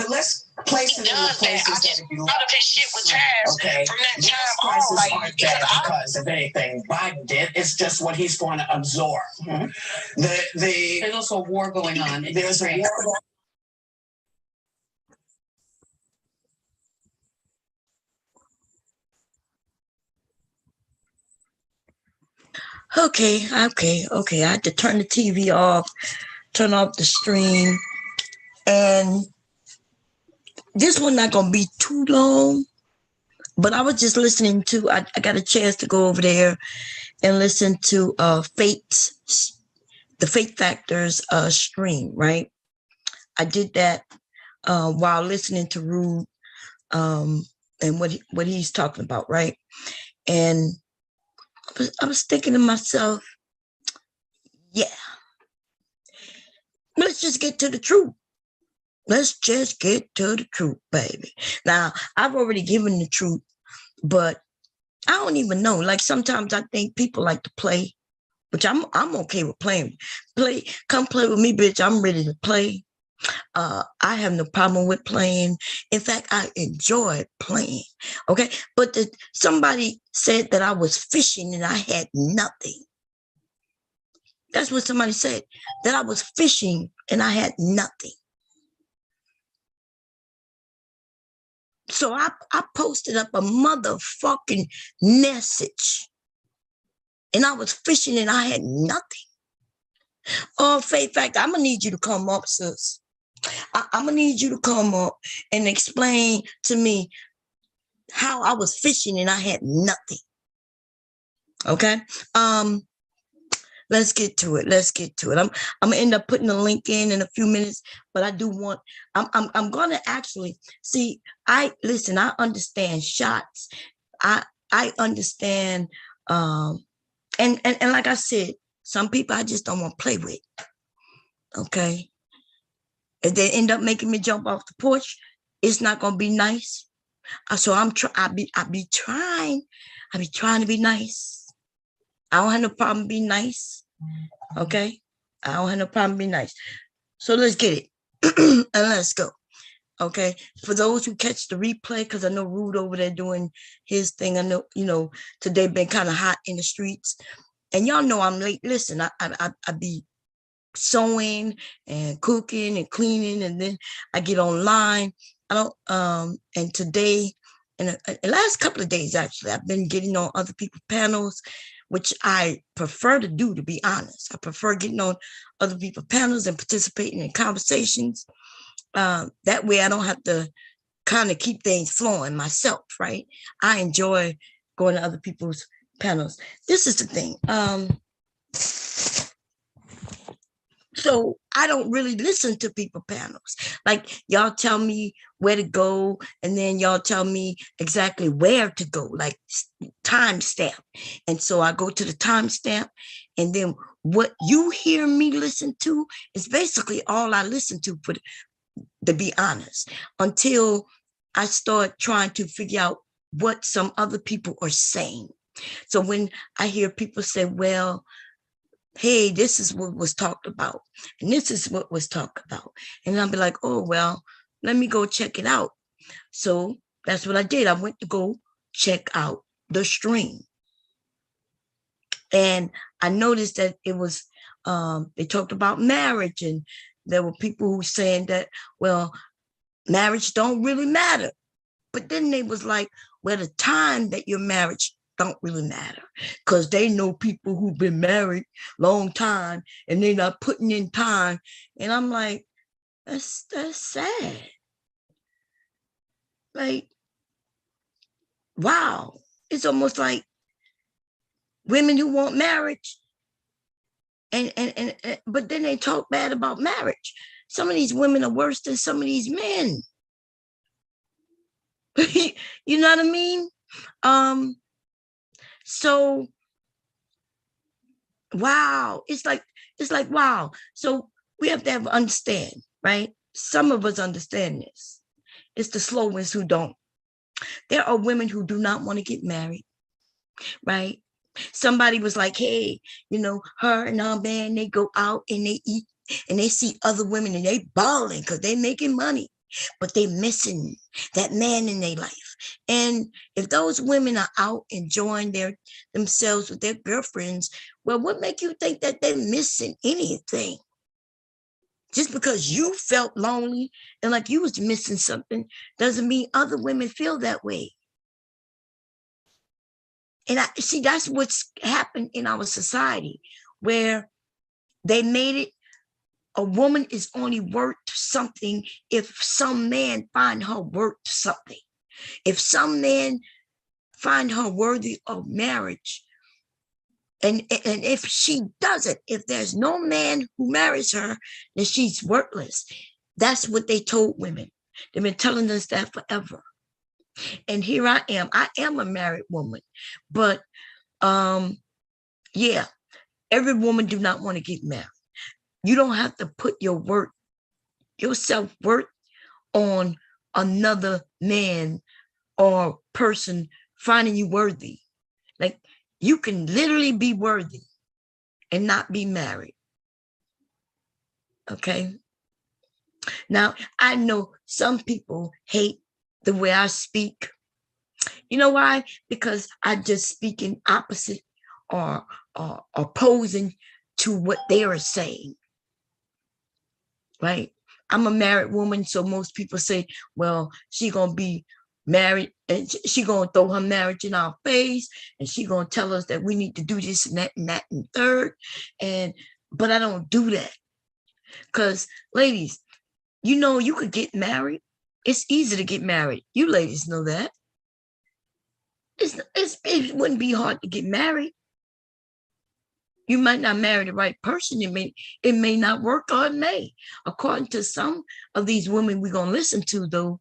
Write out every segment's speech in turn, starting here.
but let's place it in the places that if you none of his shit was trash. Okay, from that time on, like, aren't bad because of anything Biden did. It's just what he's going to absorb. There's also a war going on. There's a war. Okay. I had to turn the TV off, turn off the stream, and this one not gonna be too long. But I was just listening to. I got a chance to go over there and listen to the Fate Factors stream. Right, I did that while listening to Rude and what he's talking about. Right, and I was thinking to myself, yeah, let's just get to the truth. Let's just get to the truth, baby. Now, I've already given the truth, but I don't even know. Like sometimes I think people like to play, which I'm okay with playing. Come play with me, bitch. I'm ready to play. I have no problem with playing. In fact, I enjoy playing. Okay, but somebody said that I was fishing and I had nothing. That's what somebody said, that I was fishing and I had nothing. So I posted up a motherfucking message and I was fishing and I had nothing. Oh, Faith Fact, I'm going to need you to come up, sis. I'm going to need you to come up and explain to me how I was fishing and I had nothing. Okay? Let's get to it. I'm gonna end up putting the link in a few minutes, but I do want. I'm gonna actually see. I understand shots. I understand. And like I said, some people I just don't want to play with. Okay. If they end up making me jump off the porch, it's not gonna be nice. So I be trying to be nice. I don't have no problem being nice. Okay? I don't have no problem being nice. So let's get it. And let's go. Okay? For those who catch the replay, because I know Rude over there doing his thing. I know, today been kind of hot in the streets. And y'all know I'm late. Listen, I be sewing and cooking and cleaning, and then I get online. And today, and the last couple of days, actually, I've been getting on other people's panels, which I prefer to do, to be honest. I prefer getting on other people's panels and participating in conversations. That way I don't have to kind of keep things flowing myself, right? I enjoy going to other people's panels. This is the thing. So I don't really listen to people panels. Like y'all tell me where to go, and then y'all tell me exactly where to go, like timestamp. And so I go to the timestamp, and then what you hear me listen to is basically all I listen to, to be honest, until I start trying to figure out what some other people are saying. So when I hear people say, well, hey, this is what was talked about, and this is what was talked about. And I'll be like, oh, well, let me go check it out. So that's what I did. I went to go check out the stream. And I noticed that it was, they talked about marriage, and there were people who saying that, well, marriage don't really matter. But then they was like, well, the time that you're married don't really matter, because they know people who've been married long time and they're not putting in time. And I'm like, that's sad. Like, wow. It's almost like women who want marriage and but then they talk bad about marriage. Some of these women are worse than some of these men. You know what I mean? So wow, it's like wow. So we have to understand, right? Some of us understand this. It's the slow ones who don't. There are women who do not want to get married, right? Somebody was like, hey, her and her man, they go out and they eat and they see other women and they balling because they making money. but they're missing that man in their life. And if those women are out enjoying themselves with their girlfriends, well, what make you think that they're missing anything? Just because you felt lonely and like you was missing something doesn't mean other women feel that way. And I see that's what's happened in our society, where they made it a woman is only worth something if some man find her worth something. If some man find her worthy of marriage, and if she doesn't, if there's no man who marries her, then she's worthless. That's what they told women. They've been telling us that forever. And here I am a married woman, but yeah, every woman do not want to get married. You don't have to put your self-worth on another man or person finding you worthy. Like, you can literally be worthy and not be married. Okay. Now, I know some people hate the way I speak. You know why? Because I just speak in opposite or opposing to what they are saying. Right? I'm a married woman, so most people say, well, she gonna be married and she gonna throw her marriage in our face, and she gonna tell us that we need to do this and that and that and third. But I don't do that. Because ladies, you know, you could get married. It's easy to get married. You ladies know that. It wouldn't be hard to get married. You might not marry the right person. It may not work, or it may. According to some of these women we're gonna listen to, though,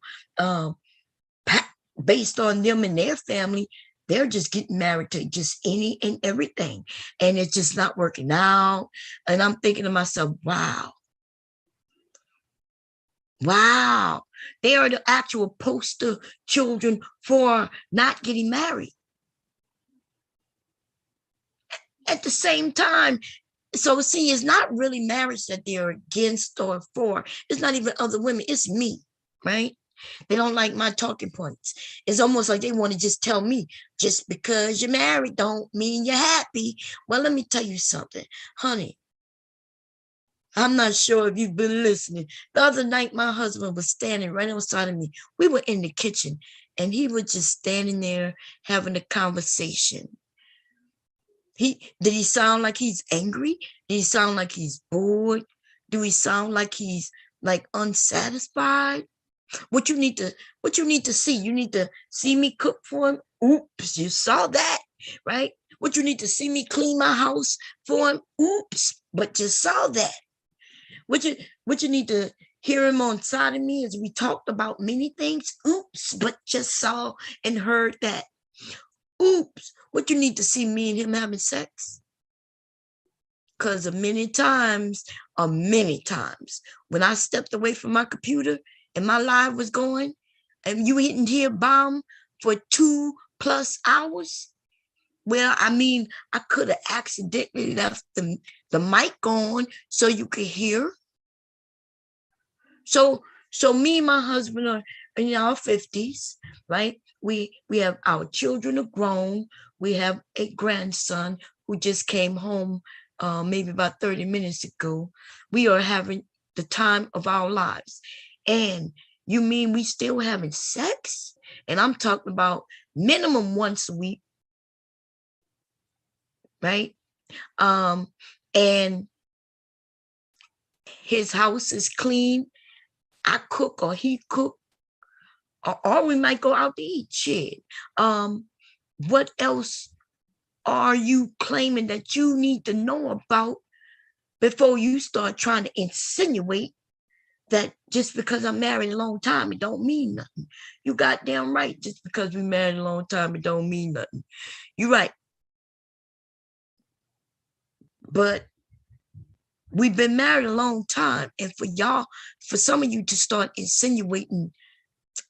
based on them and their family, they're just getting married to just any and everything, and it's just not working out. And I'm thinking to myself, wow, they are the actual poster children for not getting married. At the same time, so see, it's not really marriage that they're against or for. It's not even other women. It's me, right? They don't like my talking points. It's almost like they want to just tell me, just because you're married don't mean you're happy. Well, let me tell you something, honey. I'm not sure if you've been listening. The other night, my husband was standing right outside of me. We were in the kitchen, and he was just standing there having a conversation. Did he sound like he's angry? Did he sound like he's bored? Do he sound like he's like unsatisfied? What you need to see, you need to see me cook for him. Oops, you saw that, right? What you need to see me clean my house for him. Oops, but you saw that. What you need to hear him on side of me as we talked about many things. Oops, but just saw and heard that. Oops, what you need to see me and him having sex? Because many times, when I stepped away from my computer and my live was going, and you didn't hear bomb for 2+ hours, well, I mean, I could have accidentally left the mic on so you could hear. So me and my husband are in our 50s, right? We have our children are grown. We have a grandson who just came home maybe about 30 minutes ago. We are having the time of our lives. And you mean we still having sex? And I'm talking about minimum once a week, right? And his house is clean. I cook or he cook, or we might go out to eat. Shit. What else are you claiming that you need to know about before you start trying to insinuate that just because I'm married a long time, it don't mean nothing? You goddamn right. Just because we married a long time, it don't mean nothing. You're right. But we've been married a long time. And for some of you to start insinuating,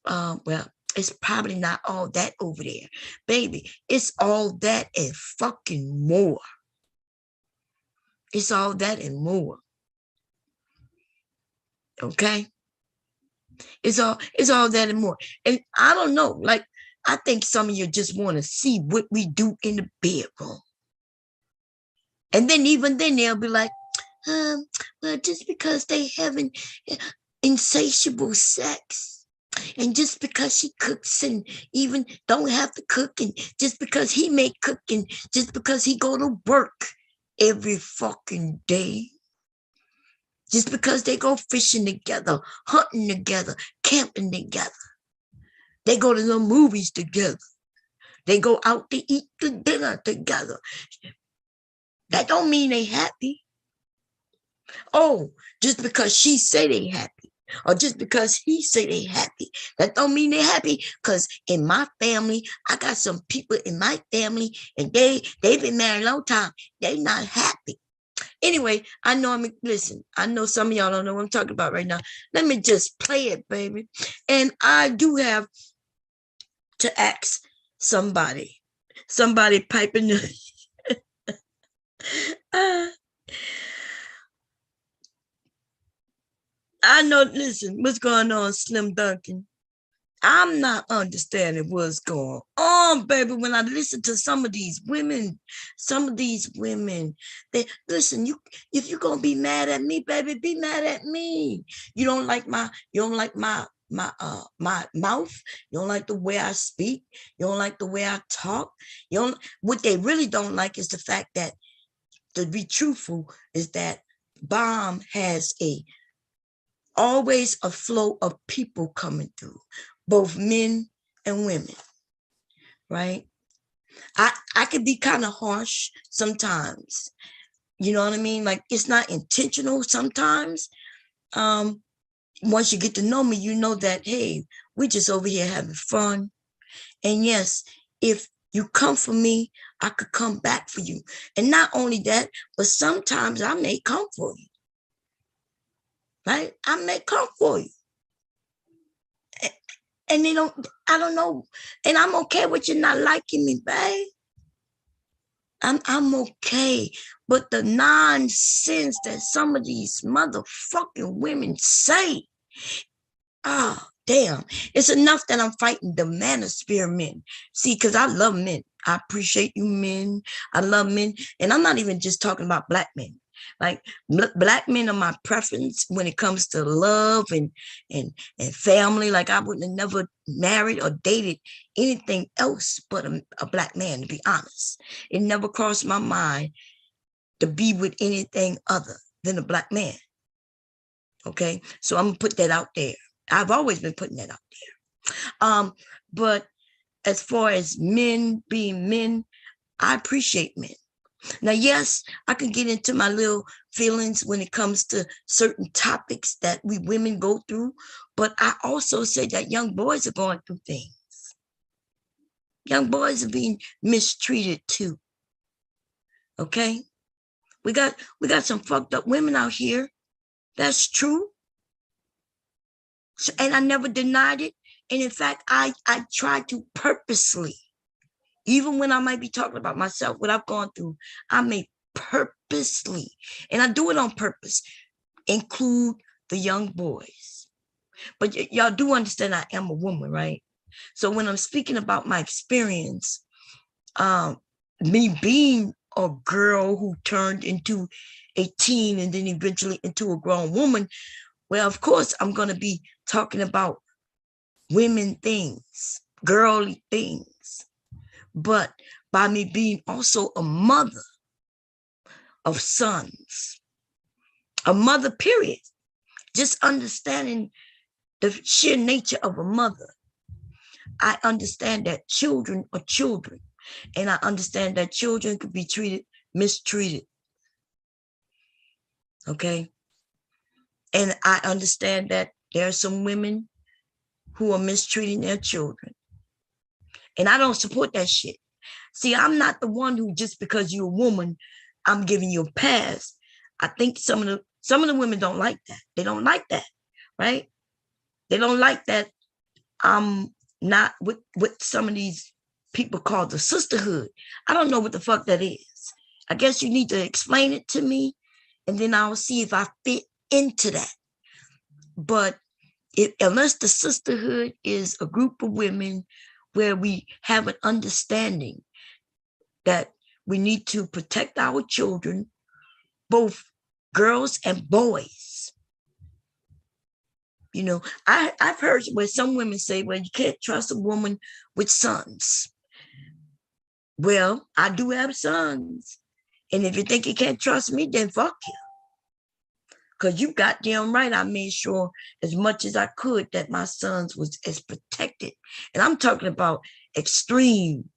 well, it's probably not all that over there. Baby, it's all that and fucking more. It's all that and more. Okay? It's all that and more. And I don't know, like, I think some of you just want to see what we do in the bedroom. And then even then they'll be like, well, just because they having insatiable sex, and just because she cooks and even don't have to cook, and just because he may cook, and just because he go to work every fucking day, just because they go fishing together, hunting together, camping together, they go to the movies together, they go out to eat the dinner together, that don't mean they happy. Oh, just because she say they happy, or just because he say they happy, that don't mean they happy. Because in my family, I got some people in my family, and they've been married a long time. They not happy. Anyway, I know listen, I know some of y'all don't know what I'm talking about right now. Let me just play it, baby. And I do have to ask somebody piping. I know, listen, what's going on, Slim Duncan? I'm not understanding what's going on, baby. When I listen to some of these women, they listen, if you're gonna be mad at me, baby, be mad at me. You don't like my mouth, you don't like the way I speak, you don't like the way I talk. What they really don't like is the fact that, to be truthful, is that Bomb has always a flow of people coming through, both men and women, right? I could be kind of harsh sometimes, you know what I mean? Like, it's not intentional sometimes. Once you get to know me, you know that, hey, we're just over here having fun. And yes, if you come for me, I could come back for you. And not only that, but sometimes I may come for you, right? I may come for you. And I don't know. And I'm okay with you not liking me, babe. I'm okay. But the nonsense that some of these motherfucking women say, oh, damn. It's enough that I'm fighting the manosphere men. See, because I love men. I appreciate you men. I love men. And I'm not even just talking about black men. Like, black men are my preference when it comes to love and family. Like, I wouldn't have never married or dated anything else but a black man, to be honest. It never crossed my mind to be with anything other than a black man. Okay, so I'm gonna put that out there. I've always been putting that out there. But as far as men being men, I appreciate men. Now, yes, I can get into my little feelings when it comes to certain topics that we women go through, but I also say that young boys are going through things. Young boys are being mistreated too. Okay? We got some fucked up women out here. That's true. And I never denied it. And in fact, I try to purposely, even when I might be talking about myself, what I've gone through, I may purposely, and I do it on purpose, include the young boys. But y'all do understand I am a woman, right? So when I'm speaking about my experience, me being a girl who turned into a teen and then eventually into a grown woman, well, of course, I'm going to be talking about women things, girly things. But by me being also a mother of sons, a mother, period, just understanding the sheer nature of a mother, I understand that children are children. And I understand that children could be mistreated. Okay? And I understand that there are some women who are mistreating their children. And I don't support that shit. See, I'm not the one who, just because you're a woman, I'm giving you a pass. I think some of the women don't like that. They don't like that, right? They don't like that I'm not with some of these people call the sisterhood. I don't know what the fuck that is. I guess you need to explain it to me, and then I'll see if I fit into that. But unless the sisterhood is a group of women where we have an understanding that we need to protect our children, both girls and boys. You know, I've heard where some women say, well, you can't trust a woman with sons. Well, I do have sons. And if you think you can't trust me, then fuck you. Because you goddamn right, I made sure as much as I could that my sons was as protected. And I'm talking about extreme.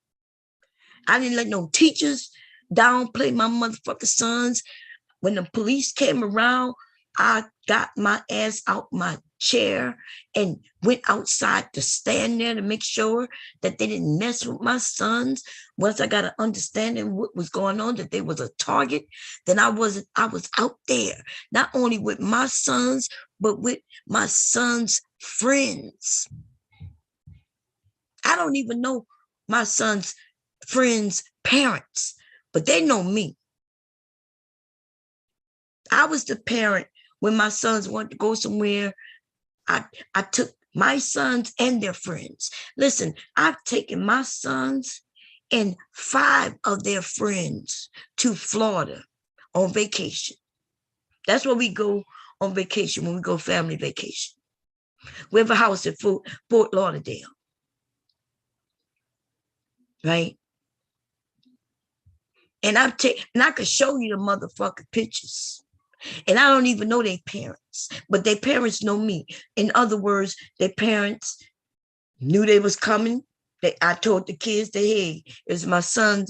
I didn't let no teachers downplay my motherfucking sons. When the police came around, I got my ass out my chair and went outside to stand there to make sure that they didn't mess with my sons. Once I got an understanding what was going on, that they was a target, then I was out there, not only with my sons, but with my sons' friends. I don't even know my sons' friends' parents, but they know me. I was the parent when my sons wanted to go somewhere. I took my sons and their friends. Listen, I've taken my sons and 5 of their friends to Florida on vacation. That's where we go on vacation, when we go family vacation. We have a house at Fort Lauderdale. Right? And I could show you the motherfucking pictures. And I don't even know their parents, but their parents know me. In other words, their parents knew they was coming. I told the kids that, hey, it was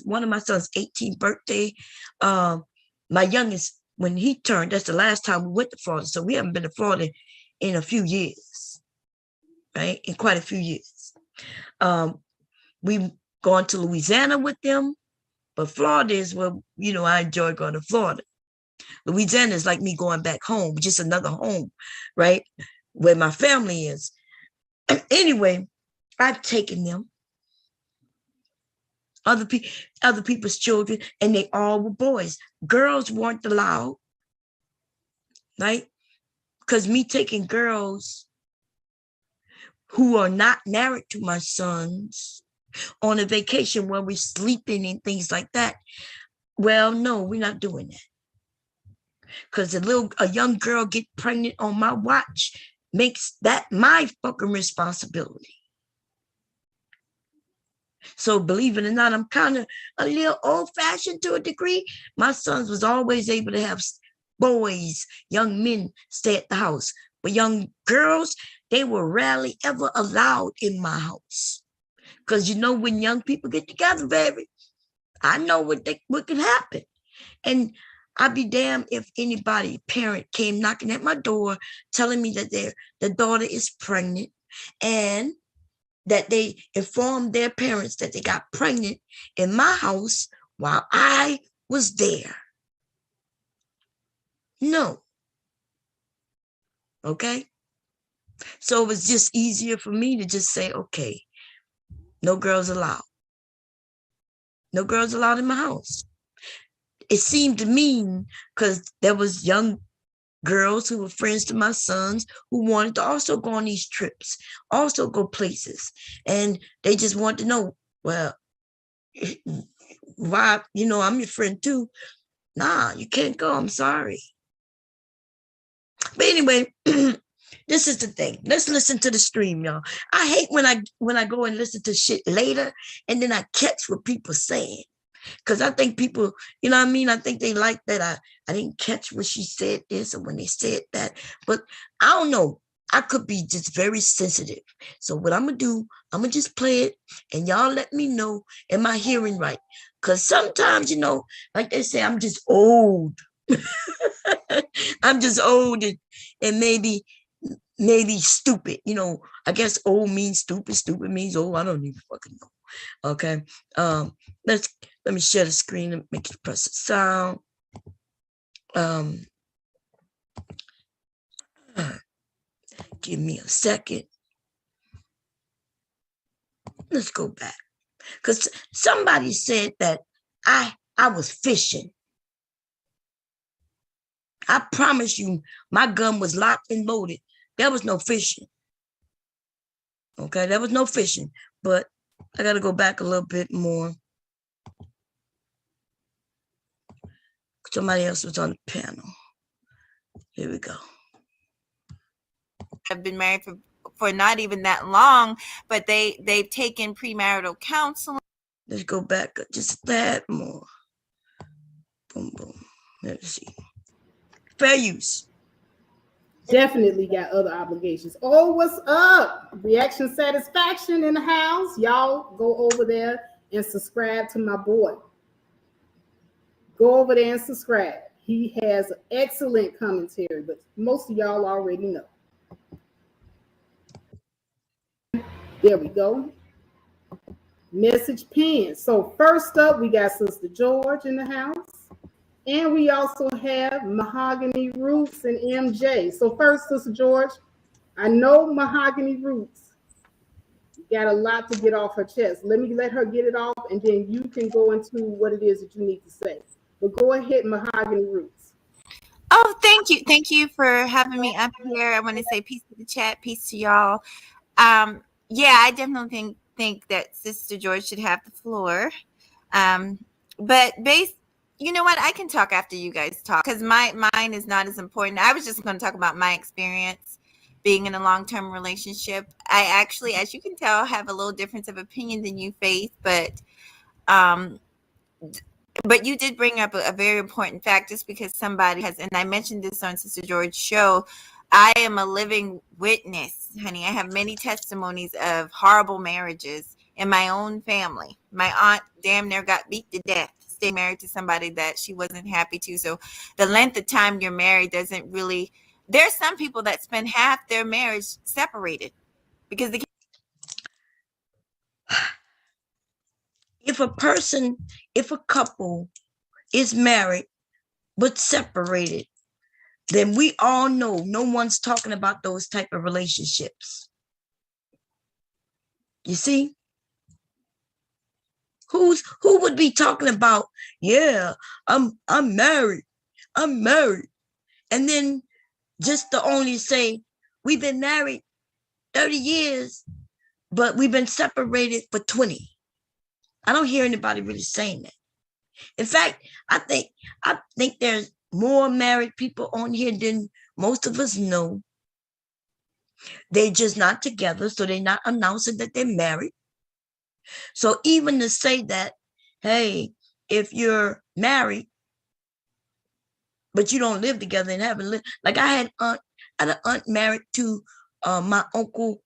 one of my son's 18th birthday. My youngest, when he turned, that's the last time we went to Florida. So we haven't been to Florida in a few years, right? In quite a few years. We've gone to Louisiana with them, but Florida is where, I enjoy going to Florida. Louisiana is like me going back home, just another home, right? Where my family is. Anyway, I've taken them, other people's children, and they all were boys. Girls weren't allowed, right? Because me taking girls who are not married to my sons on a vacation where we're sleeping and things like that. Well, no, we're not doing that. Because a young girl get pregnant on my watch makes that my fucking responsibility. So believe it or not, I'm kind of a little old-fashioned to a degree. My sons was always able to have boys, young men stay at the house. But young girls, they were rarely ever allowed in my house. Because when young people get together, baby, I know what can happen. And I'd be damned if parent came knocking at my door telling me that the daughter is pregnant and that they informed their parents that they got pregnant in my house while I was there. No. Okay? So it was just easier for me to just say, okay, no girls allowed. No girls allowed in my house. It seemed to mean because there was young girls who were friends to my sons who wanted to also go on these trips, also go places. And they just wanted to know, well, why, I'm your friend too. Nah, you can't go. I'm sorry. But anyway, this is the thing. Let's listen to the stream, y'all. I hate when I go and listen to shit later and then I catch what people saying. Because I think people, I think they like that I didn't catch when she said this or when they said that. But I don't know. I could be just very sensitive. So what I'm going to do, I'm going to just play it and y'all let me know, am I hearing right? Because sometimes, like they say, I'm just old. I'm just old and maybe stupid. I guess old means stupid. Stupid means old. I don't even fucking know. Okay. Let me share the screen and make it press the sound. Give me a second. Let's go back. Because somebody said that I was fishing. I promise you, my gun was locked and loaded. There was no fishing. Okay, there was no fishing, but I got to go back a little bit more. Somebody else was on the panel. Here we go. Have been married for not even that long, but they've taken premarital counseling. Let's go back just that more. Boom, boom. Let's see. Fair use. Definitely got other obligations. Oh, what's up? Reaction Satisfaction in the house. Y'all go over there and subscribe to my boy. Go over there and subscribe. He has excellent commentary, but most of y'all already know. There we go. Message pinned. So first up, we got Sister George in the house. And we also have Mahogany Roots and MJ. So first, Sister George, I know Mahogany Roots got a lot to get off her chest. Let her get it off, and then you can go into what it is that you need to say. But go ahead, Mahogany Roots. Oh, thank you. Thank you for having me up here. I want to say peace to the chat, peace to y'all. Yeah, I definitely think that Sister George should have the floor. But you know what? I can talk after you guys talk because mine is not as important. I was just going to talk about my experience being in a long-term relationship. I actually, as you can tell, have a little difference of opinion than you, Faith, but you did bring up a very important fact, just because somebody has, and I mentioned this on Sister George's show, I am a living witness, honey. I have many testimonies of horrible marriages in my own family. My aunt damn near got beat to death, stay married to somebody that she wasn't happy to. So the length of time you're married doesn't really, there's some people that spend half their marriage separated because they If a couple is married but separated, then we all know no one's talking about those type of relationships. You see? Who would be talking about, yeah, I'm married. I'm married. And then just to only say, we've been married 30 years, but we've been separated for 20. I don't hear anybody really saying that. In fact, I think there's more married people on here than most of us know. They're just not together, so they're not announcing that they're married. So even to say that, hey, if you're married, but you don't live together and haven't lived, like I had an aunt married to my uncle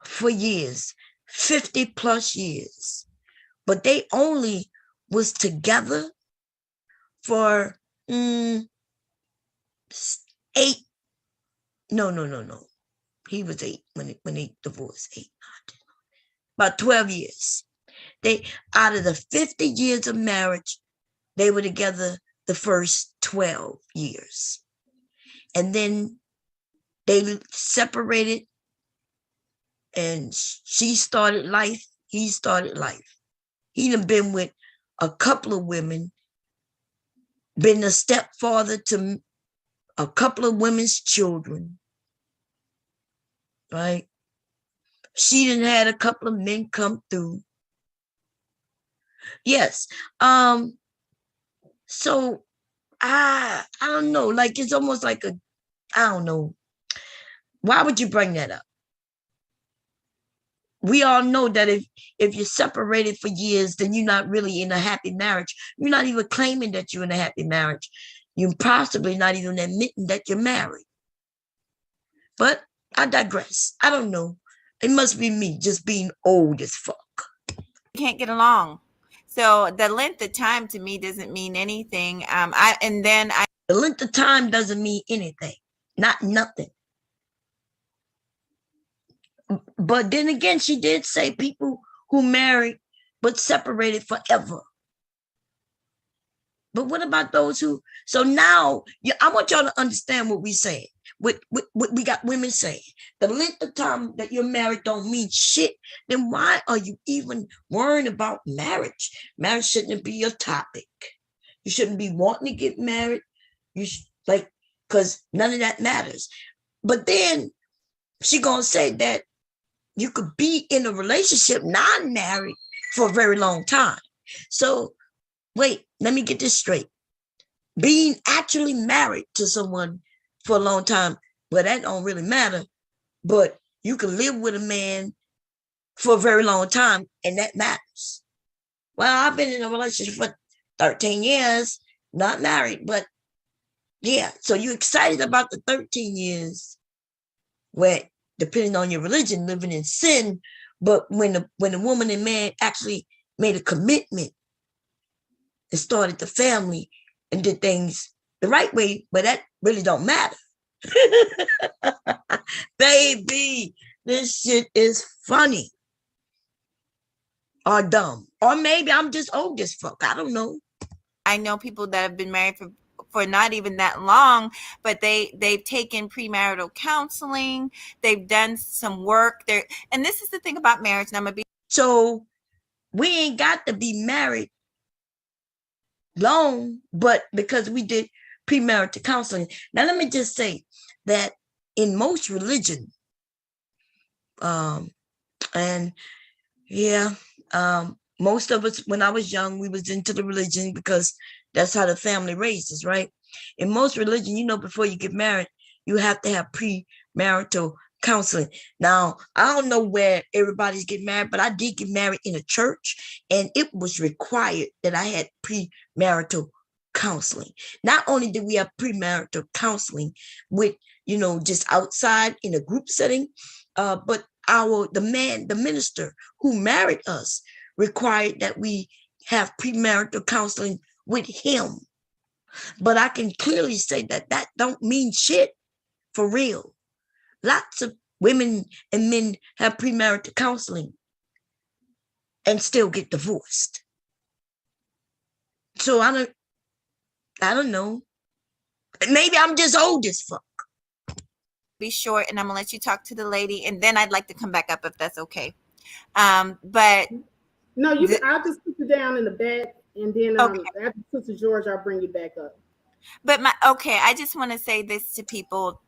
for years, 50 plus years. But they only was together for 8. No. He was 8 when they divorced. 8, 9, 10, about 12 years. They, out of the 50 years of marriage, they were together the first 12 years. And then they separated, and she started life, he started life. He done been with a couple of women, been a stepfather to a couple of women's children, right? She done had a couple of men come through. Yes. So I don't know, like it's almost like I don't know. Why would you bring that up? We all know that if you're separated for years, then you're not really in a happy marriage. You're not even claiming that you're in a happy marriage. You're possibly not even admitting that you're married. But I digress. I don't know. It must be me just being old as fuck. can't get along. So the length of time to me doesn't mean anything. The length of time doesn't mean anything. Not nothing. But then again, she did say people who married but separated forever. But what about those who, so now, I want y'all to understand what we saying. What we got women saying. The length of time that you're married don't mean shit. Then why are you even worrying about marriage? Marriage shouldn't be a topic. You shouldn't be wanting to get married. You should, because none of that matters. But then she gonna say that you could be in a relationship non-married for a very long time. So wait, let me get this straight. Being actually married to someone for a long time, well, that don't really matter, but you can live with a man for a very long time, and that matters. Well, I've been in a relationship for 13 years, not married, but yeah. So you're excited about the 13 years where, depending on your religion, living in sin. But when the woman and man actually made a commitment and started the family and did things the right way, but that really don't matter. Baby, this shit is funny or dumb. Or maybe I'm just old as fuck. I don't know. I know people that have been married for not even that long, but they've taken premarital counseling. They've done some work there. And this is the thing about marriage. And I'm gonna be so we ain't got to be married long, but because we did premarital counseling. Now let me just say that in most religion, and yeah, most of us, when I was young, we was into the religion because that's how the family raised us, right? In most religion, you know, before you get married, you have to have premarital counseling. Now, I don't know where everybody's getting married, but I did get married in a church, and it was required that I had premarital counseling. Not only did we have premarital counseling with, you know, just outside in a group setting, but the minister who married us required that we have premarital counseling with him. But I can clearly say that don't mean shit for real. Lots of women and men have premarital counseling and still get divorced. So I don't know. Maybe I'm just old as fuck. Be short, and I'm gonna let you talk to the lady, and then I'd like to come back up if that's okay. But no, I'll just put you down in the back, and then okay. After Sister George, I'll bring you back up. But I just want to say this to people.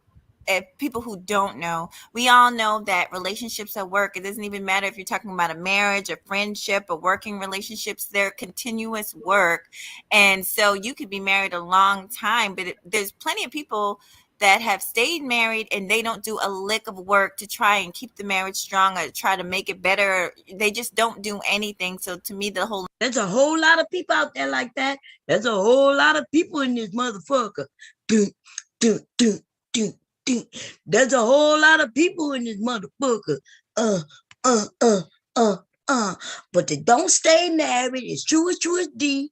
People who don't know, we all know that relationships at work, it doesn't even matter if you're talking about a marriage, a friendship, or working relationships, they're continuous work. And so you could be married a long time, but there's plenty of people that have stayed married and they don't do a lick of work to try and keep the marriage strong or try to make it better. They just don't do anything. So to me, there's a whole lot of people out there like that. There's a whole lot of people in this motherfucker. There's a whole lot of people in this motherfucker. But they don't stay married. It's true as D.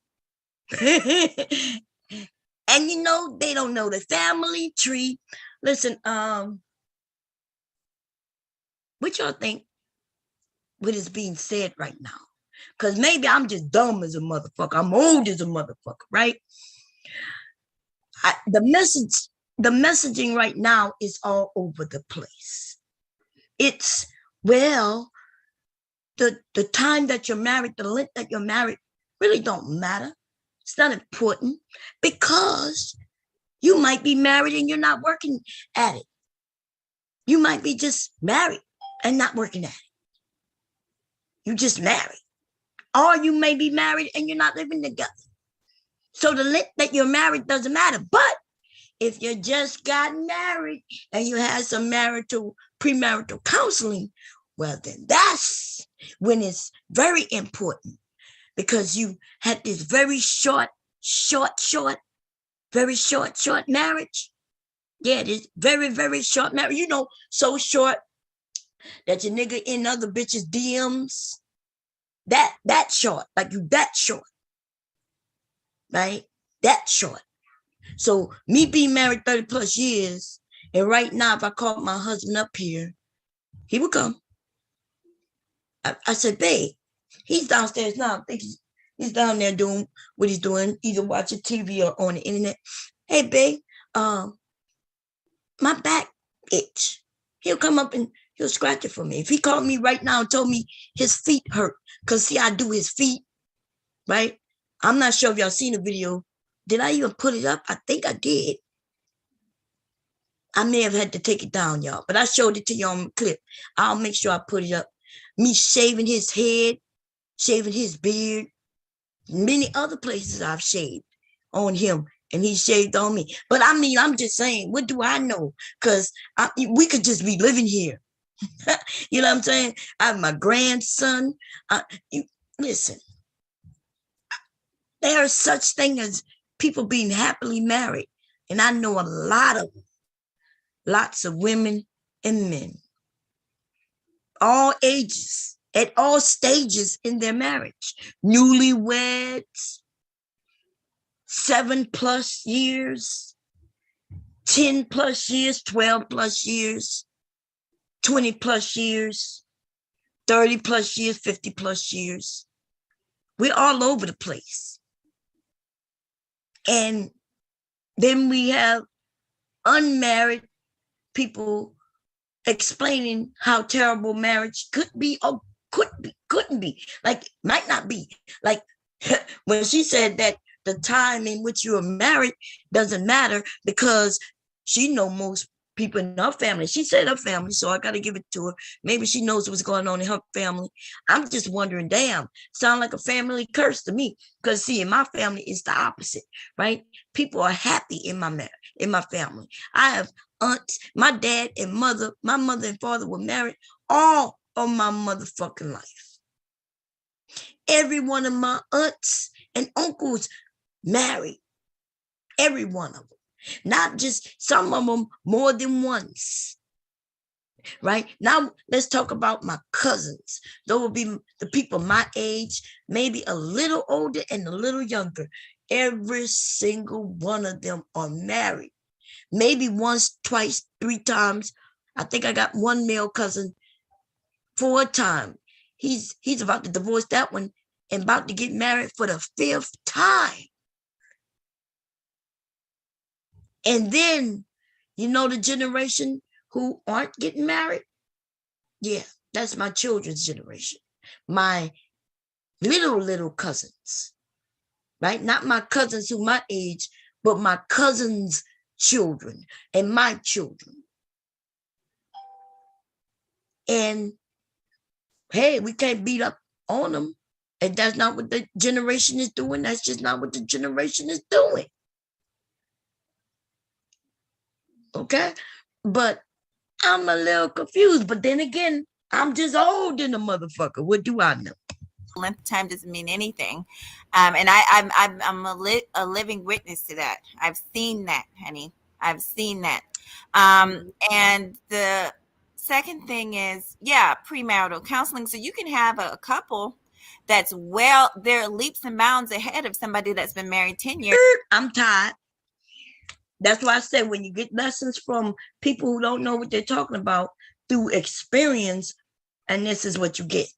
And you know, they don't know the family tree. Listen, what y'all think what is being said right now? Because maybe I'm just dumb as a motherfucker. I'm old as a motherfucker, right? The messaging right now is all over the place. It's, well, the time that you're married, the length that you're married really don't matter. It's not important because you might be married and you're not working at it. You might be just married and not working at it. You just married. Or you may be married and you're not living together. So the length that you're married doesn't matter. But if you just got married and you had some premarital counseling, well, then that's when it's very important, because you had this very short marriage. Yeah, this very, very short marriage. You know, so short that your nigga in other bitches' DMs. That short, like you that short. Right? That short. So me being married 30 plus years, and right now, if I called my husband up here, he would come. I said, babe, he's downstairs now. I think he's down there doing what he's doing, either watching TV or on the internet. Hey, babe, my back itch. He'll come up and he'll scratch it for me. If he called me right now and told me his feet hurt, because see, I do his feet, right? I'm not sure if y'all seen the video. Did I even put it up? I think I did. I may have had to take it down, y'all, but I showed it to y'all on the clip. I'll make sure I put it up. Me shaving his head, shaving his beard, many other places I've shaved on him, and he shaved on me. But I mean, I'm just saying, what do I know? Because we could just be living here. You know what I'm saying? I have my grandson. Listen, there is such thing as people being happily married. And I know a lot of them, lots of women and men, all ages, at all stages in their marriage, newlyweds, 7+ years, 10+ years, 12+ years, 20+ years, 30+ years, 50+ years. We're all over the place. And then we have unmarried people explaining how terrible marriage could be or couldn't be. Like, might not be. Like, when she said that the time in which you are married doesn't matter because she know most people in her family. She said her family, so I got to give it to her. Maybe she knows what's going on in her family. I'm just wondering, damn, sound like a family curse to me. Because see, in my family, it's the opposite, right? People are happy in my family. I have aunts, my dad and mother, my mother and father were married all of my motherfucking life. Every one of my aunts and uncles married. Every one of them. Not just some of them more than once. Right? Now, let's talk about my cousins. Those will be the people my age, maybe a little older and a little younger. Every single one of them are married. Maybe once, twice, 3 times. I think I got one male cousin 4 times. He's about to divorce that one and about to get married for the 5th time. And then, you know, the generation who aren't getting married? Yeah, that's my children's generation. My little cousins, right? Not my cousins who my age, but my cousins' children and my children. And hey, we can't beat up on them. And that's not what the generation is doing. That's just not what the generation is doing. Okay? But I'm a little confused. But then again, I'm just old in a motherfucker. What do I know? Length of time doesn't mean anything. And I'm a living witness to that. I've seen that, honey. I've seen that. And the second thing is, yeah, premarital counseling. So you can have a couple that's they're leaps and bounds ahead of somebody that's been married 10 years. I'm tired. That's why I said when you get lessons from people who don't know what they're talking about through experience, and this is what you get.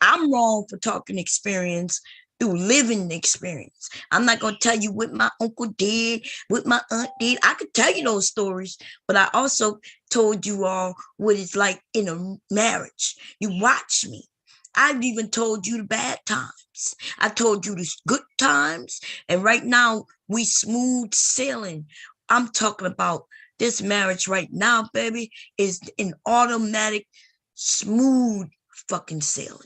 I'm wrong for talking experience through living experience. I'm not going to tell you what my uncle did, what my aunt did. I could tell you those stories, but I also told you all what it's like in a marriage. You watch me. I've even told you the bad times. I told you the good times. And right now, we smooth sailing. I'm talking about this marriage right now, baby, is an automatic, smooth fucking sailing.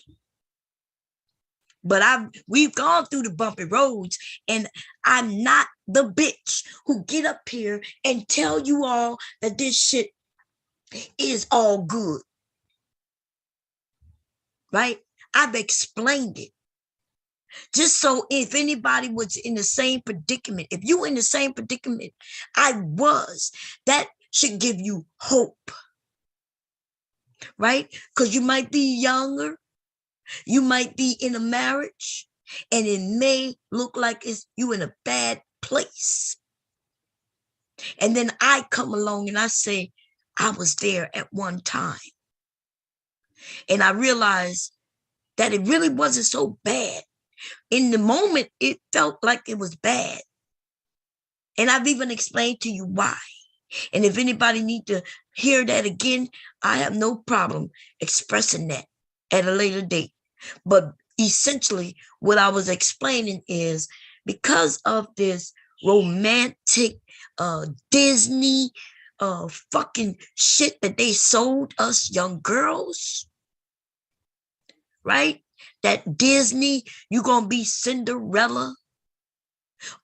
But we've gone through the bumpy roads, and I'm not the bitch who get up here and tell you all that this shit is all good. Right? I've explained it. Just so if anybody was in the same predicament, if you were in the same predicament I was, that should give you hope. Right? Because you might be younger. You might be in a marriage, and it may look like you in a bad place. And then I come along and I say, I was there at one time. And I realized that it really wasn't so bad. In the moment, it felt like it was bad. And I've even explained to you why. And if anybody need to hear that again, I have no problem expressing that at a later date. But essentially, what I was explaining is because of this romantic Disney fucking shit that they sold us young girls, right? That Disney, you gonna be Cinderella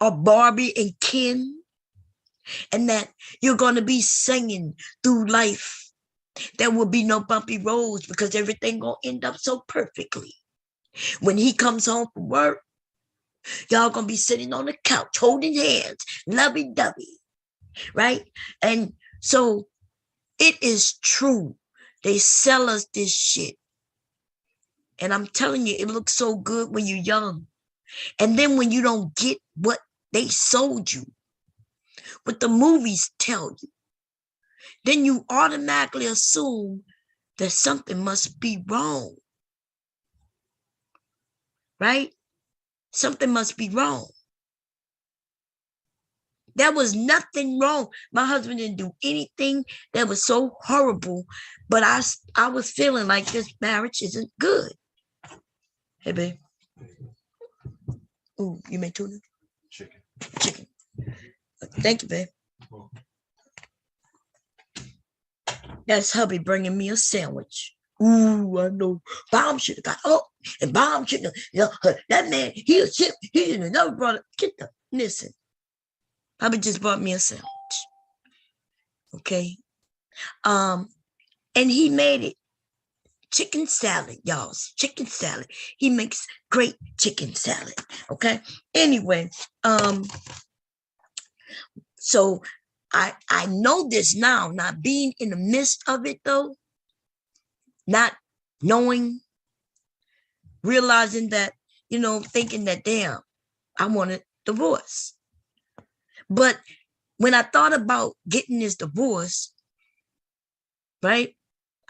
or Barbie and Ken, and that you're gonna be singing through life. There will be no bumpy roads because everything gonna end up so perfectly. When he comes home from work, y'all gonna be sitting on the couch holding hands, lovey-dovey, right? And so it is true. They sell us this shit. And I'm telling you, it looks so good when you're young. And then when you don't get what they sold you, what the movies tell you, then you automatically assume that something must be wrong. Right? Something must be wrong. There was nothing wrong. My husband didn't do anything that was so horrible, but I was feeling like this marriage isn't good. Hey, babe. Ooh, you made tuna? Chicken. Thank you, babe. That's hubby bringing me a sandwich. Ooh, I know. Bomb should have got up, and Bomb should have, that man, he a chip, he didn't never brought it. Get the, listen. Hubby just brought me a sandwich. Okay. And he made it chicken salad, y'all. Chicken salad. He makes great chicken salad. Okay. Anyway, so I know this now, not being in the midst of it though, not knowing, realizing that, thinking that, damn, I wanted divorce. But when I thought about getting this divorce, right,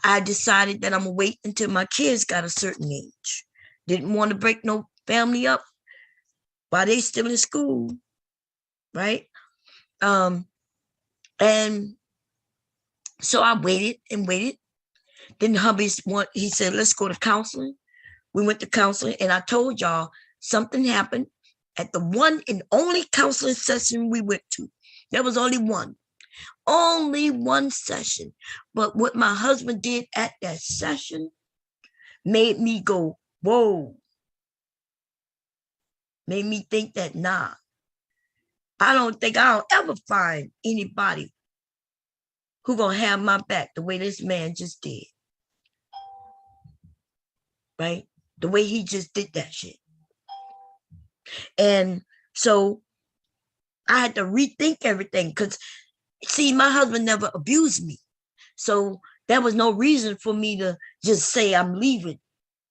I decided that I'm gonna wait until my kids got a certain age. Didn't want to break no family up while they still in school, right? And so I waited and waited. Then he said, let's go to counseling. We went to counseling, and I told y'all something happened at the one and only counseling session we went to. There was only one session. But what my husband did at that session made me go, whoa. Made me think that, nah, I don't think I'll ever find anybody who gonna have my back the way this man just did. Right? The way he just did that shit. And so I had to rethink everything because, see, my husband never abused me. So there was no reason for me to just say I'm leaving.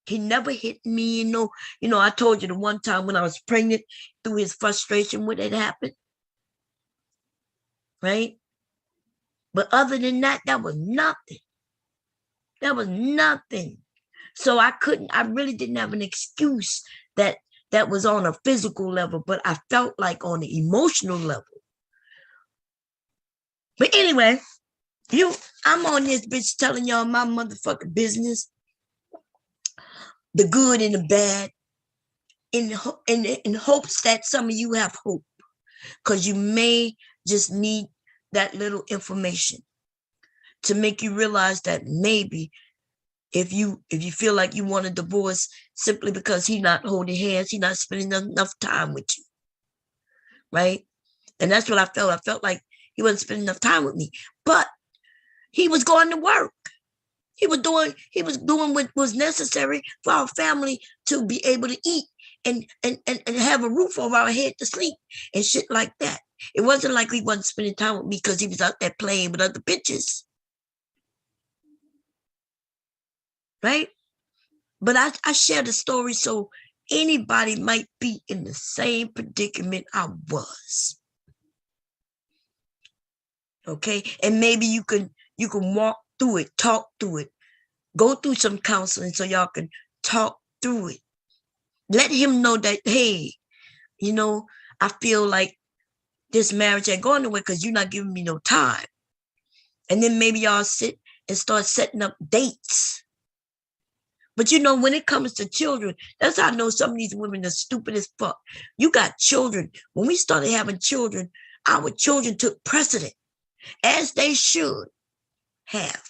He never hit me. I told you the one time when I was pregnant, through his frustration, what had happened. Right? But other than that, that was nothing. That was nothing. So I really didn't have an excuse that was on a physical level, but I felt like on the emotional level. But anyway, I'm on this bitch telling y'all my motherfucking business, the good and the bad, in hopes that some of you have hope, because you may just need that little information to make you realize that maybe if you feel like you want a divorce simply because he's not holding hands, he's not spending enough time with you, right? And that's what I felt. I felt like he wasn't spending enough time with me, but he was going to work. He was doing what was necessary for our family to be able to eat and have a roof over our head to sleep and shit like that. It wasn't like he wasn't spending time with me because he was out there playing with other bitches. Right? But I shared the story so anybody might be in the same predicament I was. Okay? And maybe you can walk through it, talk through it, go through some counseling so y'all can talk through it. Let him know that, hey, I feel like this marriage ain't going nowhere because you're not giving me no time. And then maybe y'all sit and start setting up dates But you know, when it comes to children, that's how I know some of these women are stupid as fuck. You got children. When we started having children, our children took precedent, as they should have.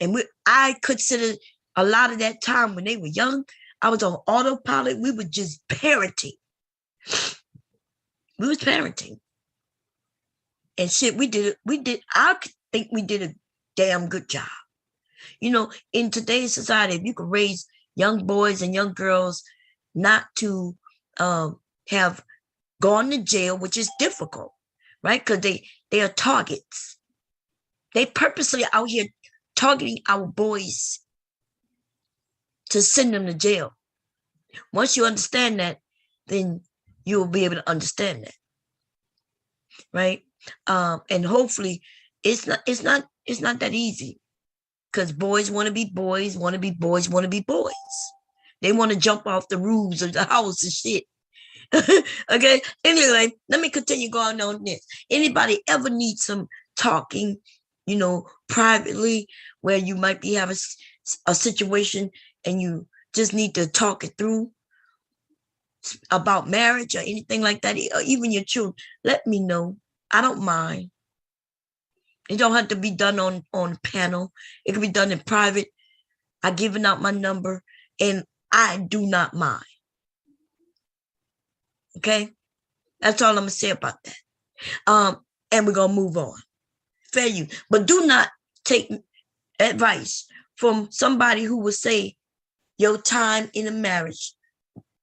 And I consider a lot of that time when they were young, I was on autopilot. We were just parenting. We was parenting. And shit, I think we did a damn good job. You know, in today's society, if you could raise young boys and young girls not to have gone to jail, which is difficult, right? Because they are targets. They purposely out here targeting our boys to send them to jail. Once you understand that, then you will be able to understand that, right? And hopefully, it's not that easy, because boys want to be boys, want to be boys, want to be boys. They want to jump off the roofs of the house and shit. Okay. Anyway, let me continue going on this. Anybody ever need some talking, you know, privately, where you might be having a situation and you just need to talk it through about marriage or anything like that, or even your children? Let me know. I don't mind. It don't have to be done on panel. It can be done in private. I've given out my number, and I do not mind. Okay? That's all I'm going to say about that. And we're going to move on. Fair you. But do not take advice from somebody who will say your time in a marriage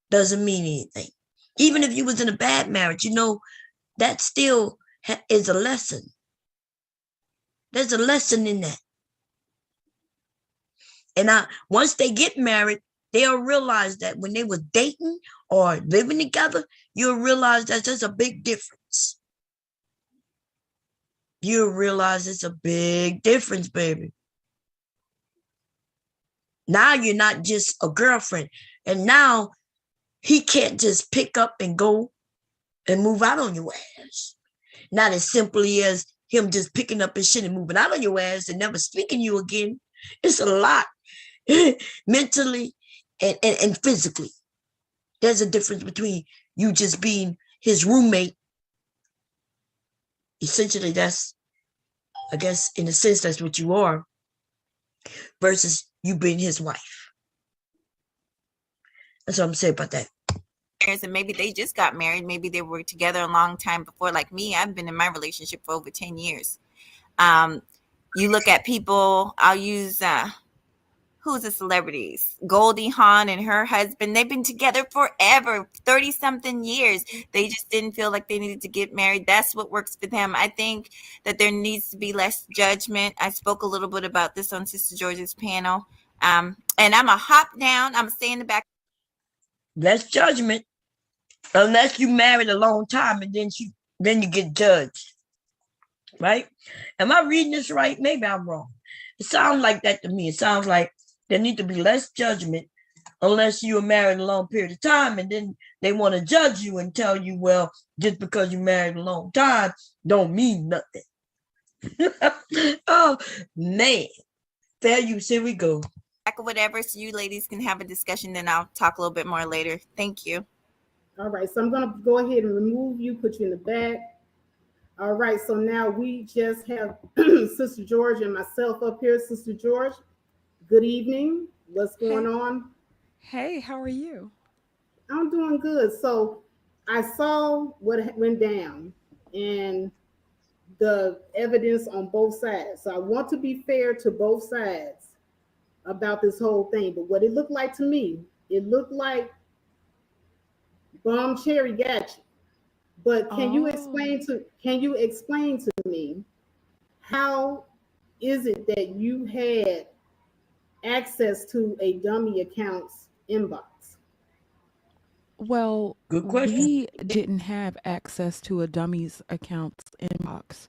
doesn't mean anything. Even if you was in a bad marriage, you know, that still is a lesson. There's a lesson in that. And once they get married, they'll realize that when they were dating or living together, you'll realize that there's a big difference. You'll realize it's a big difference, baby. Now you're not just a girlfriend. And now he can't just pick up and go and move out on your ass. Not as simply as him just picking up his shit and moving out on your ass and never speaking to you again. It's a lot. Mentally and physically. There's a difference between you just being his roommate. Essentially, that's, I guess, in a sense, that's what you are, versus you being his wife. That's what I'm saying about that. And maybe they just got married. Maybe they were together a long time before. Like me, I've been in my relationship for over 10 years. You look at people, I'll use, who's the celebrities? Goldie Hawn and her husband. They've been together forever, 30 something years. They just didn't feel like they needed to get married. That's what works for them. I think that there needs to be less judgment. I spoke a little bit about this on Sister George's panel. And I'm a hop down. I'm stay in the back. Less judgment, unless you married a long time and then you get judged. Right? Am I reading this right? Maybe I'm wrong. It sounds like that to me. It sounds like there need to be less judgment unless you were married a long period of time, and then they want to judge you and tell you, well, just because you married a long time don't mean nothing. Oh, man. Fair use. Here we go. Or whatever, so you ladies can have a discussion, then I'll talk a little bit more later. Thank you. All right, so I'm going to go ahead and remove you, put you in the back. All right, so now we just have Sister George and myself up here. Sister George, good evening. What's going on? Hey, how are you? I'm doing good. So I saw what went down and the evidence on both sides. So I want to be fair to both sides about this whole thing. But what it looked like to me, it looked like Bombcherry got you. But can you explain to me how is it that you had access to a dummy account's inbox? Well, Good question. we didn't have access to a dummy's account's inbox.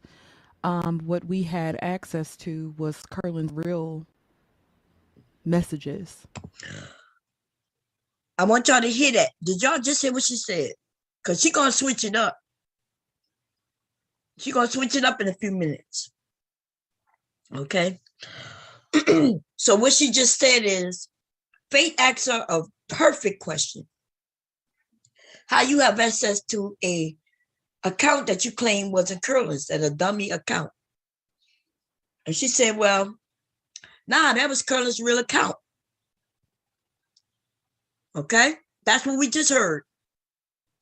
What we had access to was Curlin's real messages. I want y'all to hear that. Did y'all just hear what she said? Because she's going to switch it up. She's going to switch it up in a few minutes. Okay? So what she just said is, Faith asks her a perfect question. How you have access to a account that you claim wasn't Curlin's, that a dummy account? And she said, well, nah, that was Curlin's real account. Okay, that's what we just heard.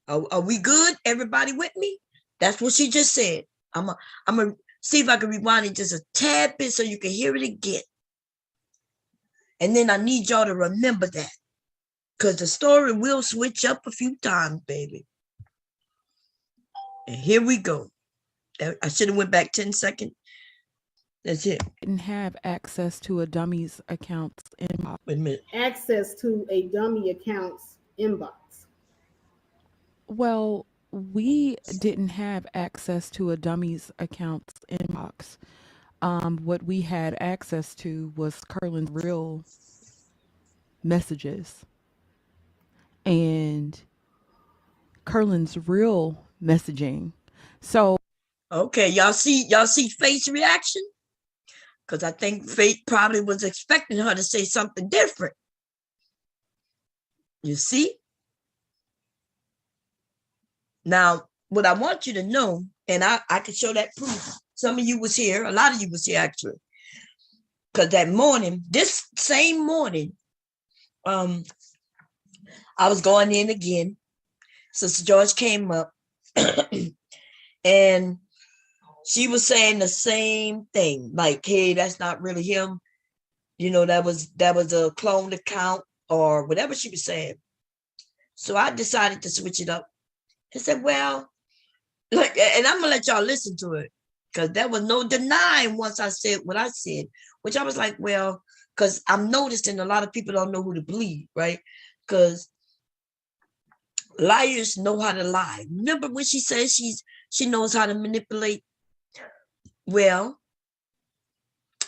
Are we good? Everybody with me? That's what she just said. I'm gonna see if I can rewind it just a tad bit so you can hear it again. And then I need y'all to remember that, because the story will switch up a few times, baby. And here we go. I should have went back 10 seconds. That's it. Didn't have access to a dummy's account's inbox. Wait a minute. Access to a dummy account's inbox. Well, we didn't have access to a dummy's account's inbox. What we had access to was Curlin's real messages. And Curlin's real messaging. So Okay, y'all see Faith's reaction? Because I think Faith probably was expecting her to say something different. You see? Now, what I want you to know, and I can show that proof. Some of you was here, a lot of you was here actually. Because that morning, this same morning, I was going in again. Sister George came up and she was saying the same thing, like, hey, that's not really him. You know, that was a cloned account or whatever she was saying. So I decided to switch it up. I said, well, like, and I'm gonna let y'all listen to it, because there was no denying once I said what I said, which I was like, well, because I'm noticing a lot of people don't know who to believe, right? Because liars know how to lie. Remember when she says she knows how to manipulate? Well,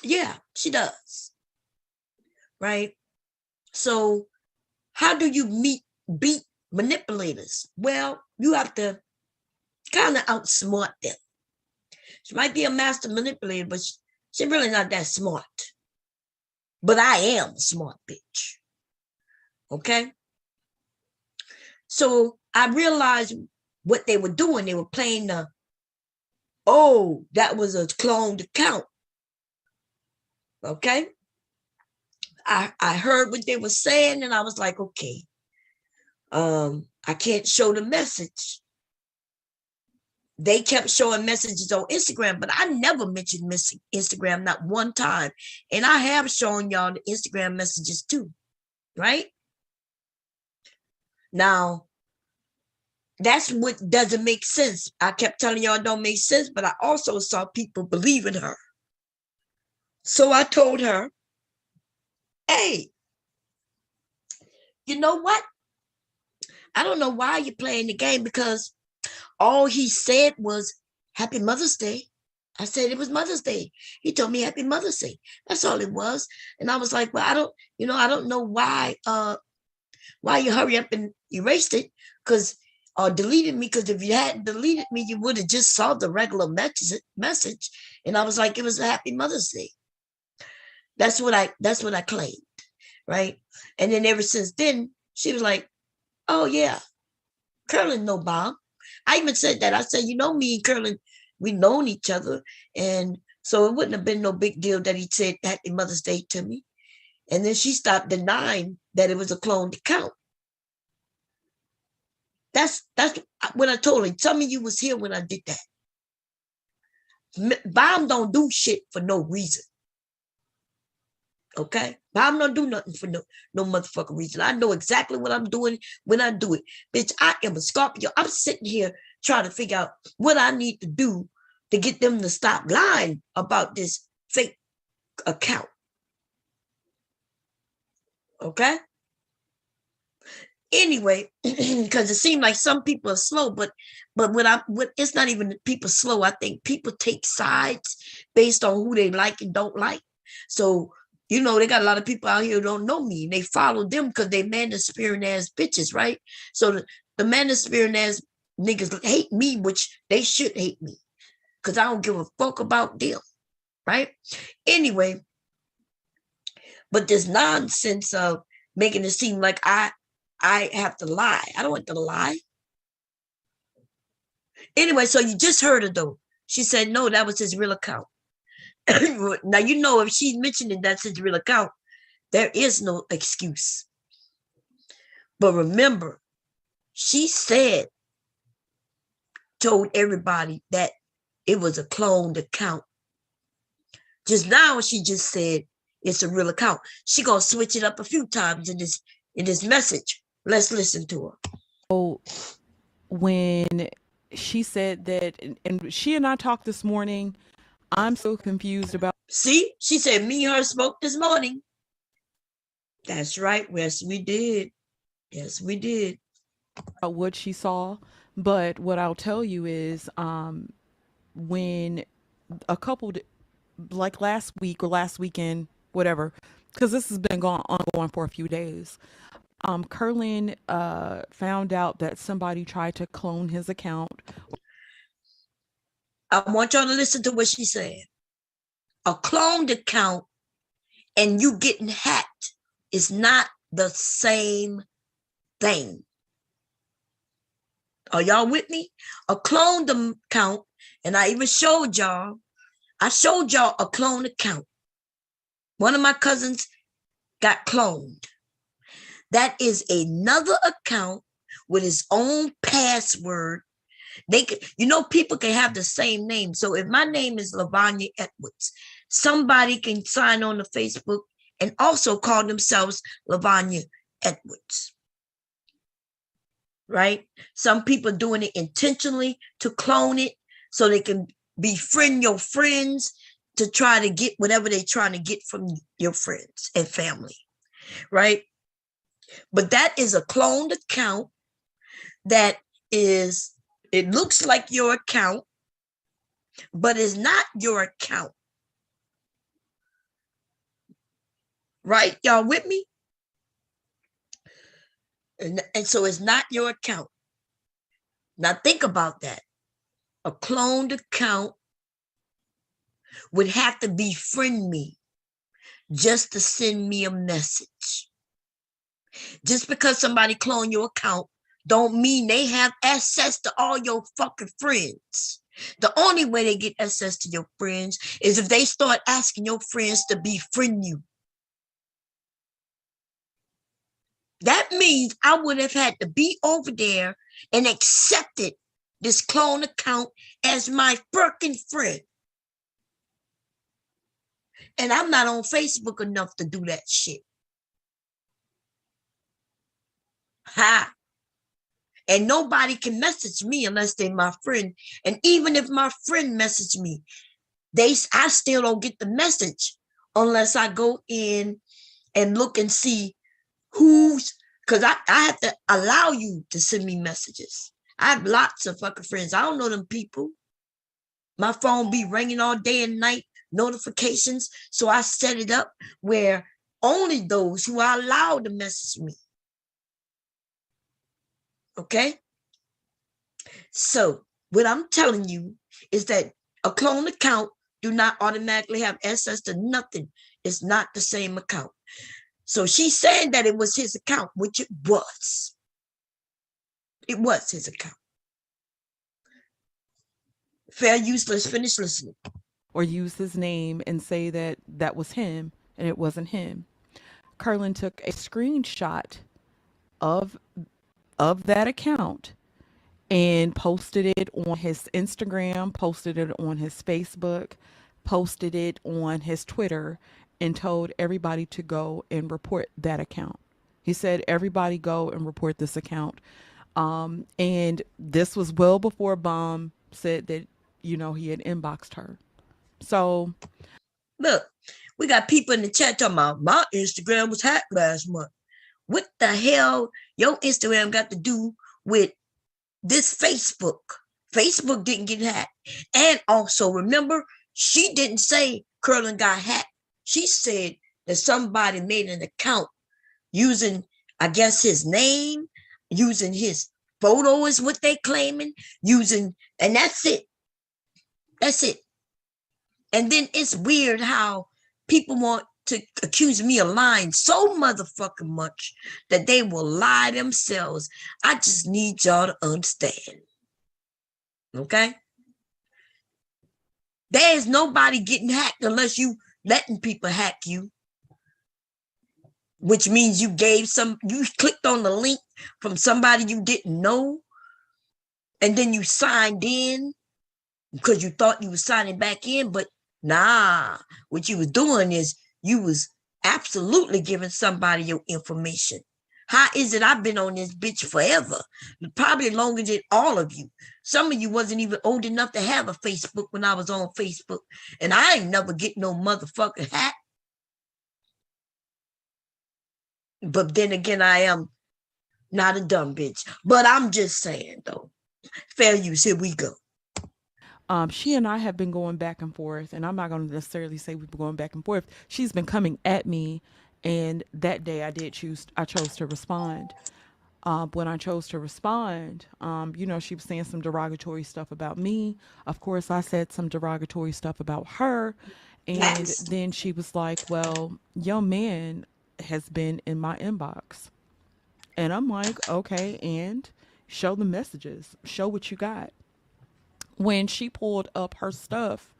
yeah, she does, right? So how do you beat manipulators? Well, you have to kind of outsmart them. She might be a master manipulator, but she's really not that smart. But I am a smart bitch. Okay? So I realized what they were doing. They were playing that was a cloned account. Okay? I heard what they were saying, and I was like, okay, I can't show the message. They kept showing messages on Instagram, but I never mentioned Instagram, not one time. And I have shown y'all the Instagram messages too, right? Now, that's what doesn't make sense. I kept telling y'all it don't make sense, but I also saw people believing her. So I told her, hey, you know what? I don't know why you're playing the game, because all he said was Happy Mother's Day. I said it was Mother's Day. He told me Happy Mother's Day. That's all it was. And I was like, well, I don't know why you hurry up and erased it, because deleted me, because if you hadn't deleted me, you would have just saw the regular message. And I was like, it was a Happy Mother's Day. That's what I claimed, right? And then ever since then, she was like, oh yeah, Curlin no bomb. I even said that. I said, me and Curlin, we known each other. And so it wouldn't have been no big deal that he said Happy Mother's Day to me. And then she stopped denying that it was a cloned account. That's what I told her. Some of you was here when I did that. Bomb don't do shit for no reason. Okay? Bomb don't do nothing for no motherfucking reason. I know exactly what I'm doing when I do it. Bitch, I am a Scorpio. I'm sitting here trying to figure out what I need to do to get them to stop lying about this fake account. Okay? Anyway, because it seemed like some people are slow, but it's not even people slow. I think people take sides based on who they like and don't like. So, they got a lot of people out here who don't know me, and they follow them because they man-spirit ass bitches, right? So the man-spirit ass niggas hate me, which they should hate me, because I don't give a fuck about them, right? Anyway, But this nonsense of making it seem like I have to lie. I don't want to lie. Anyway, so you just heard her though. She said, no, that was his real account. Now, you know, if she's mentioning that's his real account, there is no excuse. But remember, she told everybody that it was a cloned account. Just now, she just said it's a real account. She gonna switch it up a few times in this message. Let's listen to her. So when she said that, and she and I talked this morning, I'm so confused about. See, she said me and her spoke this morning. That's right. Yes, we did. Yes, we did. What she saw, but what I'll tell you is, when a couple, like last week or last weekend, whatever, because this has been ongoing for a few days. Curlin found out that somebody tried to clone his account. I want y'all to listen to what she said. A cloned account and you getting hacked is not the same thing. Are y'all with me? A cloned account, and I even showed y'all, a cloned account. One of my cousins got cloned. That is another account with its own password. They can, people can have the same name. So if my name is Lavanya Edwards, somebody can sign on to Facebook and also call themselves Lavanya Edwards. Right? Some people doing it intentionally to clone it so they can befriend your friends to try to get whatever they're trying to get from your friends and family. Right? But that is a cloned account that is, it looks like your account, but it's not your account. Right? Y'all with me? And so it's not your account. Now think about that. A cloned account would have to befriend me just to send me a message. Just because somebody clone your account don't mean they have access to all your fucking friends. The only way they get access to your friends is if they start asking your friends to befriend you. That means I would have had to be over there and accepted this clone account as my fucking friend. And I'm not on Facebook enough to do that shit. Ha! And nobody can message me unless they're my friend. And even if my friend messaged me, I still don't get the message unless I go in and look and see because I have to allow you to send me messages. I have lots of fucking friends. I don't know them people. My phone be ringing all day and night, notifications. So I set it up where only those who are allowed to message me. Okay? So what I'm telling you is that a clone account do not automatically have access to nothing. It's not the same account. So she's saying that it was his account, which it was. It was his account. Fair use, let's finish listening. Or use his name and say that that was him and it wasn't him. Curlin took a screenshot of that account and posted it on his Instagram, posted it on his Facebook, posted it on his Twitter, and told everybody to go and report that account. He said, everybody go and report this account. And this was well before Bomb said that, he had inboxed her. So look, we got people in the chat talking about my Instagram was hacked last month. What the hell your Instagram got to do with this Facebook? Facebook didn't get hacked. And also remember, she didn't say Curlin got hacked. She said that somebody made an account using, I guess, his name, using his photo is what they claiming, and that's it. That's it. And then it's weird how people want to accuse me of lying so motherfucking much that they will lie themselves. I just need y'all to understand. Okay? There is nobody getting hacked unless you letting people hack you. Which means you clicked on the link from somebody you didn't know, and then you signed in because you thought you were signing back in, but nah, what you was doing is you was absolutely giving somebody your information. How is it I've been on this bitch forever? Probably longer than all of you. Some of you wasn't even old enough to have a Facebook when I was on Facebook, and I ain't never get no motherfucking hack. But then again, I am not a dumb bitch. But I'm just saying, though. Fair use, here we go. She and I have been going back and forth, and I'm not going to necessarily say we've been going back and forth. She's been coming at me, and that day I chose to respond. When I chose to respond, she was saying some derogatory stuff about me. Of course, I said some derogatory stuff about her. And then she was like, well, your man has been in my inbox. And I'm like, okay, and show the messages, show what you got. When she pulled up her stuff,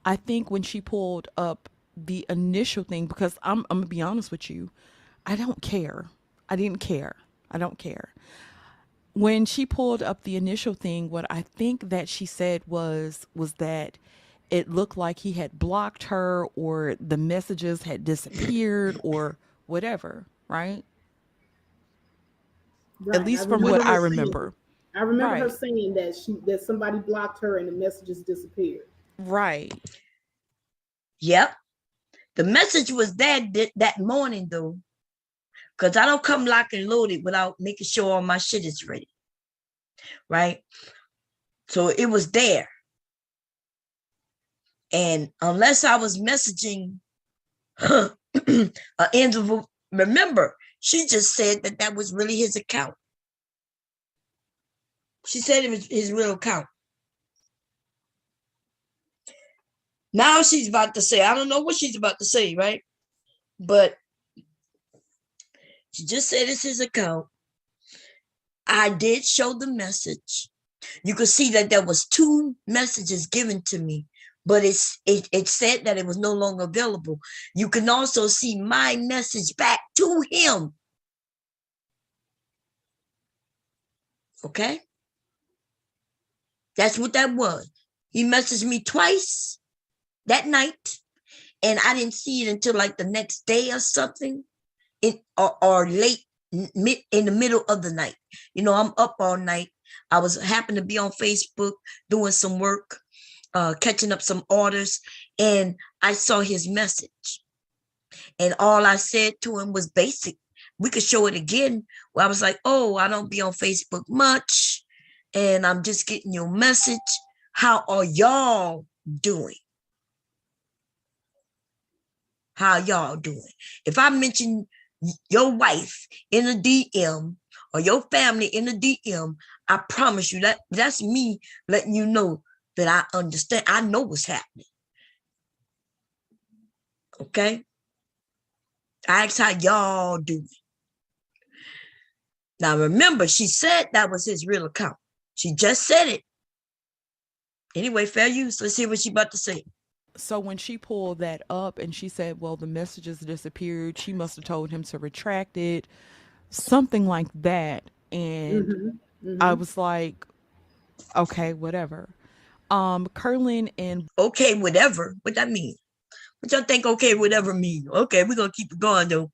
I think when she pulled up the initial thing, because I'm gonna be honest with you, I don't care. I didn't care. I don't care. When she pulled up the initial thing, what I think that she said was that it looked like he had blocked her, or the messages had disappeared, or whatever, right? Right. At least from what I remember. I remember her Right. saying that somebody blocked her and the messages disappeared. Right. Yep. The message was there that morning, though, because I don't come locked and loaded without making sure all my shit is ready. Right? So it was there. And unless I was messaging an individual, remember, she just said that was really his account. She said it was his real account. Now she's about to say, I don't know what she's about to say, right? But she just said it's his account. I did show the message. You could see that there was 2 messages given to me, but it said that it was no longer available. You can also see my message back to him. Okay? That's what that was. He messaged me twice that night, and I didn't see it until like the next day or something, or late in the middle of the night. I'm up all night. I happened to be on Facebook doing some work, catching up some orders, and I saw his message. And all I said to him was basic. We could show it again, where I was like, oh, I don't be on Facebook much, and I'm just getting your message. How are y'all doing? How y'all doing? If I mention your wife in a DM or your family in a DM, I promise you that's me letting you know that I understand. I know what's happening. Okay? I asked how y'all doing. Now remember, she said that was his real account. She just said it. Anyway, fair use. Let's hear what she about to say. So when she pulled that up and she said, well, the messages disappeared, she must have told him to retract it, something like that. And I was like, okay, whatever. Curlin and Okay, whatever. What that mean? What y'all think okay, whatever mean? Okay, we're going to keep it going, though.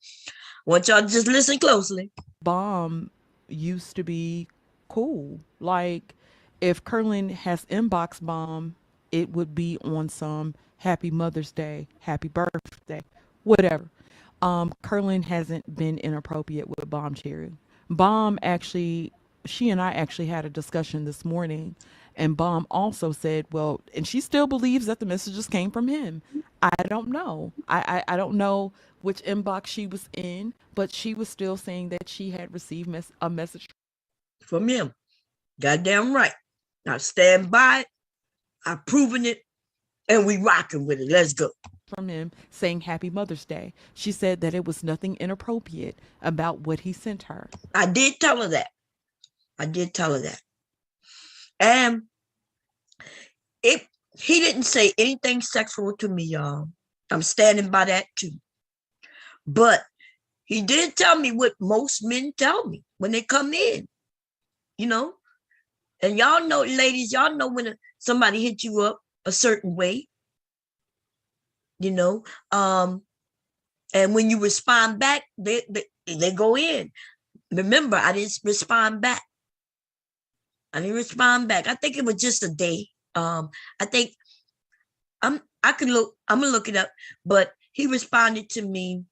Want y'all to just listen closely. Bomb used to be cool. Like, if Curlin has inbox Bomb, it would be on some Happy Mother's Day, Happy Birthday, whatever. Curlin hasn't been inappropriate with Bombcherry. Bomb actually, she and I actually had a discussion this morning, and Bomb also said, well, and she still believes that the messages came from him. I don't know. I don't know which inbox she was in, but she was still saying that she had received a message from him. Goddamn right. Now stand by it. I've proven it, and we rocking with it. Let's go. from him saying Happy Mother's Day. She said that it was nothing inappropriate about what he sent her. I did tell her that. I did tell her that. And he didn't say anything sexual to me, y'all. I'm standing by that too. But he did tell me what most men tell me when they come in, you know. And y'all know, ladies, y'all know when somebody hit you up a certain way, you know. And when you respond back, they go in. Remember, I didn't respond back. I think it was just a day. I think I'm gonna look it up, but he responded to me.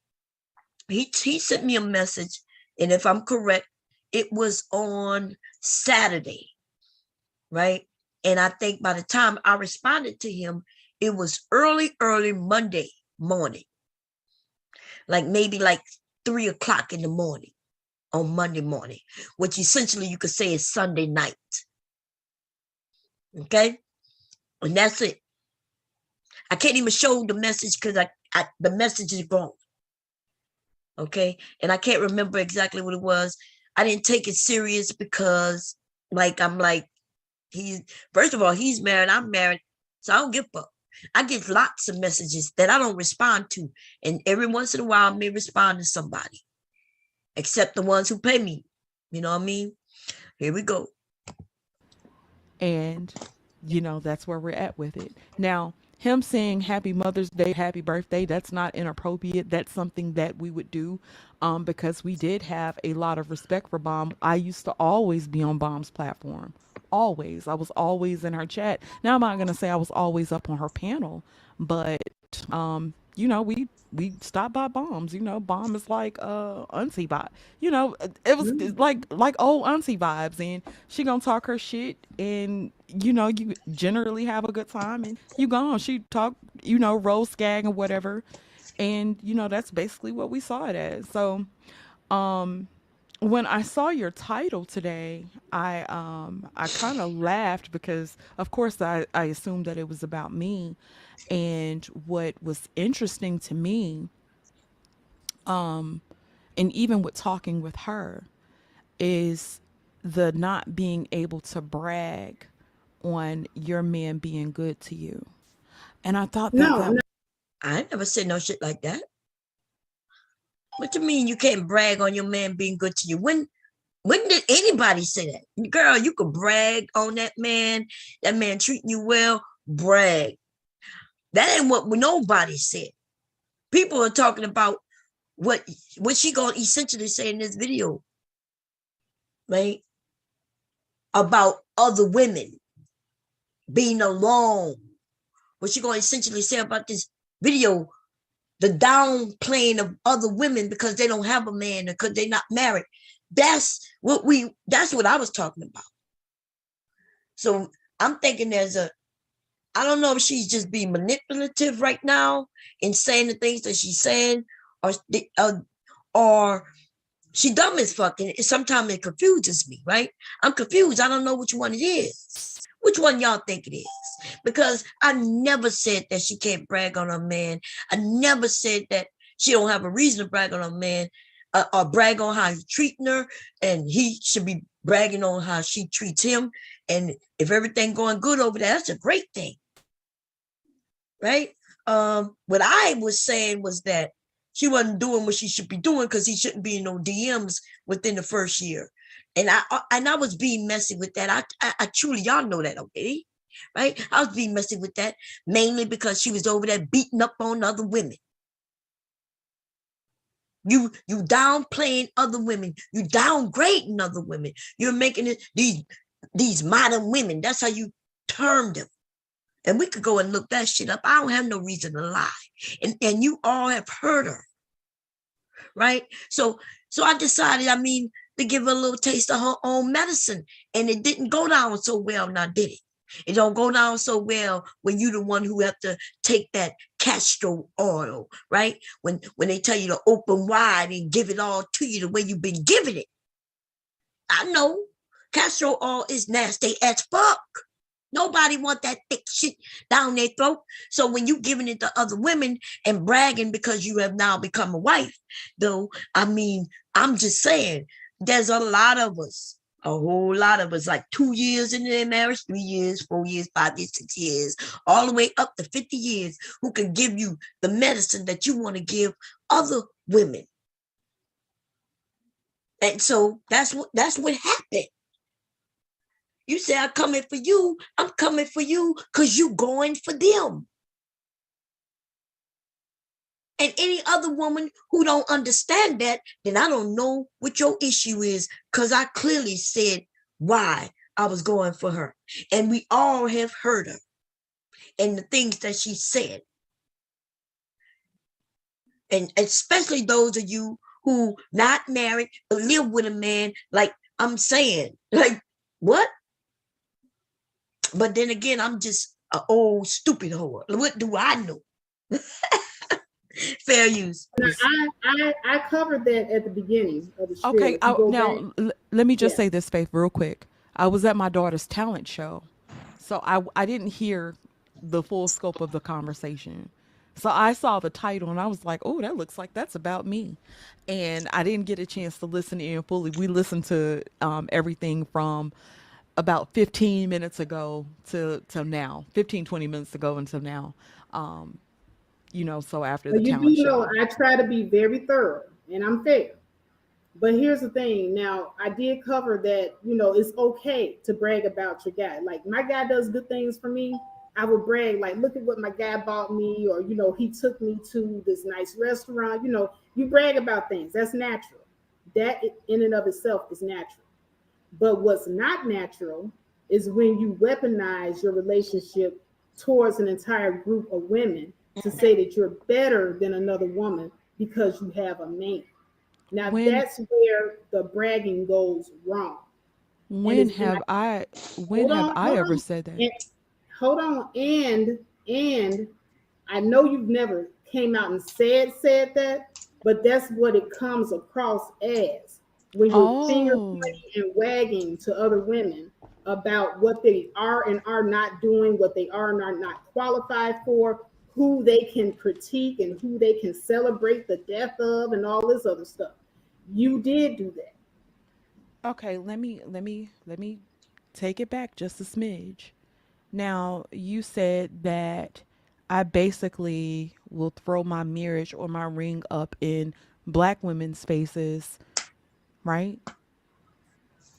He sent me a message, and if I'm correct, it was on Saturday, right? And I think by the time I responded to him, it was early Monday morning, like maybe like 3 o'clock in the morning on Monday morning, which essentially you could say is Sunday night. Okay, and that's it. I can't even show the message because the message is gone. Okay, and I can't remember exactly what it was. I didn't take it serious because, I'm like, first of all, he's married, I'm married, so I don't give a fuck. I get lots of messages that I don't respond to, and every once in a while I may respond to somebody, except the ones who pay me. You know what I mean? Here we go. And, that's where we're at with it. Now, him saying Happy Mother's Day, Happy Birthday, that's not inappropriate. That's something that we would do because we did have a lot of respect for Bomb. I used to always be on Bomb's platform. Always. I was always in her chat. Now, I'm not going to say I was always up on her panel, but, we stopped by Bombs. Bomb is like auntie vibe. It was like old auntie vibes, and she gonna talk her shit, and you generally have a good time, and you go on. She talk, roast gag and whatever, and that's basically what we saw it as. So, when I saw your title today, I kind of laughed because, of course, I assumed that it was about me. And what was interesting to me, and even with talking with her, is the not being able to brag on your man being good to you. And I thought that I never said no shit like that. What you mean you can't brag on your man being good to you? When did anybody say that? Girl, you could brag on that man treating you well, brag. That ain't what nobody said. People are talking about what she gonna essentially say in this video, right? About other women being alone. What she gonna essentially say about this video, the downplaying of other women because they don't have a man, because they're not married. That's what I was talking about. So I'm thinking I don't know if she's just being manipulative right now in saying the things that she's saying, or she dumb as fuck. And sometimes it confuses me, right? I'm confused. I don't know which one it is. Which one y'all think it is? Because I never said that she can't brag on her man. I never said that she don't have a reason to brag on her man, or brag on how he's treating her, and he should be bragging on how she treats him. And if everything going good over there, that's a great thing, right? What I was saying was that she wasn't doing what she should be doing because he shouldn't be in no DMs within the first year. And I was being messy with that. I truly, y'all know that already, right? I was being messy with that mainly because she was over there beating up on other women. You downplaying other women. You downgrading other women. You're making it these modern women. That's how you term them. And we could go and look that shit up. I don't have no reason to lie. And you all have heard her, right? So I decided, to give her a little taste of her own medicine. And it didn't go down so well now, did it? It don't go down so well when you're the one who have to take that castor oil, right? When they tell you to open wide and give it all to you the way you've been giving it. I know castor oil is nasty as fuck. Nobody want that thick shit down their throat. So when you giving it to other women and bragging because you have now become a wife, though, I mean, I'm just saying, there's a lot of us, a whole lot of us, like 2 years into their marriage, 3 years, 4 years, 5 years, 6 years, all the way up to 50 years, who can give you the medicine that you want to give other women. And so that's what happened. You say, I'm coming for you. I'm coming for you because you going for them. And any other woman who don't understand that, then I don't know what your issue is, because I clearly said why I was going for her. And we all have heard her and the things that she said. And especially those of you who not married but live with a man, like I'm saying, like, what? But then again, I'm just an old stupid whore. What do I know? Fair use. I covered that at the beginning of the show. Okay, now let me just say this, Faith, real quick. I was at my daughter's talent show, so I didn't hear the full scope of the conversation. So I saw the title and I was like, oh, that looks like that's about me. And I didn't get a chance to listen in fully. We listened to everything from about 15 minutes ago to now, 15, 20 minutes ago until now. So after the talent show. I try to be very thorough and I'm fair. But here's the thing. Now, I did cover that, it's okay to brag about your guy. Like, my guy does good things for me. I would brag, like, look at what my guy bought me, or, he took me to this nice restaurant. You brag about things. That's natural. That in and of itself is natural. But what's not natural is when you weaponize your relationship towards an entire group of women to say that you're better than another woman because you have a man. Now that's where the bragging goes wrong. When have I ever said that? Hold on, and I know you've never came out and said that, but that's what it comes across as when you're finger pointing and wagging to other women about what they are and are not doing, what they are and are not qualified for, who they can critique and who they can celebrate the death of, and all this other stuff. You did do that. Okay, let me take it back just a smidge. Now, you said that I basically will throw my marriage or my ring up in black women's faces, right?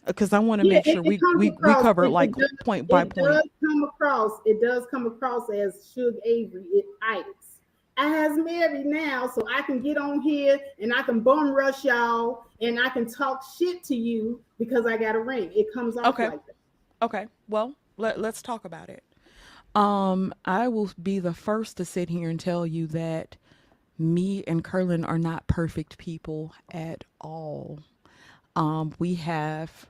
Because I want to make sure we cover it like point by point. It does come across as Suge Avery itis. I has married now, so I can get on here and I can bum rush y'all and I can talk shit to you because I got a ring. It comes off like that. Okay. Well, let's talk about it. I will be the first to sit here and tell you that me and Curlin are not perfect people at all. We have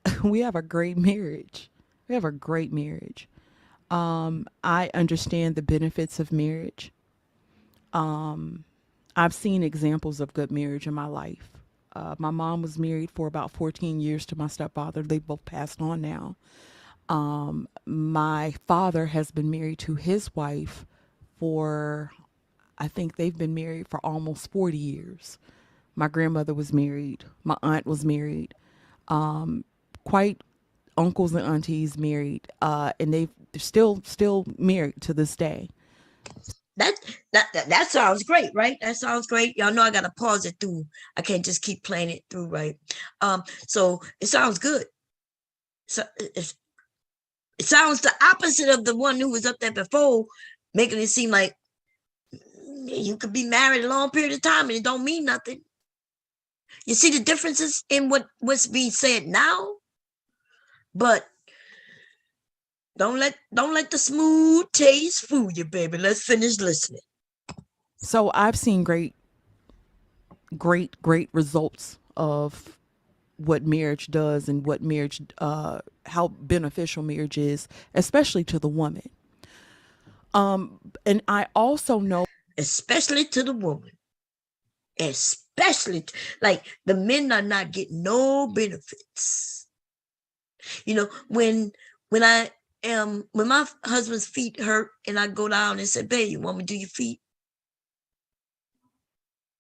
a great marriage. We have a great marriage. I understand the benefits of marriage. I've seen examples of good marriage in my life. My mom was married for about 14 years to my stepfather. They both passed on now. My father has been married to his wife for, I think they've been married for almost 40 years. My grandmother was married. My aunt was married. Quite uncles and aunties married. And they're still married to this day. That sounds great, right? That sounds great. Y'all know I gotta pause it through. I can't just keep playing it through, right? So it sounds good. So it sounds the opposite of the one who was up there before, making it seem like you could be married a long period of time and it don't mean nothing. You see the differences in what's being said now? But don't let the smooth taste fool you, baby. Let's finish listening. So I've seen great results of what marriage does and what marriage, how beneficial marriage is, especially to the woman. And I also know, especially to the woman, especially like the men are not getting no benefits. When when when my husband's feet hurt and I go down and say, babe, you want me to do your feet?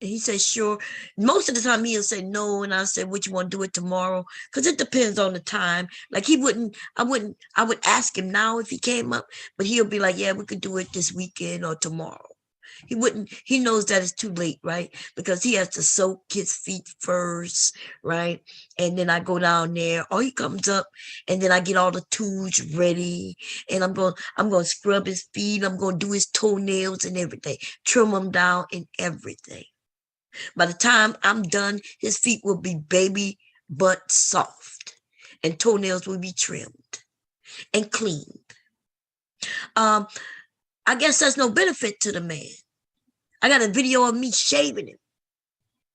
And he said, sure. Most of the time he'll say no. And I said, what, you want to do it tomorrow? Because it depends on the time. Like I would ask him now if he came up, but he'll be like, yeah, we could do it this weekend or tomorrow. He knows that it's too late, right? Because he has to soak his feet first, right? And then I go down there, or he comes up, and then I get all the tools ready, and I'm going to scrub his feet. I'm going to do his toenails and everything, trim them down and everything. By the time I'm done, his feet will be baby butt soft, and toenails will be trimmed and cleaned. I guess that's no benefit to the man. I got a video of me shaving him,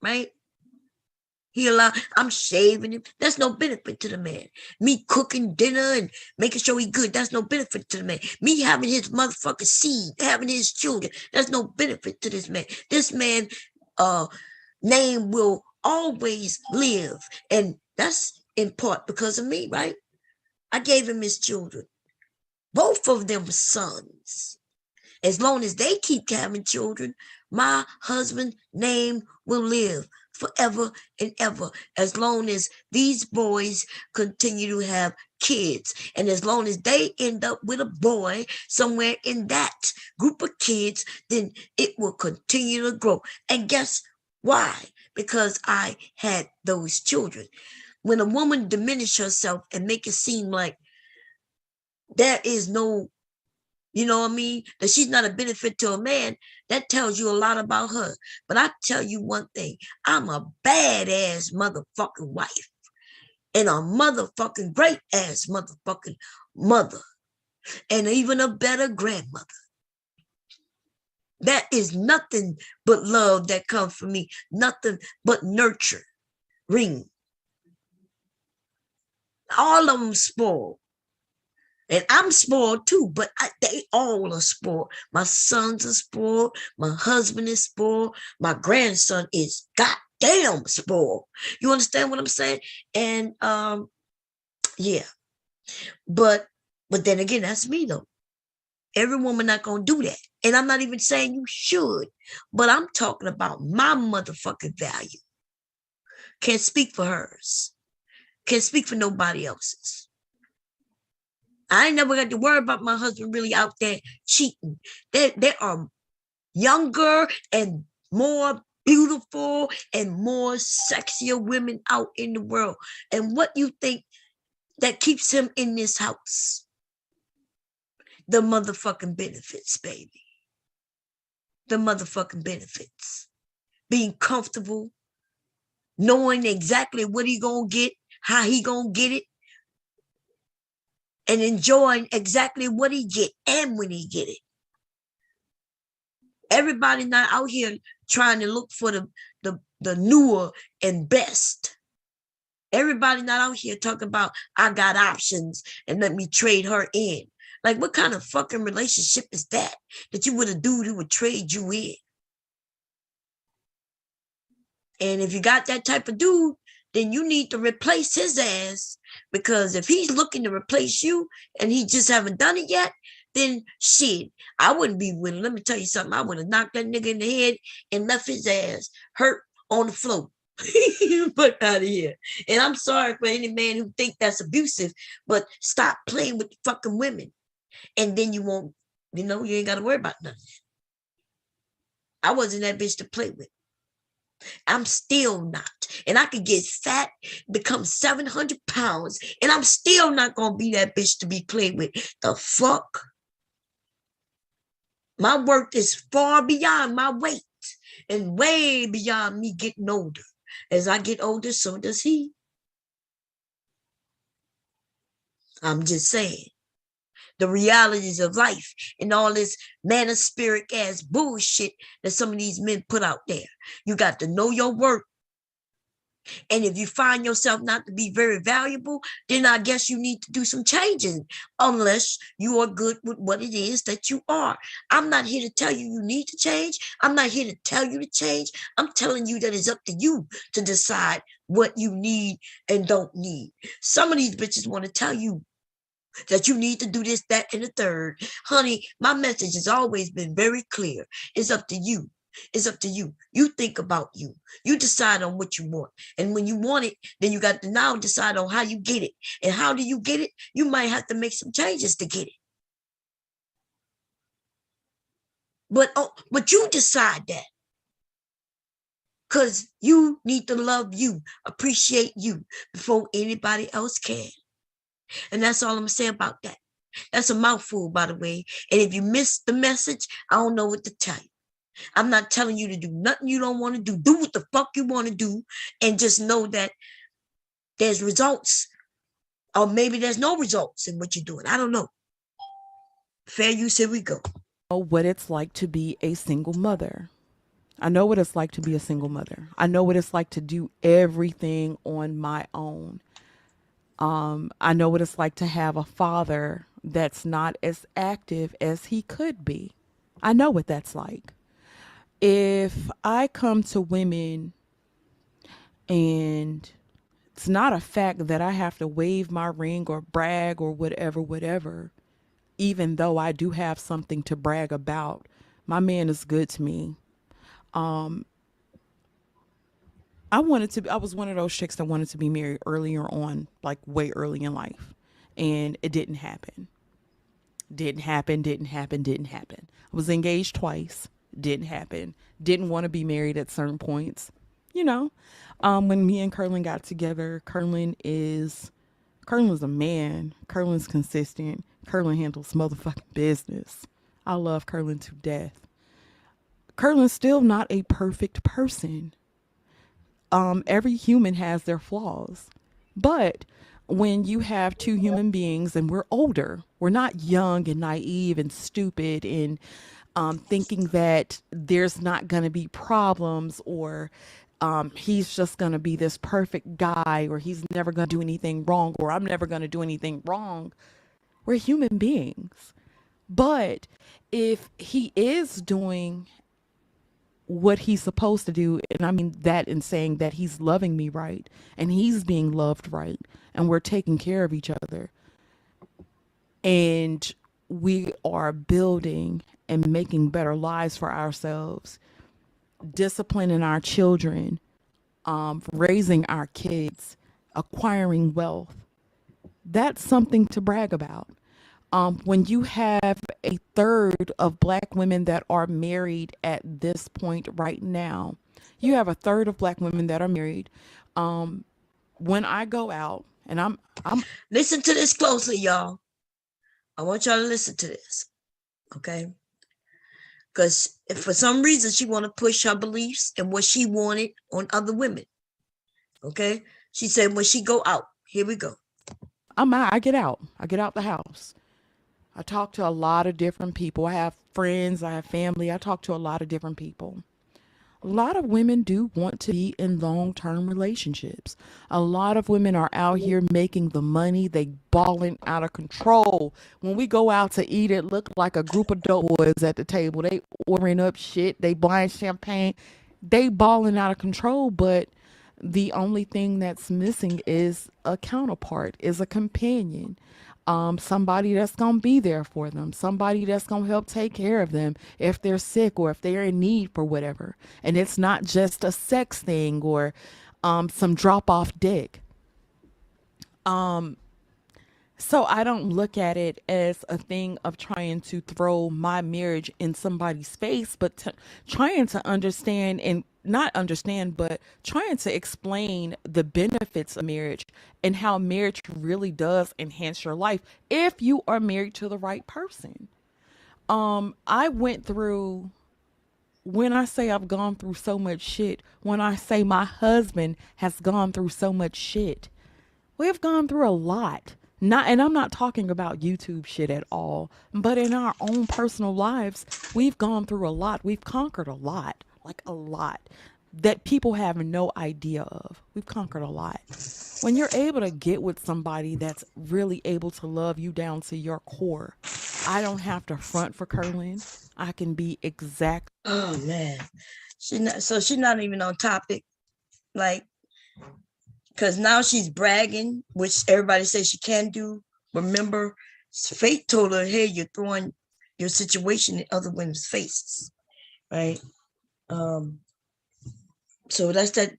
right? I'm shaving him. That's no benefit to the man. Me cooking dinner and making sure he good. That's no benefit to the man. Me having his motherfucking seed, having his children. That's no benefit to this man. This man, name will always live. And that's in part because of me, right? I gave him his children. Both of them sons. As long as they keep having children, my husband's name will live forever and ever. As long as these boys continue to have kids, and as long as they end up with a boy somewhere in that group of kids, then it will continue to grow. And guess why? Because I had those children. When a woman diminishes herself and make it seem like there is no, you know what I mean, that she's not a benefit to a man, that tells you a lot about her. But I tell you one thing, I'm a badass motherfucking wife and a motherfucking great ass motherfucking mother and even a better grandmother. That is nothing but love that comes from me, nothing but nurture. Ring. All of them spoiled. And I'm spoiled too, but they all are spoiled. My sons are spoiled. My husband is spoiled. My grandson is goddamn spoiled. You understand what I'm saying? And yeah. But then again, that's me though. Every woman not gonna do that. And I'm not even saying you should, but I'm talking about my motherfucking value. Can't speak for hers. Can't speak for nobody else's. I ain't never got to worry about my husband really out there cheating. There are younger and more beautiful and more sexier women out in the world. And what you think that keeps him in this house? The motherfucking benefits, baby. The motherfucking benefits. Being comfortable, knowing exactly what he gonna get, how he gonna get it, and enjoying exactly what he get and when he get it. Everybody not out here trying to look for the newer and best. Everybody not out here talking about, I got options and let me trade her in. Like, what kind of fucking relationship is that you with a dude who would trade you in? And if you got that type of dude, then you need to replace his ass, because if he's looking to replace you and he just haven't done it yet, then shit, I wouldn't be willing. Let me tell you something. I would have knocked that nigga in the head and left his ass hurt on the floor. Fuck out of here. And I'm sorry for any man who think that's abusive, but stop playing with fucking women. And then you won't, you ain't got to worry about nothing. I wasn't that bitch to play with. I'm still not. And I could get fat, become 700 pounds, and I'm still not going to be that bitch to be played with. The fuck? My worth is far beyond my weight and way beyond me getting older. As I get older, so does he. I'm just saying. The realities of life and all this manospiric ass bullshit that some of these men put out there. You got to know your worth. And if you find yourself not to be very valuable, then I guess you need to do some changing, unless you are good with what it is that you are. I'm not here to tell you you need to change. I'm not here to tell you to change. I'm telling you that it's up to you to decide what you need and don't need. Some of these bitches want to tell you that you need to do this, that, and the third. Honey, my message has always been very clear. It's up to you. It's up to you. You think about you. You decide on what you want. And when you want it, then you got to now decide on how you get it. And how do you get it? You might have to make some changes to get it. But you decide that. Because you need to love you, appreciate you before anybody else can. And that's all I'm going to say about that. That's a mouthful, by the way. And if you missed the message, I don't know what to tell you. I'm not telling you to do nothing you don't want to do. Do what the fuck you want to do. And just know that there's results. Or maybe there's no results in what you're doing. I don't know. Fair use, here we go. Know what it's like to be a single mother. I know what it's like to be a single mother. I know what it's like to do everything on my own. I know what it's like to have a father that's not as active as he could be. I know what that's like. If I come to women and it's not a fact that I have to wave my ring or brag or whatever, even though I do have something to brag about, my man is good to me. I was one of those chicks that wanted to be married earlier on, like way early in life. And it didn't happen. Didn't happen. I was engaged twice. Didn't happen. Didn't want to be married at certain points. You know, when me and Curlin got together, Curlin is a man. Curlin's consistent. Curlin handles motherfucking business. I love Curlin to death. Curlin's still not a perfect person. Every human has their flaws. But when you have two human beings and we're older, we're not young and naive and stupid and thinking that there's not going to be problems or he's just going to be this perfect guy or he's never going to do anything wrong or I'm never going to do anything wrong. We're human beings. But if he is doing what he's supposed to do, and I mean that in saying that he's loving me right and he's being loved right and we're taking care of each other and we are building and making better lives for ourselves, disciplining our children, raising our kids, acquiring wealth, that's something to brag about. When you have a third of Black women that are married at this point right now, you have a third of Black women that are married. When I go out and I'm Listen to this closely, y'all. I want y'all to listen to this, okay? Because if for some reason she want to push her beliefs and what she wanted on other women, okay? She said when she go out, here we go. I get out the house. I talk to a lot of different people. I have friends, I have family. I talk to a lot of different people. A lot of women do want to be in long-term relationships. A lot of women are out here making the money. They balling out of control. When we go out to eat, it look like a group of dope boys at the table. They ordering up shit. They buying champagne. They balling out of control. But the only thing that's missing is a counterpart, is a companion. Somebody that's going to be there for them, somebody that's going to help take care of them if they're sick or if they're in need for whatever. And it's not just a sex thing or some drop off dick. So I don't look at it as a thing of trying to throw my marriage in somebody's face, but trying to understand and not understand, but trying to explain the benefits of marriage and how marriage really does enhance your life if you are married to the right person. I went through, when I say I've gone through so much shit, when I say my husband has gone through so much shit, we've gone through a lot. And I'm not talking about YouTube shit at all, but in our own personal lives, we've gone through a lot. We've conquered a lot, like a lot that people have no idea of. We've conquered a lot. When you're able to get with somebody that's really able to love you down to your core, I don't have to front for Curlin. I can be exact. Oh man, she's not even on topic, like, because now she's bragging, which everybody says she can do, remember, Fate told her, hey, you're throwing your situation in other women's faces, right? So that's that.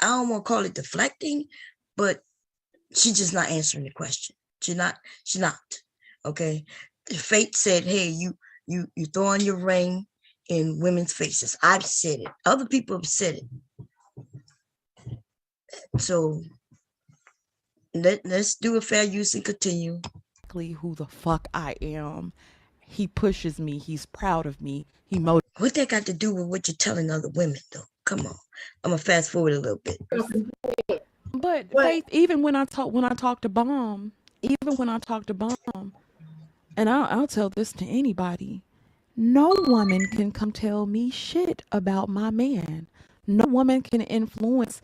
I don't want to call it deflecting, but she's just not answering the question. She's not. Okay. Fate said, hey, you throwing your ring in women's faces. I've said it. Other people have said it. So let's do a fair use and continue. Who the fuck I am. He pushes me. He's proud of me. He What that got to do with what you're telling other women, though? Come on. I'm gonna fast forward a little bit. But Faith, even when I talk to Bomb, and I'll tell this to anybody, no woman can come tell me shit about my man. No woman can influence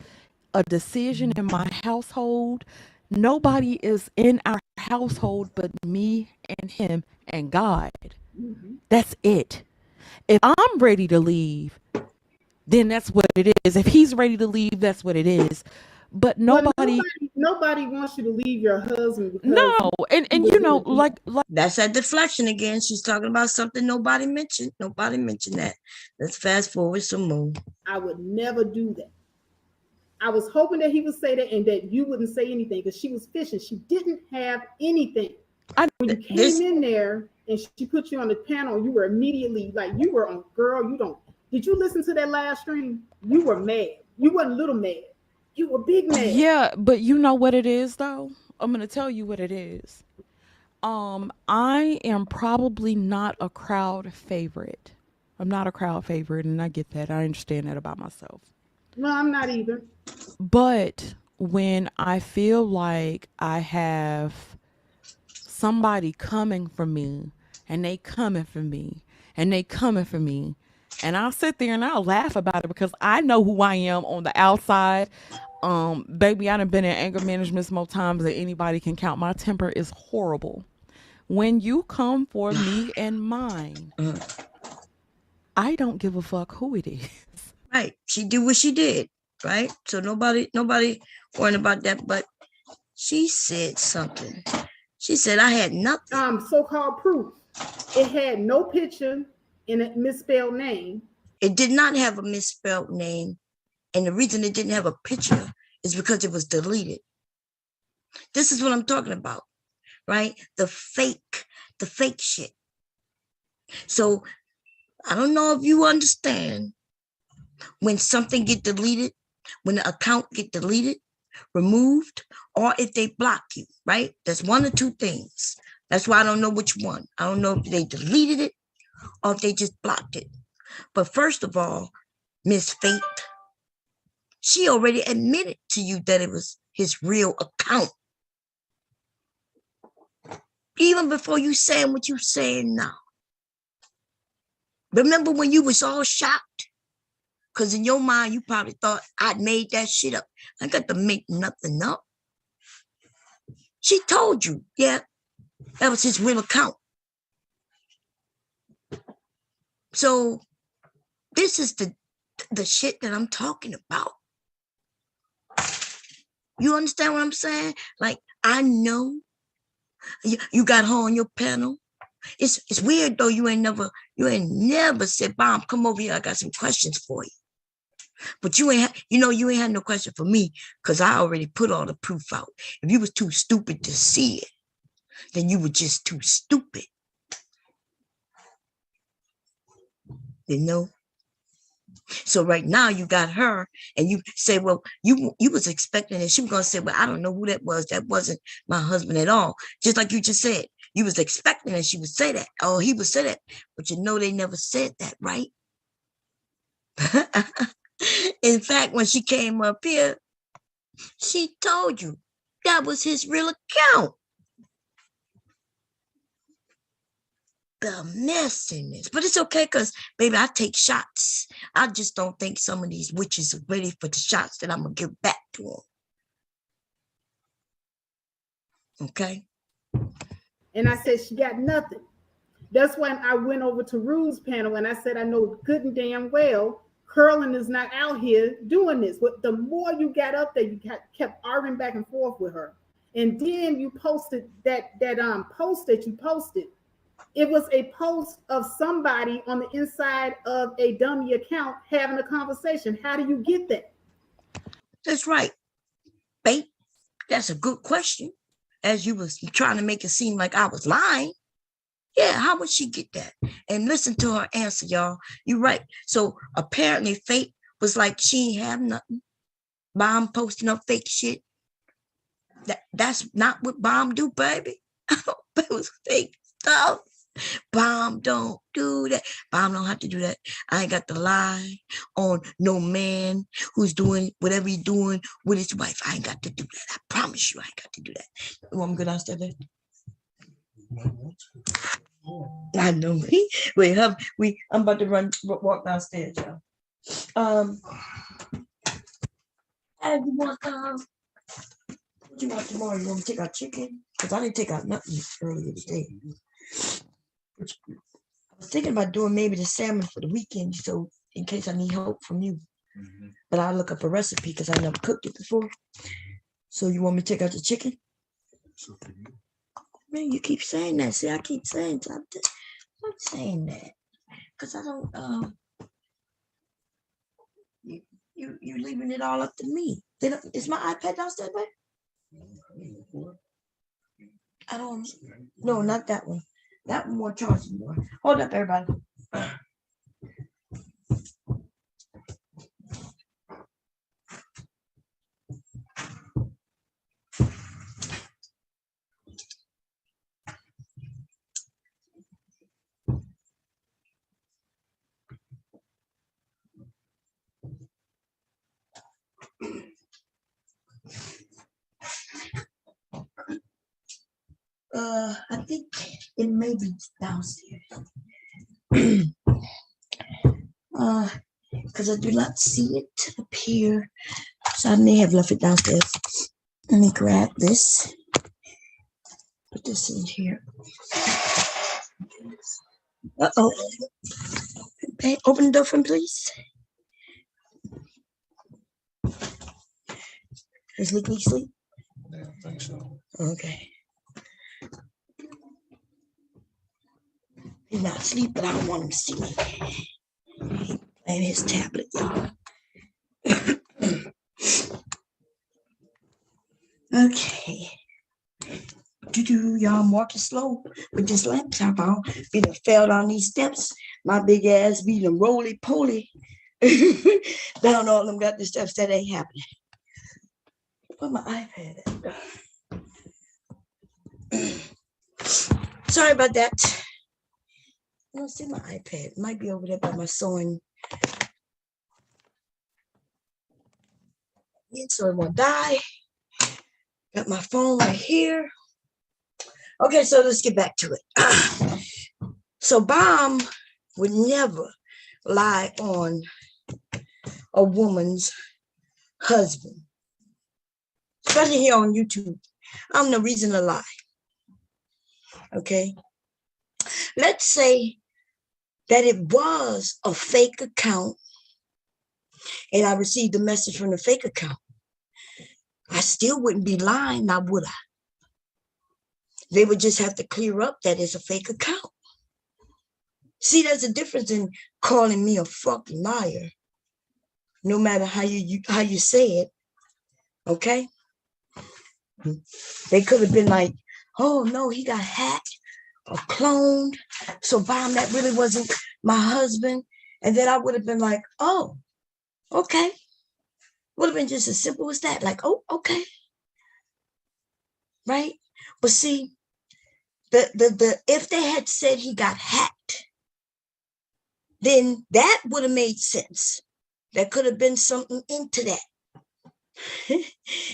a decision in my household. Nobody is in our household but me and him and God. That's it. If I'm ready to leave, then that's what it is. If he's ready to leave, that's what it is. But nobody wants you to leave your husband. No, and you know, like that's that deflection again. She's talking about something nobody mentioned. Nobody mentioned that. Let's fast forward some more. I would never do that. I was hoping that he would say that and that you wouldn't say anything because she was fishing. She didn't have anything. When you came in there and she put you on the panel, you were immediately like, you were on, girl, you don't. Did you listen to that last stream? You were mad. You wasn't little mad. You were big mad. Yeah, but you know what it is, though? I'm going to tell you what it is. I am probably not a crowd favorite. I'm not a crowd favorite, and I get that. I understand that about myself. No, I'm not either. But when I feel like I have somebody coming for me, and they coming for me, and they coming for me, and I'll sit there and I'll laugh about it because I know who I am on the outside. Baby, I done been in anger management more times than anybody can count. My temper is horrible. When you come for me and mine, I don't give a fuck who it is. Right. She did what she did. Right. So nobody worrying about that. But she said something. She said, I had nothing. So-called proof. It had no picture in a misspelled name. It did not have a misspelled name. And the reason it didn't have a picture is because it was deleted. This is what I'm talking about, right? The fake shit. So I don't know if you understand when something get deleted, when the account get deleted, removed, or if they block you, right? That's one or two things. That's why I don't know which one. I don't know if they deleted it or if they just blocked it. But first of all, Miss Fate, she already admitted to you that it was his real account. Even before you saying what you're saying now. Remember when you was all shocked? Because in your mind, you probably thought I'd made that shit up. I got to make nothing up. She told you, yeah, that was his real account. So this is the shit that I'm talking about. You understand what I'm saying? Like, I know you got her on your panel. It's weird though. You ain't never said, Bomb, come over here. I got some questions for you. But you ain't had no question for me because I already put all the proof out. If you was too stupid to see it, then you were just too stupid. You know? So right now you got her and you say, well, you was expecting that she was going to say, well, I don't know who that was. That wasn't my husband at all. Just like you just said, you was expecting that she would say that. Oh, he would say that. But you know, they never said that, right? In fact, when she came up here, she told you that was his real account. The messiness. But it's okay because, baby, I take shots. I just don't think some of these witches are ready for the shots that I'm going to give back to them. Okay? And I said, she got nothing. That's when I went over to Rue's panel and I said, I know good and damn well Curlin is not out here doing this. But the more you got up there, you kept arguing back and forth with her. And then you posted that post that you posted. It was a post of somebody on the inside of a dummy account having a conversation. How do you get that? That's right. Babe, that's a good question. As you was trying to make it seem like I was lying. Yeah, how would she get that? And listen to her answer, y'all. You're right. So apparently Fate was like, she ain't have nothing. Bomb posting up fake shit. That's not what Bomb do, baby. It was fake stuff. Bomb don't do that. Bomb don't have to do that. I ain't got to lie on no man who's doing whatever he's doing with his wife. I ain't got to do that. I promise you I ain't got to do that. You want me to go downstairs? I know me. Wait, I'm about to walk downstairs, y'all. And you want what you want tomorrow? You want me to take out chicken? Because I didn't take out nothing earlier today. I was thinking about doing maybe the salmon for the weekend, so in case I need help from you. But I'll look up a recipe because I never cooked it before. So you want me to take out the chicken? Man, you keep saying that. See, I keep saying something. I'm saying that because I don't. You leaving it all up to me. Is my iPad downstairs, babe? I don't. No, not that one. That one more charging more. Hold up, everybody. I think it may be downstairs. Because I do not see it appear. So I may have left it downstairs. Let me grab this. Put this in here. Uh-oh. Hey, open the door for me, please. Is Leaky asleep? Yeah, I think so. Okay. He's not asleep, but I don't want him to see me. He's playing his tablet, y'all. Okay. Y'all, I'm walking slow with this laptop on. Be done fell down these steps. My big ass be done roly-poly. Down all them got the steps. That ain't happening. Where my iPad at? Sorry about that. I don't see my iPad. It might be over there by my sewing. So it won't die. Got my phone right here. Okay, so let's get back to it. So Bomb would never lie on a woman's husband, especially here on YouTube. I'm no reason to lie. Okay. Let's say that it was a fake account and I received a message from the fake account. I still wouldn't be lying, now would I? They would just have to clear up that it's a fake account. See, there's a difference in calling me a fucking liar, no matter how you say it. Okay? They could have been like, oh no, he got hacked or cloned. So Bomb, that really wasn't my husband. And then I would have been like, oh, okay. Would have been just as simple as that. Like, oh, okay. Right? But see, if they had said he got hacked, then that would have made sense. There could have been something into that.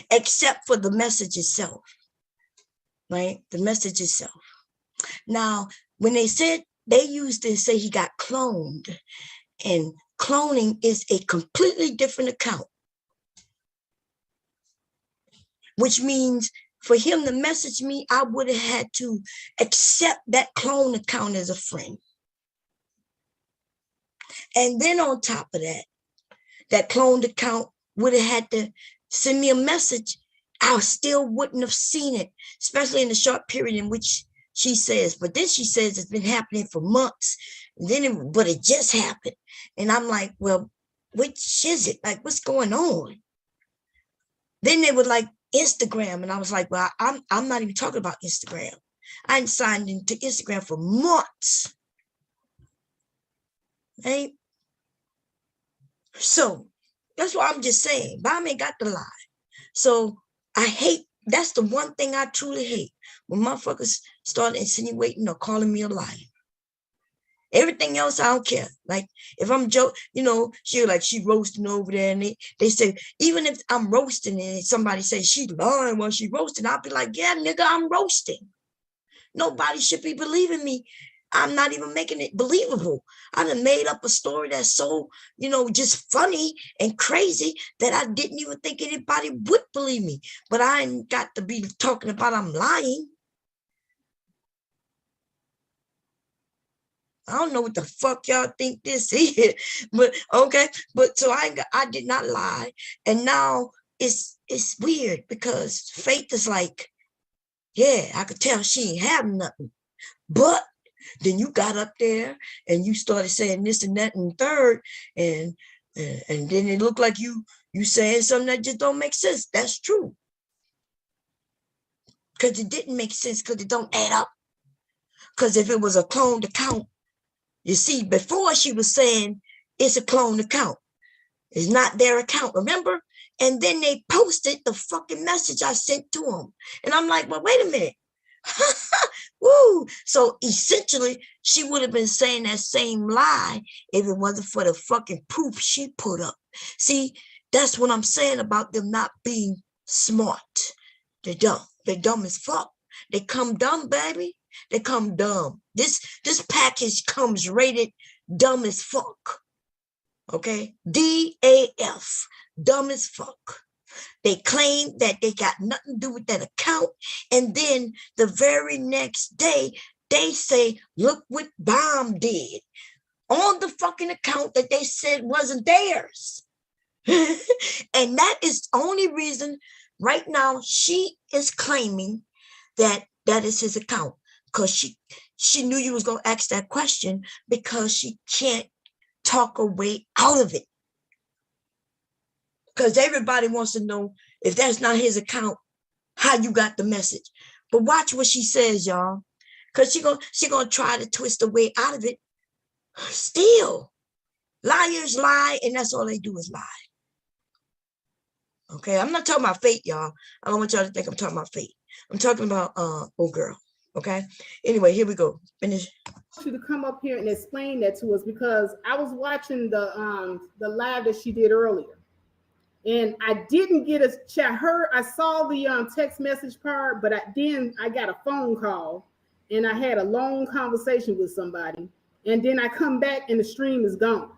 Except for the message itself. Right? The message itself. Now, when they said, they used to say he got cloned, and cloning is a completely different account, which means for him to message me, I would have had to accept that clone account as a friend. And then on top of that, that cloned account would have had to send me a message I still wouldn't have seen it, especially in the short period in which she says. But then she says it's been happening for months. And but it just happened. And I'm like, well, which is it? Like, what's going on? Then they were like Instagram. And I was like, well, I'm not even talking about Instagram. I ain't signed into Instagram for months. Right? So that's what I'm just saying. Bomb ain't got the lie. So I hate, that's the one thing I truly hate, when motherfuckers start insinuating or calling me a liar. Everything else, I don't care. Like, if I'm she roasting over there, and they say, even if I'm roasting and somebody says she lying while she roasting, I'll be like, yeah, nigga, I'm roasting. Nobody should be believing me. I'm not even making it believable. I done made up a story that's so, just funny and crazy that I didn't even think anybody would believe me. But I ain't got to be talking about I'm lying. I don't know what the fuck y'all think this is, but okay. But so I did not lie. And now it's weird because Faith is like, yeah, I could tell she ain't have nothing. But then you got up there and you started saying this and that and third, and then it looked like you saying something that just don't make sense. That's true. Because it didn't make sense, because it don't add up. Because if it was a cloned account, you see, before she was saying it's a cloned account. It's not their account, remember? And then they posted the fucking message I sent to them. And I'm like, well, wait a minute. Woo! So essentially, she would have been saying that same lie if it wasn't for the fucking proof she put up. See, that's what I'm saying about them not being smart. They're dumb. They're dumb as fuck. They come dumb, baby. They come dumb. This package comes rated dumb as fuck. Okay? DAF. Dumb as fuck. They claim that they got nothing to do with that account. And then the very next day, they say, look what Bomb did on the fucking account that they said wasn't theirs. And that is the only reason right now she is claiming that is his account. Because she knew you was going to ask that question, because she can't talk her way out of it. Because everybody wants to know, if that's not his account, how you got the message. But watch what she says, y'all. Because she gonna try to twist her way out of it. Still, liars lie, and that's all they do is lie. Okay, I'm not talking about Fate, y'all. I don't want y'all to think I'm talking about Fate. I'm talking about old girl. Okay. Anyway, here we go. Finish. I want you to come up here and explain that to us, because I was watching the live that she did earlier. And I didn't get a chat. I saw the text message part, but then I got a phone call and I had a long conversation with somebody. And then I come back and the stream is gone.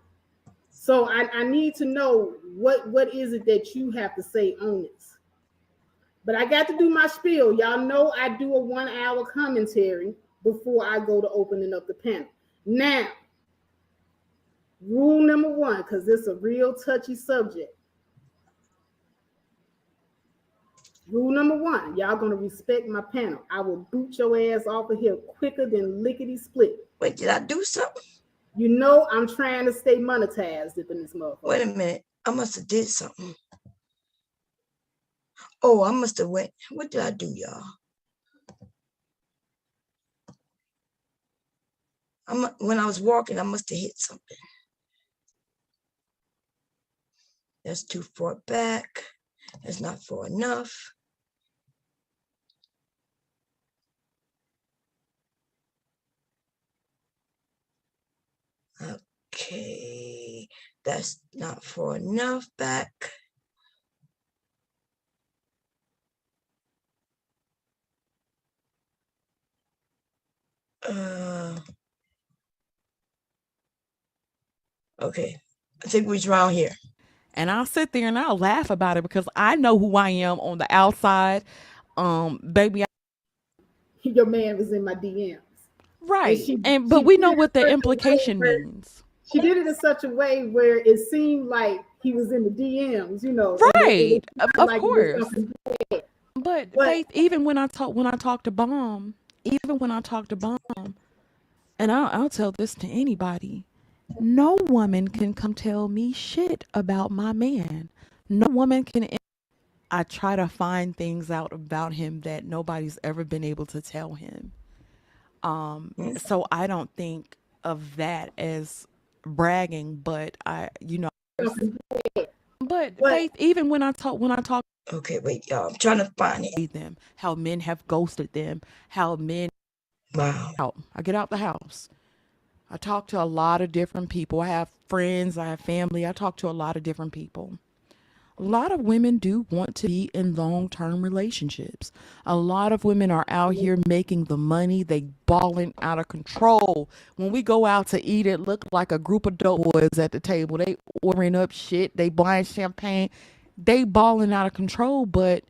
So I need to know what is it that you have to say on this. But I got to do my spiel. Y'all know I do a 1 hour commentary before I go to opening up the panel. Now, rule number 1, because it's a real touchy subject. Rule number 1, y'all gonna respect my panel. I will boot your ass off of here quicker than lickety split. Wait, did I do something? You know I'm trying to stay monetized up in this motherfucker. Wait a minute. I must have did something. Oh, I must have went. What did I do, y'all? When I was walking, I must have hit something. That's too far back. That's not far enough. Okay, that's not far enough back. Okay, I think we was around here. And I'll sit there and I'll laugh about it because I know who I am on the outside. Baby. Your man was in my DMs. Right. But we know what the implication means. She did it in such a way where it seemed like he was in the DMs, you know. Right. Of course. But But Faith, even when I talk to Bomb, even when I talk to Bomb, and I'll tell this to anybody, no woman can come tell me shit about my man. No woman can. I try to find things out about him that nobody's ever been able to tell him. So I don't think of that as bragging, but but but Faith, even when I talk Okay, wait, y'all. I'm trying to find it. them, how men have ghosted them, how men Wow. out. I get out the house. I talk to a lot of different people. I have friends, I have family. I talk to a lot of different people. A lot of women do want to be in long-term relationships. A lot of women are out here making the money. They balling out of control. When we go out to eat, it look like a group of dope boys at the table. They ordering up shit. They buying champagne. They balling out of control. But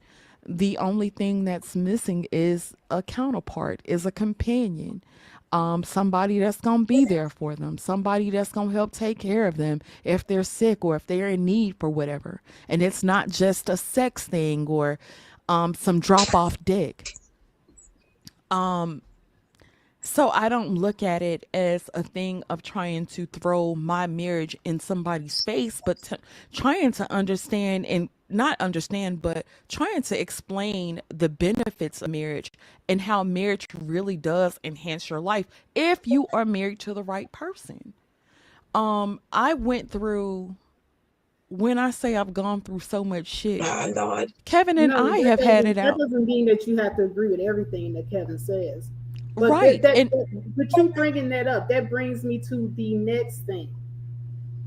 the only thing that's missing is a counterpart, is a companion, somebody that's gonna be there for them, somebody that's gonna help take care of them if they're sick or if they're in need for whatever. And it's not just a sex thing or some drop off dick. So I don't look at it as a thing of trying to throw my marriage in somebody's face, but trying to understand and not understand, but trying to explain the benefits of marriage and how marriage really does enhance your life if you are married to the right person. I went through, when I say I've gone through so much shit, My Lord. Kevin and no, I have had it that out. doesn't mean that you have to agree with everything that Kevin says. But Right. And but you bringing that up, that brings me to the next thing.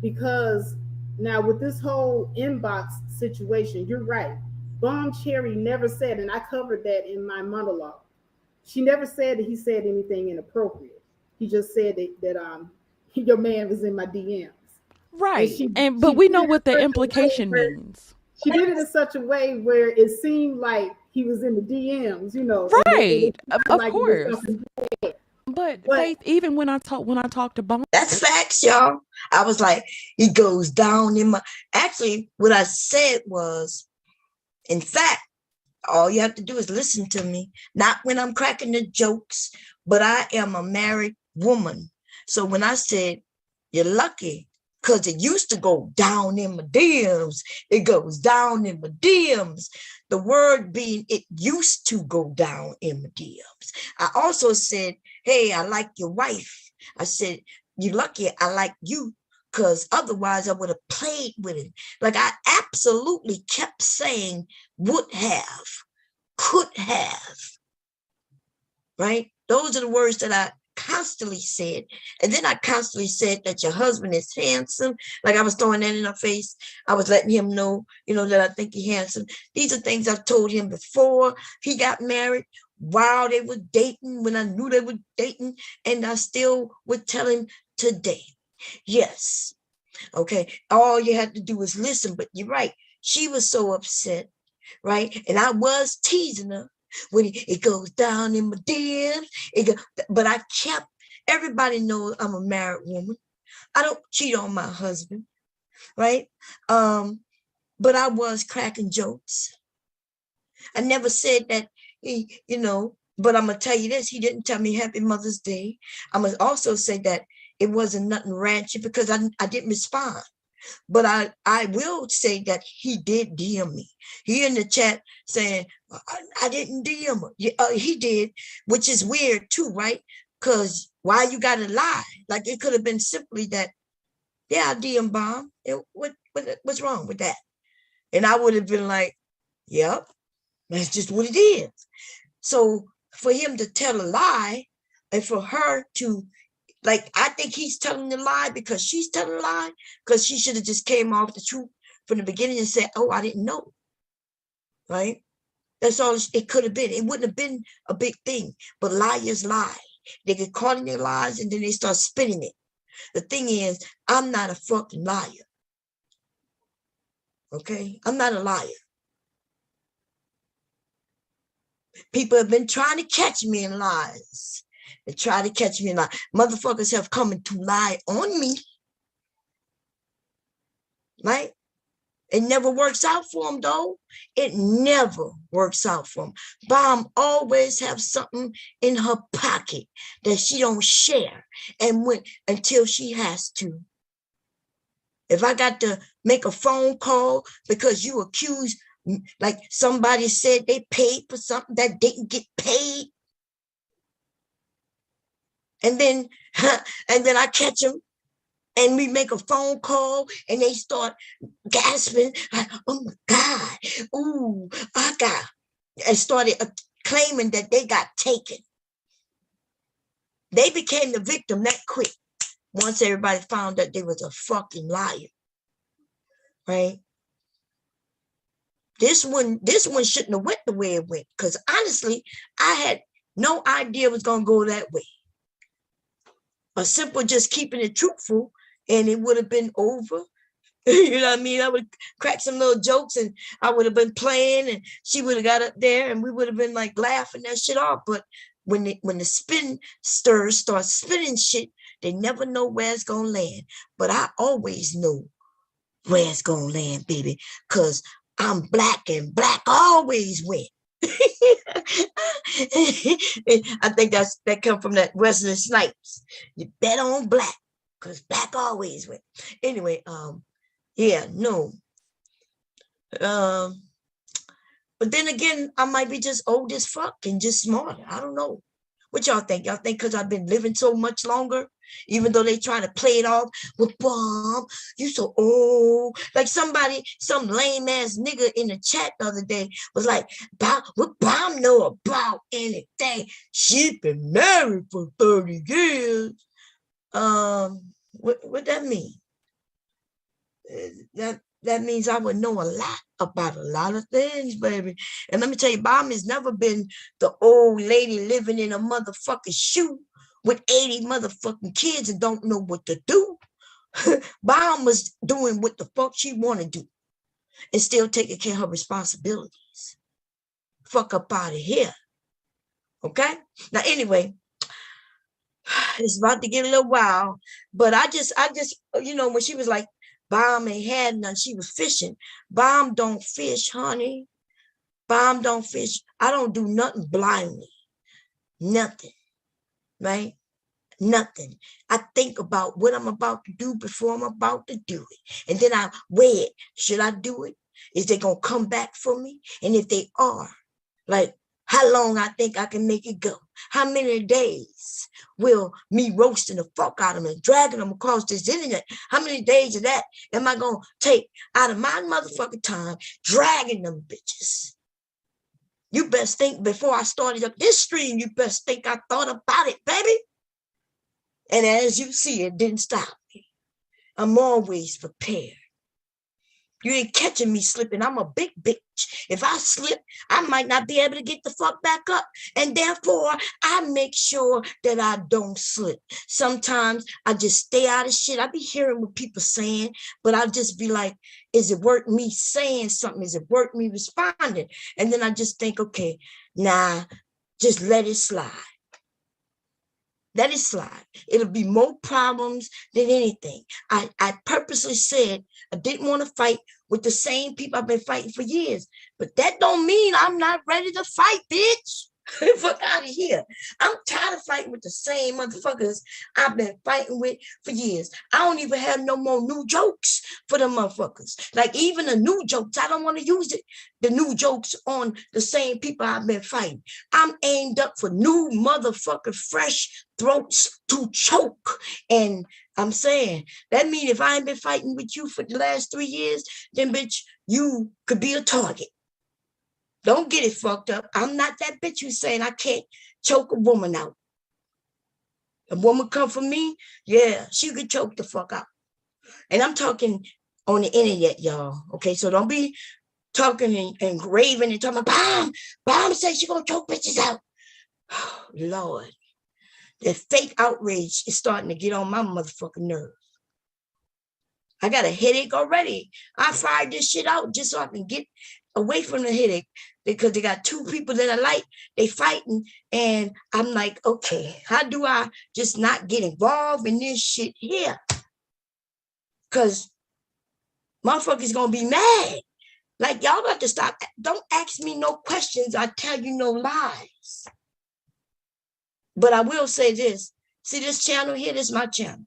Because now with this whole inbox situation, you're right. Bombcherry never said, and I covered that in my monologue. She never said that he said anything inappropriate. He just said that your man was in my DMs, and right. she And she but we did know it in what the such a way implication where means. she did it in such a way where it seemed like he was in the DMs, and it Right. sounded Of like it was course. something. But But Faith, even when I talk to Bone, That's facts, y'all. I was like, it goes down in my. Actually, what I said was, in fact, all you have to do is listen to me. Not when I'm cracking the jokes, but I am a married woman. So when I said, you're lucky, because it used to go down in my DMs. It goes down in my DMs. The word being, it used to go down in my DMs. I also said, hey, I like your wife. I said, you're lucky I like you, because otherwise I would have played with it. Like I absolutely kept saying, would have, could have, right? Those are the words that I constantly said. And then I constantly said that your husband is handsome. Like I was throwing that in her face. I was letting him know, that I think he's handsome. These are things I've told him before he got married, while they were dating, when I knew they were dating, and I still would tell him today. Yes. Okay. All you had to do was listen, but you're right. She was so upset, right? And I was teasing her when it goes down in my DMs. But I kept, everybody knows I'm a married woman. I don't cheat on my husband, right? But I was cracking jokes. I never said that but I'm gonna tell you this, he didn't tell me Happy Mother's Day. I'm gonna also say that it wasn't nothing ranchy because I didn't respond. But I will say that he did DM me. He in the chat saying, I didn't DM her. He did, which is weird too, right? Because why you gotta lie? Like it could have been simply that, yeah, I DM Bomb. What's wrong with that? And I would have been like, yep, that's just what it is. So for him to tell a lie and for her to, like, I think he's telling the lie because she's telling a lie, because she should have just came off the truth from the beginning and said, oh, I didn't know, right? That's all it could have been. It wouldn't have been a big thing, but liars lie. They get caught in their lies and then they start spinning it. The thing is, I'm not a fucking liar, okay? I'm not a liar. People have been trying to catch me in lies. They try to catch me in lies. Motherfuckers have come to lie on me, right? It never works out for them, though. It never works out for them. Bomb always have something in her pocket that she don't share and when until she has to. If I got to make a phone call because you accuse, like somebody said they paid for something that didn't get paid, and then I catch them and we make a phone call and they start gasping, like, oh my God, ooh, I got, and started claiming that they got taken. They became the victim that quick once everybody found that they was a fucking liar, right? This one shouldn't have went the way it went, because honestly, I had no idea it was going to go that way. A simple just keeping it truthful and it would have been over. You know what I mean? I would crack some little jokes and I would have been playing and she would have got up there and we would have been like laughing that shit off. But when the spinsters start spinning shit, they never know where it's going to land. But I always know where it's going to land, baby, because I'm black and black always win. I think that come from that Wesley Snipes. You bet on black because black always win. Anyway, yeah, no. But then again, I might be just old as fuck and just smarter. I don't know. What y'all think? Y'all think because I've been living so much longer, even though they try to play it off with Bomb, you so old. Like some lame ass nigga in the chat the other day was like, what Bomb know about anything? She been married for 30 years. What that mean? That means I would know a lot about a lot of things, baby. And let me tell you, Bomb has never been the old lady living in a motherfucking shoe with 80 motherfucking kids and don't know what to do. Bomb was doing what the fuck she want to do and still taking care of her responsibilities. Fuck up out of here. Okay? Now, anyway, it's about to get a little wild, but I just, you know, when she was like, Bomb ain't had none, she was fishing. Bomb don't fish, honey. Bomb don't fish. I don't do nothing blindly. Nothing, right? Nothing. I think about what I'm about to do before I'm about to do it. And then I weigh it. Should I do it? Is they going to come back for me? And if they are, like, how long I think I can make it go? How many days will me roasting the fuck out of them and dragging them across this internet? How many days of that am I going to take out of my motherfucking time dragging them bitches? You best think before I started up this stream, you best think I thought about it, baby. And as you see, it didn't stop me. I'm always prepared. You ain't catching me slipping. I'm a big bitch. If I slip, I might not be able to get the fuck back up. And therefore, I make sure that I don't slip. Sometimes I just stay out of shit. I be hearing what people saying, but I'll just be like, is it worth me saying something? Is it worth me responding? And then I just think, okay, nah, just let it slide. Let it slide. It'll be more problems than anything. I purposely said I didn't want to fight with the same people I've been fighting for years. But that don't mean I'm not ready to fight, bitch. Fuck out of here. I'm tired of fighting with the same motherfuckers I've been fighting with for years. I don't even have no more new jokes for the motherfuckers. Like even the new jokes, I don't want to use it. The new jokes on the same people I've been fighting. I'm aimed up for new motherfucking fresh throats to choke. And I'm saying that means if I ain't been fighting with you for the last 3 years, then bitch, you could be a target. Don't get it fucked up. I'm not that bitch who's saying I can't choke a woman out. A woman come for me, yeah, she could choke the fuck out. And I'm talking on the internet, y'all. Okay, so don't be talking and raving and talking about Bomb says she gonna choke bitches out. Oh, Lord, the fake outrage is starting to get on my motherfucking nerves. I got a headache already. I fired this shit out just so I can get away from the headache because they got 2 people that I like, they fighting, and I'm like, okay, how do I just not get involved in this shit here? Because Motherfuckers gonna be mad. Like, y'all got to stop. Don't ask me no questions. I tell you no lies. But I will say this. See this channel here? This is my channel.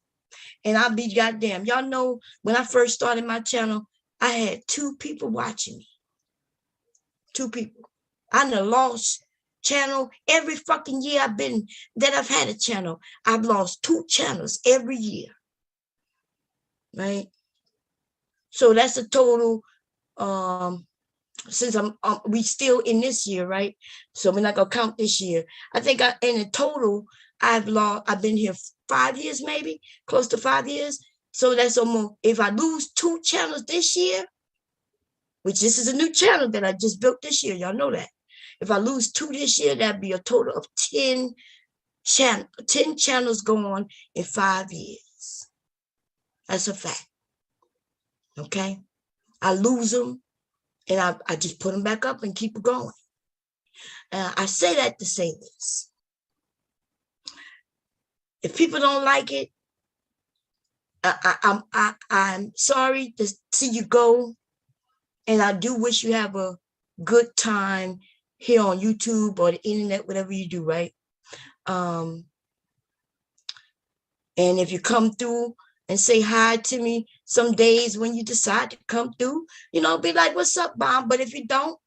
And I'll be goddamn. Y'all know when I first started my channel, I had 2 people watching me. 2 people. I done lost channel every fucking year I've had a channel. I've lost 2 channels every year. Right? So that's a total, since we still in this year, right? So we're not gonna count this year. I think in a total, I've been here 5 years, maybe close to 5 years. So that's almost, if I lose 2 channels this year, which this is a new channel that I just built this year, y'all know that. If I lose 2 this year, that'd be a total of 10 channels gone in 5 years. That's a fact. Okay, I lose them, and I just put them back up and keep it going. I say that to say this. If people don't like it, I'm sorry to see you go. And I do wish you have a good time here on YouTube or the internet, whatever you do, right? And if you come through and say hi to me some days when you decide to come through, be like, what's up, Bomb? But if you don't,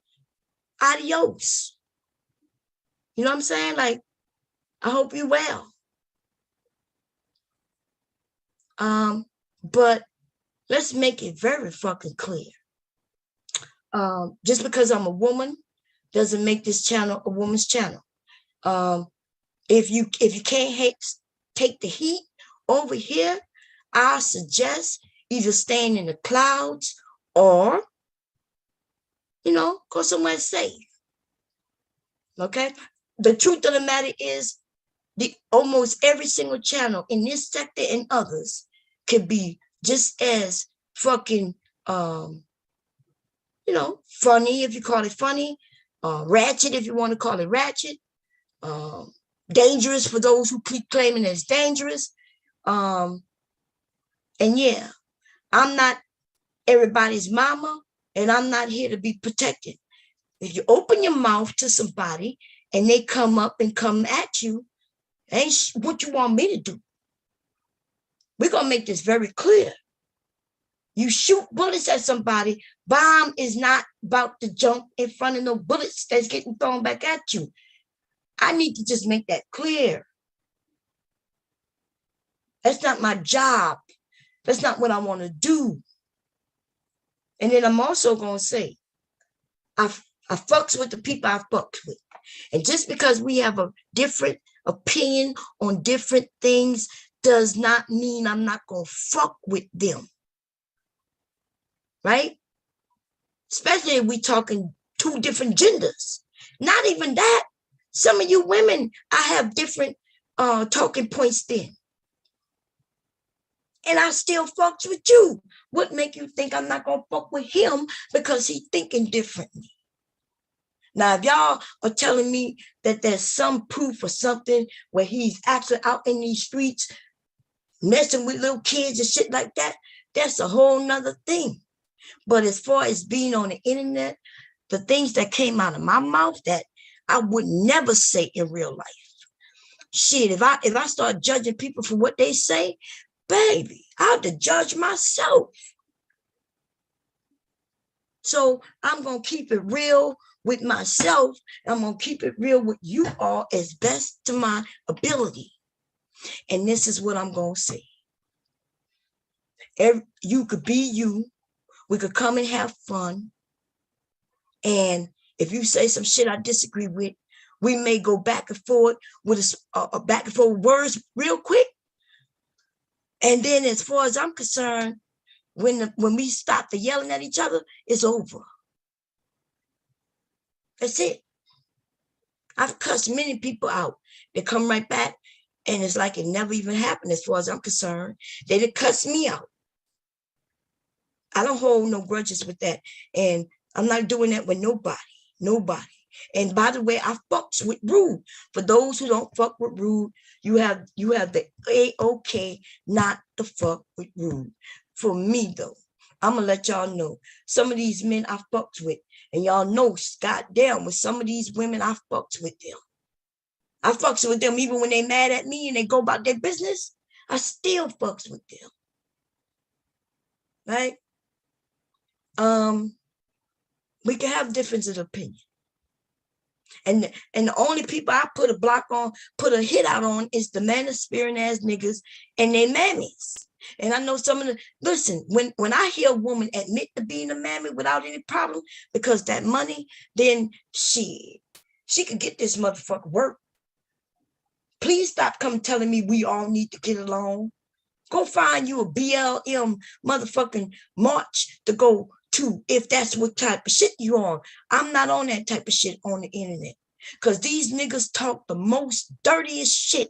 adios. You know what I'm saying? Like, I hope you're well. But let's make it very fucking clear. Just because I'm a woman doesn't make this channel a woman's channel. If you can't take the heat over here, I suggest either staying in the clouds or, go somewhere safe. Okay? The truth of the matter is, almost every single channel in this sector and others could be just as fucking, funny if you call it funny, ratchet if you want to call it ratchet, dangerous for those who keep claiming it's dangerous. And yeah, I'm not everybody's mama, and I'm not here to be protected. If you open your mouth to somebody and they come up and come at you, ain't what you want me to do. We're going to make this very clear. You shoot bullets at somebody, Bomb is not about to jump in front of no bullets that's getting thrown back at you. I need to just make that clear. That's not my job. That's not what I want to do. And then I'm also going to say, I fucks with the people I fucks with. And just because we have a different opinion on different things does not mean I'm not going to fuck with them. Right? Especially if we talking 2 different genders. Not even that. Some of you women, I have different talking points then. And I still fucks with you. What make you think I'm not going to fuck with him because he's thinking differently? Now, if y'all are telling me that there's some proof or something where he's actually out in these streets messing with little kids and shit like that, that's a whole nother thing. But as far as being on the internet, the things that came out of my mouth that I would never say in real life. Shit, if I start judging people for what they say, baby, I have to judge myself. So I'm going to keep it real with myself. I'm going to keep it real with you all as best to my ability. And this is what I'm going to say. You could be you. We could come and have fun. And if you say some shit I disagree with, we may go back and forth with back and forth words real quick. And then as far as I'm concerned, when we stop the yelling at each other, it's over. That's it. I've cussed many people out. They come right back, and it's like it never even happened as far as I'm concerned. They didn't cuss me out. I don't hold no grudges with that. And I'm not doing that with nobody. And by the way, I fucks with rude. For those who don't fuck with rude, you have the A-OK not to fuck with rude. For me, though, I'm gonna let y'all know. Some of these men I fucked with, and y'all know, goddamn, with some of these women I fucked with them. I fucks with them even when they mad at me and they go about their business. I still fucks with them. Right? We can have differences of opinion. And the only people I put a block on, put a hit out on is the manosphere ass niggas and their mammies. And I know some of the, listen, when I hear a woman admit to being a mammy without any problem because that money, then she could get this motherfucker work. Please stop coming telling me we all need to get along. Go find you a BLM motherfucking march to go to if that's what type of shit you on. I'm not on that type of shit on the internet because these niggas talk the most dirtiest shit.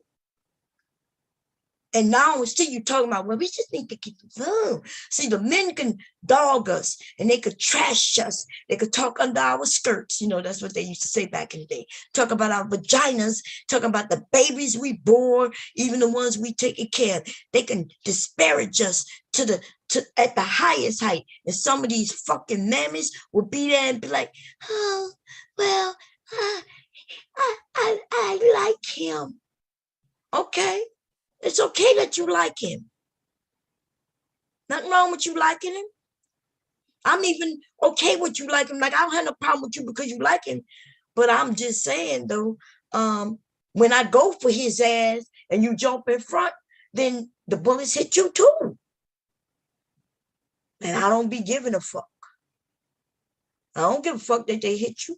And now see you talking about, well, we just need to get love. See, the men can dog us and they could trash us. They could talk under our skirts. You know, that's what they used to say back in the day. Talk about our vaginas, talk about the babies we bore, even the ones we taking care of. They can disparage us at the highest height. And some of these fucking mammies will be there and be like, oh, well, I like him. Okay. It's okay that you like him. Nothing wrong with you liking him. I'm even okay with you liking him. Like, I don't have no problem with you because you like him. But I'm just saying, though, when I go for his ass and you jump in front, then the bullets hit you too. And I don't be giving a fuck. I don't give a fuck that they hit you.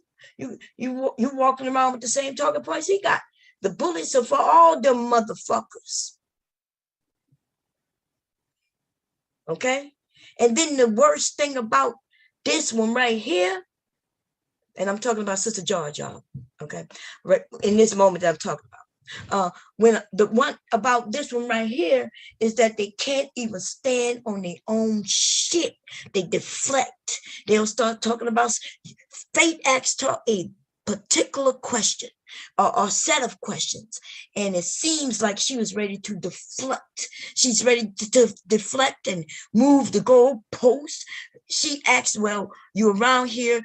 You walking around with the same target points he got. The bullets are for all them motherfuckers. Okay? And then the worst thing about this one right here, and I'm talking about Sister George, y'all. Okay? Right in this moment that I'm talking about. When the one about this one right here is that they can't even stand on their own shit. They deflect. They'll start talking about fate asks her a particular question or set of questions, and it seems like she was ready to deflect. She's ready to deflect and move the goalpost. She asked, well, you around here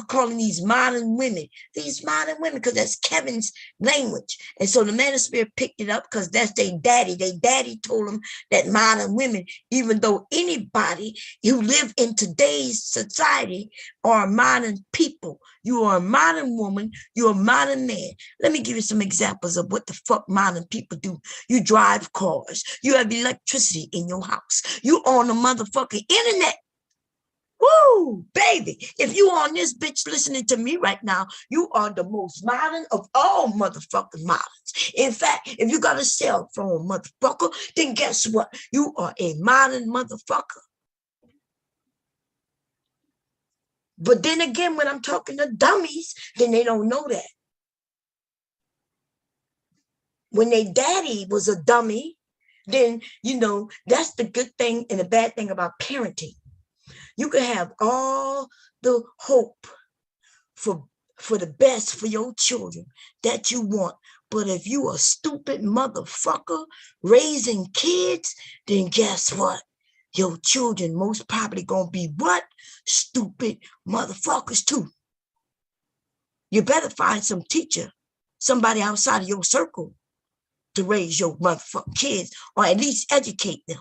calling these modern women, because that's Kevin's language. And so the manosphere picked it up because that's their daddy. Their daddy told them that modern women, even though anybody who live in today's society are modern people. You are a modern woman, you're a modern man. Let me give you some examples of what the fuck modern people do. You drive cars, you have electricity in your house, you on the motherfucking internet. Woo, baby. If you on this bitch listening to me right now, you are the most modern of all motherfucking moderns. In fact, if you got a cell phone, motherfucker, then guess what? You are a modern motherfucker. But then again, when I'm talking to dummies, then they don't know that. When their daddy was a dummy, then, you know, that's the good thing and the bad thing about parenting. You can have all the hope for the best for your children that you want. But if you a stupid motherfucker raising kids, then guess what? Your children most probably gonna be what? Stupid motherfuckers too. You better find some teacher, somebody outside of your circle to raise your motherfucking kids or at least educate them.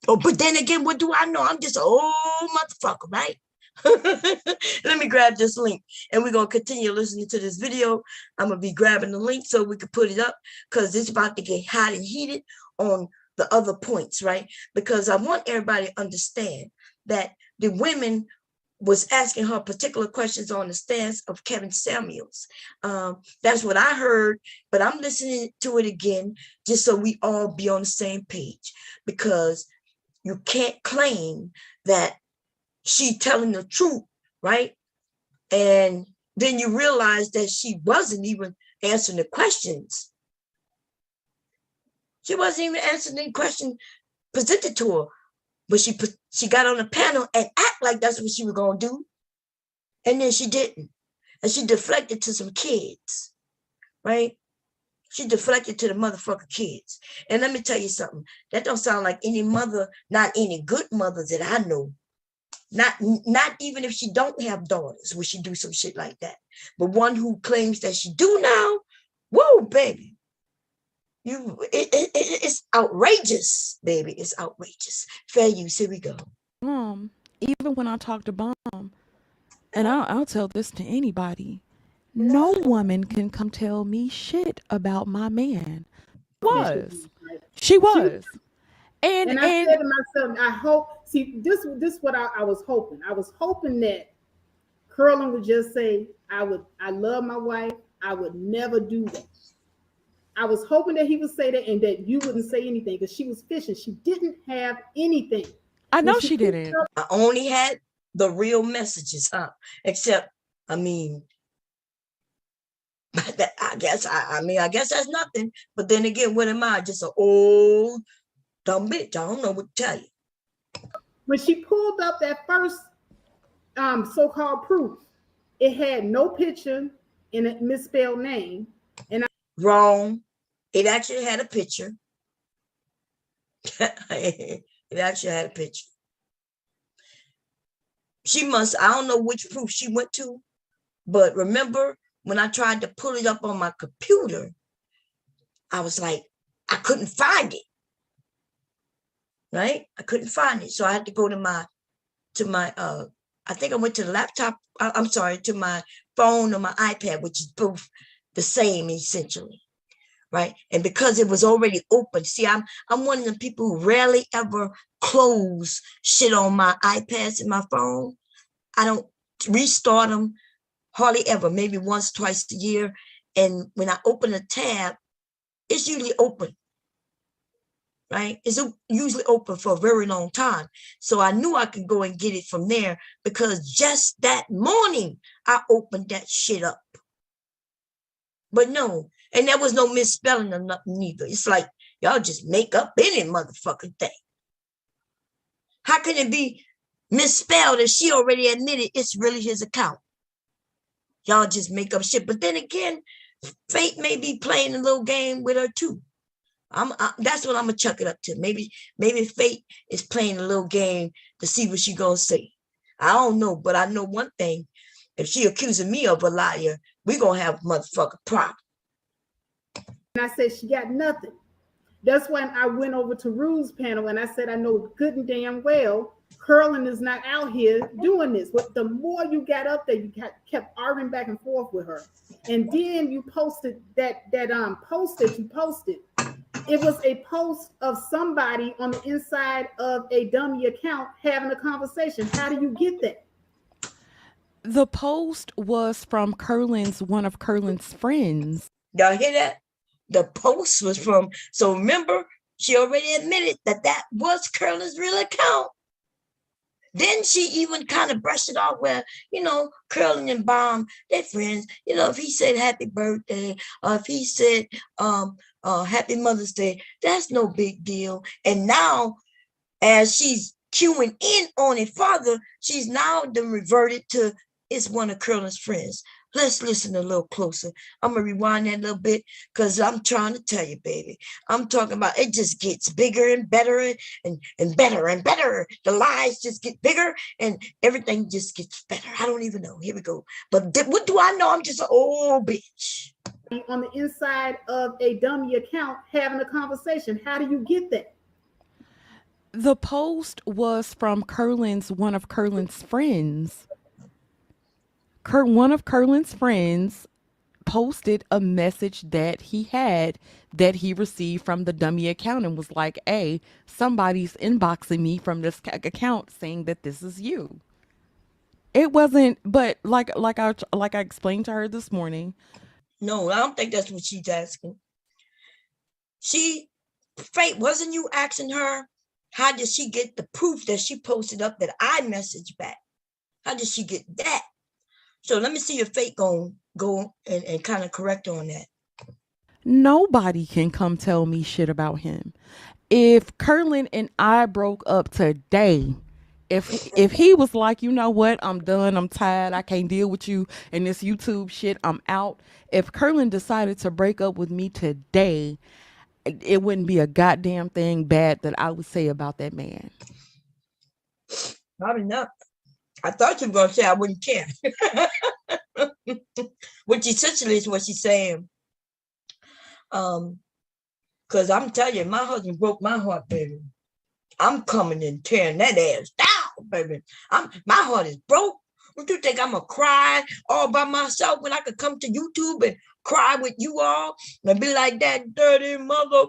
Oh, but then again, what do I know? I'm just an old motherfucker, right? Let me grab this link and we're going to continue listening to this video. I'm going to be grabbing the link so we can put it up because it's about to get hot and heated on the other points, right? Because I want everybody to understand that the women was asking her particular questions on the stance of Kevin Samuels. That's what I heard, but I'm listening to it again just so we all be on the same page, because you can't claim that she telling the truth, right? And then you realize that she wasn't even answering the questions. She wasn't even answering the question presented to her, but she got on the panel and act like that's what she was gonna do, and then she didn't, and she deflected to some kids, right? She deflected to the motherfucking kids. And let me tell you something. That don't sound like any mother, not any good mother that I know. Not even if she don't have daughters, would she do some shit like that. But one who claims that she do now, whoa, baby. It's outrageous, baby. It's outrageous. Fair use. Here we go. Even when I talk to Bomb, and I'll tell this to anybody, no woman can come tell me shit about my man. She was. And I said to myself, I hope, see, this what I was hoping. I was hoping that Curlin would just say, I love my wife. I would never do that. I was hoping that he would say that and that you wouldn't say anything because she was fishing. She didn't have anything. I know she didn't. I only had the real messages, huh? Except, I mean, I guess that's nothing. But then again, what am I? Just an old dumb bitch. I don't know what to tell you. When she pulled up that first so-called proof, it had no picture and a misspelled name. And wrong. It actually had a picture. It actually had a picture. I don't know which proof she went to, but remember when I tried to pull it up on my computer, I was like, I couldn't find it. Right? I couldn't find it. So I had to go to my I think I went to the laptop. To my phone or my iPad, which is both the same essentially. Right. And because it was already open. See, I'm one of the people who rarely ever close shit on my iPads and my phone. I don't restart them hardly ever, maybe once, twice a year. And when I open a tab, it's usually open. Right? It's usually open for a very long time. So I knew I could go and get it from there because just that morning I opened that shit up. But no, and there was no misspelling or nothing either. It's like y'all just make up any motherfucking thing. How can it be misspelled if she already admitted it's really his account? Y'all just make up shit. But then again, fate may be playing a little game with her too. That's what I'm gonna chuck it up to. Maybe fate is playing a little game to see what she gonna say. I don't know, but I know one thing. If she accusing me of a liar, we gonna have a motherfucking problem. And I said she got nothing. That's when I went over to Rue's panel and I said I know good and damn well Curlin is not out here doing this. But the more you got up there, you kept arguing back and forth with her. And then you posted that post that you posted. It was a post of somebody on the inside of a dummy account having a conversation. How do you get that? The post was from one of Curlin's friends. Y'all hear that? The post was from, so remember, she already admitted that was Curlin's real account. Then she even kind of brushed it off where, Curlin and Bomb, they're friends. If he said happy birthday, or if he said happy Mother's Day, that's no big deal. And now, as she's cueing in on it further, she's now then reverted to it's one of Curlin's friends. Let's listen a little closer. I'm going to rewind that a little bit because I'm trying to tell you, baby. I'm talking about it just gets bigger and better and better and better. The lies just get bigger and everything just gets better. I don't even know. Here we go. But what do I know? I'm just an old bitch. On the inside of a dummy account having a conversation. How do you get that? The post was from one of Curlin's friends. One of Curlin's friends posted a message that he received from the dummy account and was like, hey, somebody's inboxing me from this account saying that this is you. It wasn't, but like I explained to her this morning. No, I don't think that's what she's asking. Fate, wasn't you asking her, how did she get the proof that she posted up that I messaged back? How did she get that? So let me see if Fate go and kind of correct on that. Nobody can come tell me shit about him. If Curlin and I broke up today, if he was like, you know what, I'm done, I'm tired, I can't deal with you and this YouTube shit, I'm out. If Curlin decided to break up with me today, it wouldn't be a goddamn thing bad that I would say about that man. Probably not. I thought you were gonna say I wouldn't care. Which essentially is what she's saying. Because I'm telling you, my husband broke my heart, baby. I'm coming and tearing that ass down, baby. My heart is broke. What you think I'm gonna cry all by myself when I could come to YouTube and cry with you all and be like that dirty mother?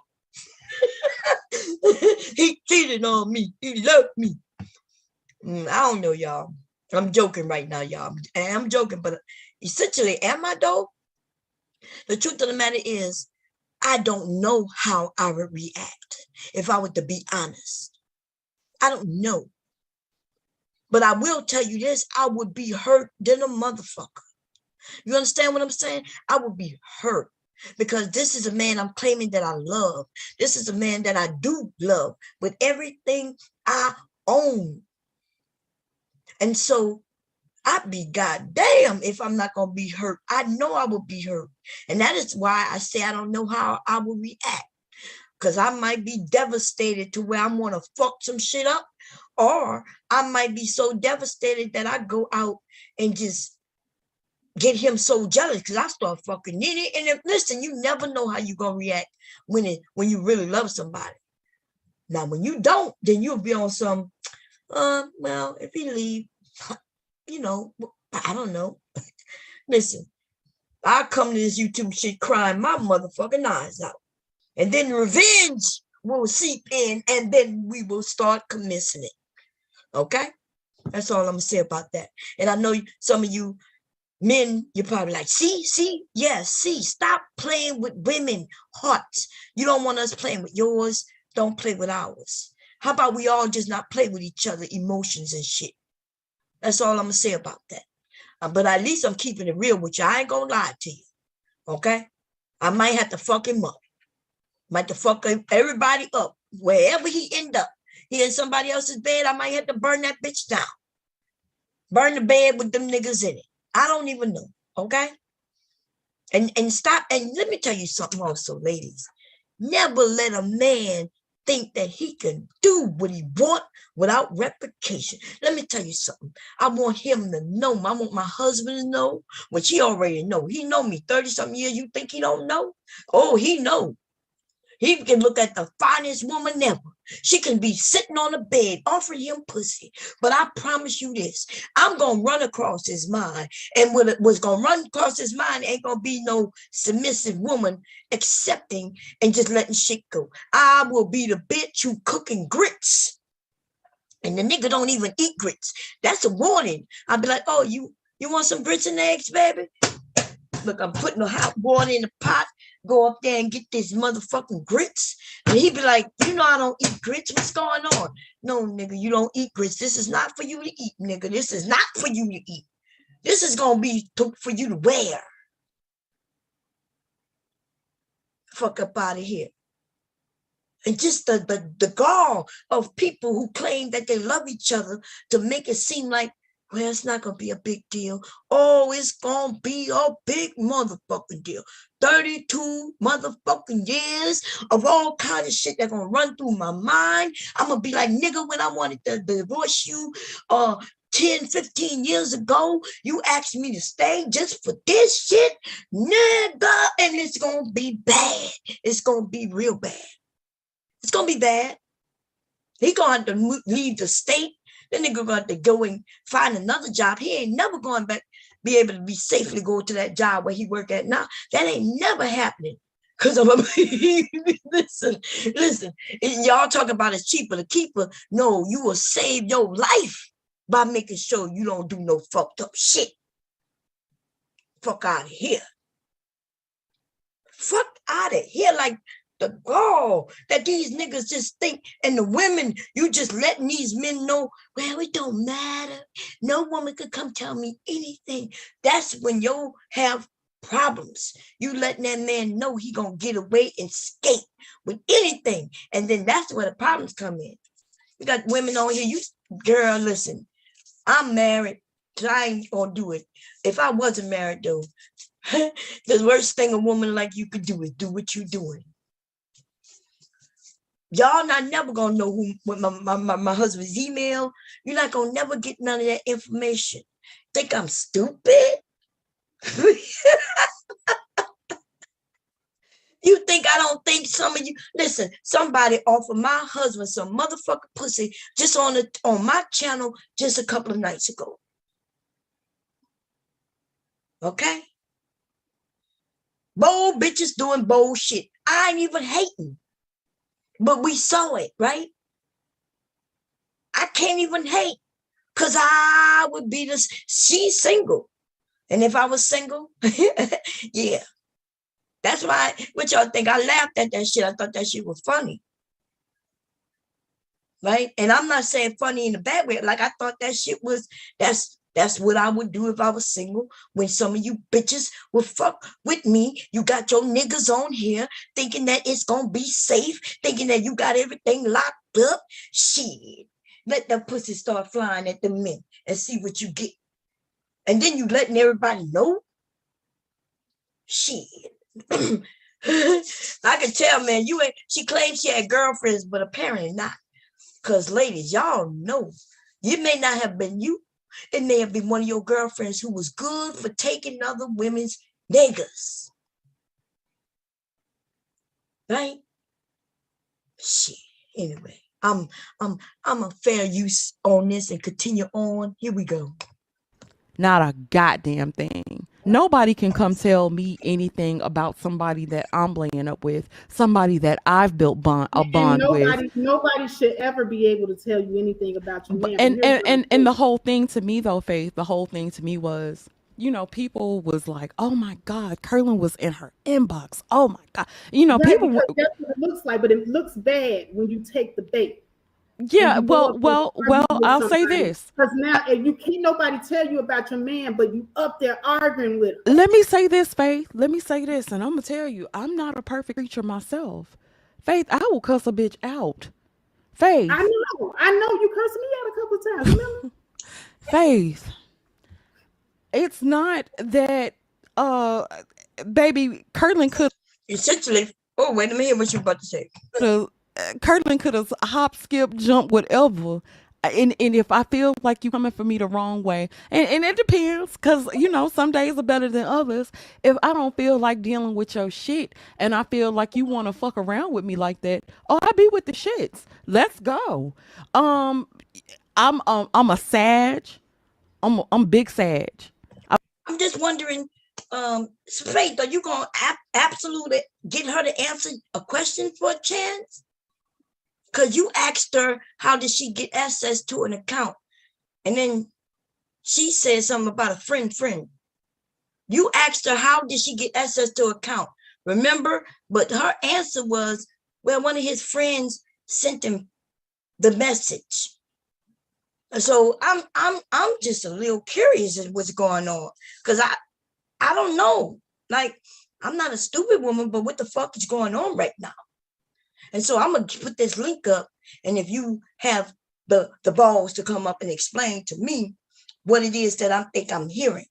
He cheated on me. He left me. I don't know, y'all. I'm joking right now, y'all. I'm joking, but essentially, am I though? The truth of the matter is, I don't know how I would react if I were to be honest. I don't know. But I will tell you this, I would be hurt than a motherfucker. You understand what I'm saying? I would be hurt because this is a man I'm claiming that I love. This is a man that I do love with everything I own. And so I'd be goddamn if I'm not going to be hurt. I know I will be hurt. And that is why I say I don't know how I will react. Because I might be devastated to where I want to fuck some shit up. Or I might be so devastated that I go out and just get him so jealous because I start fucking it. And if, listen, you never know how you're going to react when you really love somebody. Now, when you don't, then you'll be on some, well, if he leave, you know, I don't know. Listen, I come to this YouTube shit crying my motherfucking eyes out. And then revenge will seep in and then we will start commencing it. Okay? That's all I'm going to say about that. And I know some of you men, you're probably like, see, stop playing with women hearts. You don't want us playing with yours. Don't play with ours. How about we all just not play with each other emotions and shit? That's all I'm going to say about that. But at least I'm keeping it real with you. I ain't going to lie to you. Okay? I might have to fuck him up. Might have to fuck everybody up. Wherever he end up. He in somebody else's bed, I might have to burn that bitch down. Burn the bed with them niggas in it. I don't even know. Okay? And stop. And let me tell you something also, ladies. Never let a man think that he can do what he want without replication. Let me tell you something. I want him to know. I want my husband to know, which he already know. He know me 30-something years. You think he don't know? Oh, he know. He can look at the finest woman ever. She can be sitting on a bed offering him pussy. But I promise you this, I'm going to run across his mind. And what's going to run across his mind ain't going to be no submissive woman accepting and just letting shit go. I will be the bitch who cooking grits. And the nigga don't even eat grits. That's a warning. I'll be like, oh, you want some grits and eggs, baby? Look, I'm putting the hot water in the pot. Go up there and get this motherfucking grits. And he'd be like, you know I don't eat grits. What's going on? No, nigga, you don't eat grits. This is not for you to eat, nigga. This is not for you to eat. This is going to be for you to wear. Fuck up out of here. And just the gall of people who claim that they love each other to make it seem like, well, it's not going to be a big deal. Oh, it's going to be a big motherfucking deal. 32 motherfucking years of all kinds of shit that's going to run through my mind. I'm going to be like, nigga, when I wanted to divorce you 10, 15 years ago, you asked me to stay just for this shit, nigga, and it's going to be bad. It's going to be real bad. It's going to be bad. He going to have to leave the state. Then nigga going to go and find another job. He ain't never going back, be able to be safely go to that job where he work at now. That ain't never happening. Because I'm listen, y'all talking about it's cheaper to keep her. No, you will save your life by making sure you don't do no fucked up shit. Fuck out of here. Fuck out of here. Like the gall that these niggas just think, and the women, you just letting these men know, well, it don't matter. No woman could come tell me anything. That's when you have problems. You letting that man know he gonna get away and skate with anything. And then that's where the problems come in. You got women on here, girl, listen, I'm married, so I ain't gonna do it. If I wasn't married though, the worst thing a woman like you could do is do what you doing. Y'all not never gonna know what my husband's email. You're not gonna never get none of that information. Think I'm stupid? You think I don't think some of you listen? Somebody offered my husband some motherfucking pussy just on my channel just a couple of nights ago. Okay, bold bitches doing bold shit. I ain't even hating, but we saw it, right? I can't even hate because I would be this. She's single, and if I was single, yeah. That's why, what y'all think? I laughed at that shit. I thought that shit was funny. Right? And I'm not saying funny in a bad way. Like, I thought that shit was, that's what I would do if I was single. When some of you bitches would fuck with me, you got your niggas on here thinking that it's going to be safe, thinking that you got everything locked up. Shit. Let that pussy start flying at the men and see what you get. And then you letting everybody know. Shit. I can tell, man, you ain't. She claims she had girlfriends, but apparently not. Because, ladies, y'all know, it may not have been you. It may have been one of your girlfriends who was good for taking other women's niggas. Right? Shit. Anyway, I'm a fair use on this and continue on. Here we go. Not a goddamn thing. Nobody can come tell me anything about somebody that I'm laying up with, somebody that I've built a bond with. Nobody should ever be able to tell you anything about your man. And the whole thing to me though, Faith, the whole thing to me was, you know, people was like, oh my God, Curlin was in her inbox. Oh my God. You know, right, people. That's what it looks like, but it looks bad when you take the bait. Yeah, well, I'll say this. Because now you can't nobody tell you about your man, but you up there arguing with him. Let me say this, Faith. Let me say this, and I'm gonna tell you, I'm not a perfect creature myself. Faith, I will cuss a bitch out. Faith. I know you cursed me out a couple of times, remember? Faith. It's not that baby Curlin could essentially. Oh, wait a minute, what you about to say? Curlin could have hop, skip, jump, whatever. And if I feel like you coming for me the wrong way, and it depends, because, you know, some days are better than others. If I don't feel like dealing with your shit and I feel like you want to fuck around with me like that, oh, I be with the shits. Let's go. I'm a Sag. I'm big Sag. I'm just wondering, Faith, are you gonna absolutely get her to answer a question for a chance? Because you asked her, how did she get access to an account? And then she said something about a friend. You asked her, how did she get access to an account? Remember? But her answer was, well, one of his friends sent him the message. So I'm just a little curious as what's going on. Because I don't know. Like, I'm not a stupid woman, but what the fuck is going on right now? And so I'm going to put this link up. And if you have the balls to come up and explain to me what it is that I think I'm hearing.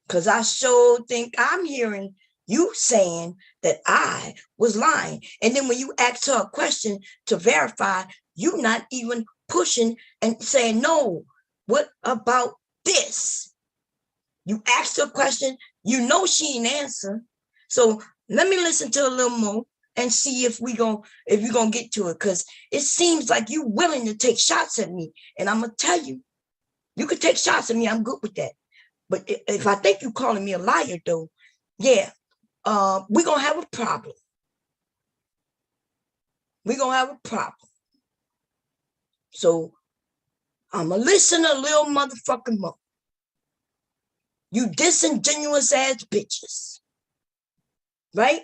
Because I sure think I'm hearing you saying that I was lying. And then when you ask her a question to verify, you not even pushing and saying, no, what about this? You asked her a question, you know she ain't answer. So let me listen to a little more and see if you're gonna get to it, because it seems like you willing to take shots at me. And I'm gonna tell you, you can take shots at me, I'm good with that. But if I think you calling me a liar though, yeah, we're gonna have a problem. We're gonna have a problem. So I'm gonna listen a little motherfucking more. You disingenuous ass bitches. Right?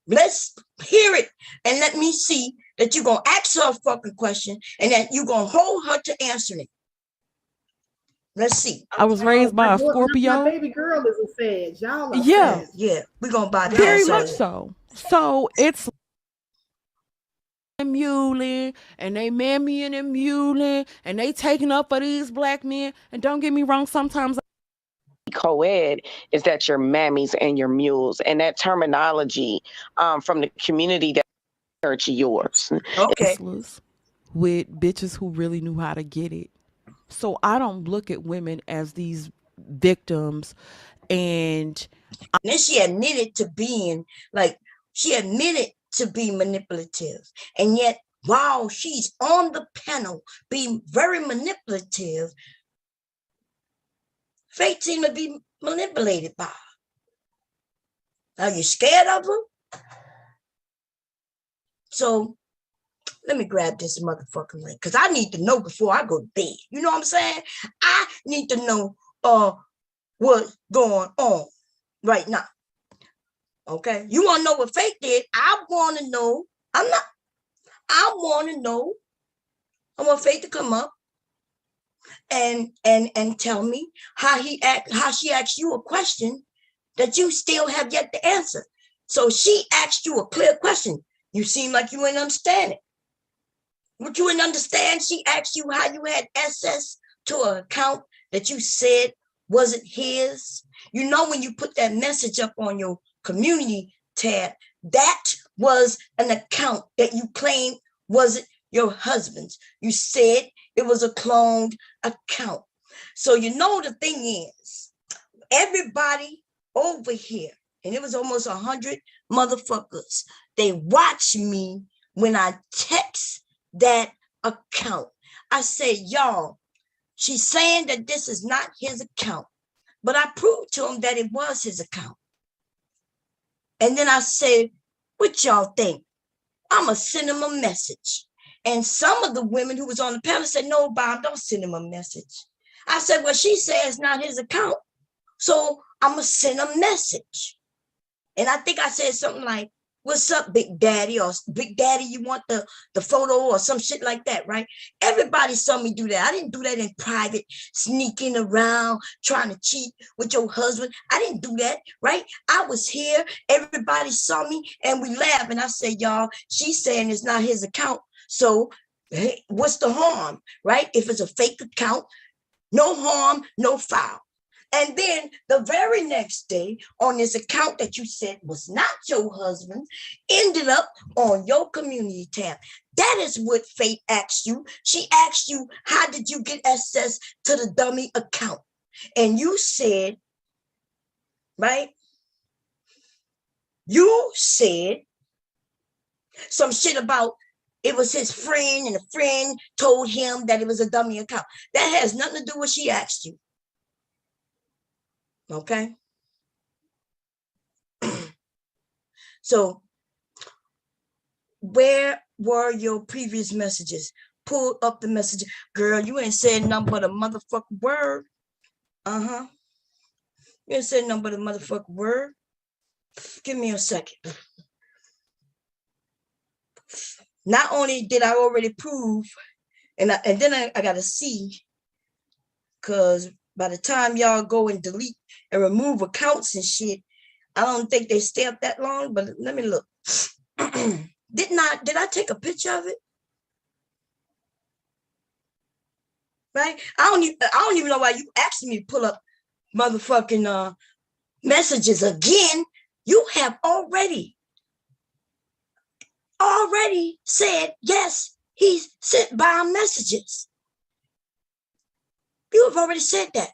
Let's hear it and let me see that you're going to ask her a fucking question and that you're going to hold her to answering it. Let's see. I was raised by a Scorpio. My baby girl is a Sag. Y'all are Sag. Yeah, we're going to buy that. Very much so. So it's muling and they mammying and muling and they taking up for these black men. And don't get me wrong, sometimes co-ed is that your mammies and your mules, and that terminology from the community that to yours. Okay. with bitches who really knew how to get it. So I don't look at women as these victims. And then she admitted to being like, she admitted to be manipulative. And yet, while she's on the panel being very manipulative, Faith seemed to be manipulated by her. Are you scared of her? So let me grab this motherfucking link because I need to know before I go to bed. You know what I'm saying? I need to know what's going on right now. Okay, you want to know what Faith did? I want to know. I want to know. I want Faith to come up and tell me how she asked you a question that you still have yet to answer. So she asked you a clear question. You seem like you ain't understand it. What you didn't understand, she asked you how you had access to an account that you said wasn't his. You know, when you put that message up on your community tab, that was an account that you claimed wasn't your husband's. You said it was a cloned account. So you know the thing is, everybody over here, and it was almost 100 motherfuckers, they watch me when I text that account. I said, y'all, she's saying that this is not his account, but I proved to him that it was his account. And then I said, what y'all think? I'm going to send him a message. And some of the women who was on the panel said, no, Bob, don't send him a message. I said, well, she says it's not his account, so I'm going to send a message. And I think I said something like, what's up, Big Daddy? Or Big Daddy, you want the photo or some shit like that, right? Everybody saw me do that. I didn't do that in private, sneaking around, trying to cheat with your husband. I didn't do that, right? I was here. Everybody saw me and we laughed. And I said, y'all, she's saying it's not his account. So hey, what's the harm, right? If it's a fake account, no harm, no foul. And then the very next day on this account that you said was not your husband, ended up on your community tab. That is what Faith asked you. She asked you, how did you get access to the dummy account? And you said, right? You said some shit about it was his friend and a friend told him that it was a dummy account. That has nothing to do with what she asked you. Okay. So where were your previous messages? Pull up the message. Girl, you ain't said nothing but a motherfucking word. You ain't said nothing but a motherfucking word. Give me a second. Not only did I already prove, and then I got to see, because by the time y'all go and delete and remove accounts and shit, I don't think they stay up that long, but let me look. Did I take a picture of it? Right? I don't even know why you asked me to pull up motherfucking messages again. You have already said, yes, he's sent by messages. You have already said that.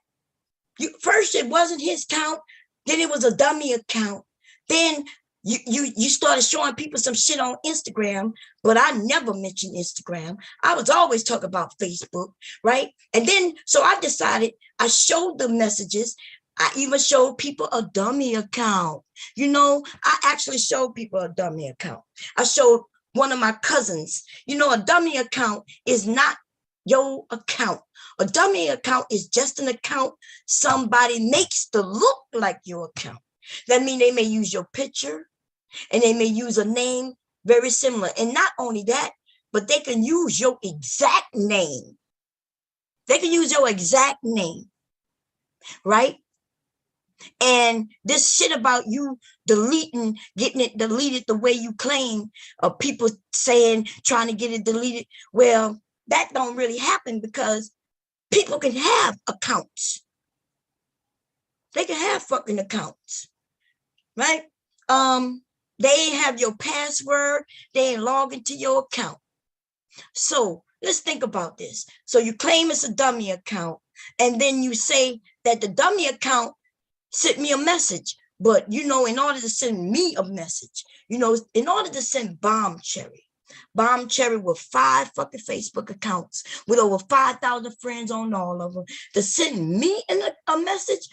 First, it wasn't his account. Then it was a dummy account. Then you started showing people some shit on Instagram, but I never mentioned Instagram. I was always talking about Facebook, right? And then, so I decided I showed the messages. I even showed people a dummy account. You know, I actually showed people a dummy account. I showed one of my cousins. You know, a dummy account is not your account. A dummy account is just an account somebody makes to look like your account. That means they may use your picture and they may use a name very similar. And not only that, but they can use your exact name. They can use your exact name, right? And this shit about you deleting, getting it deleted the way you claim, people saying, trying to get it deleted. Well, that don't really happen because people can have accounts. They can have fucking accounts, right? They have your password. They ain't log into your account. So let's think about this. So you claim it's a dummy account, and then you say that the dummy account sent me a message. But, you know, in order to send me a message, you know, in order to send Bombcherry with 5 fucking Facebook accounts, with over 5,000 friends on all of them, to send me a message,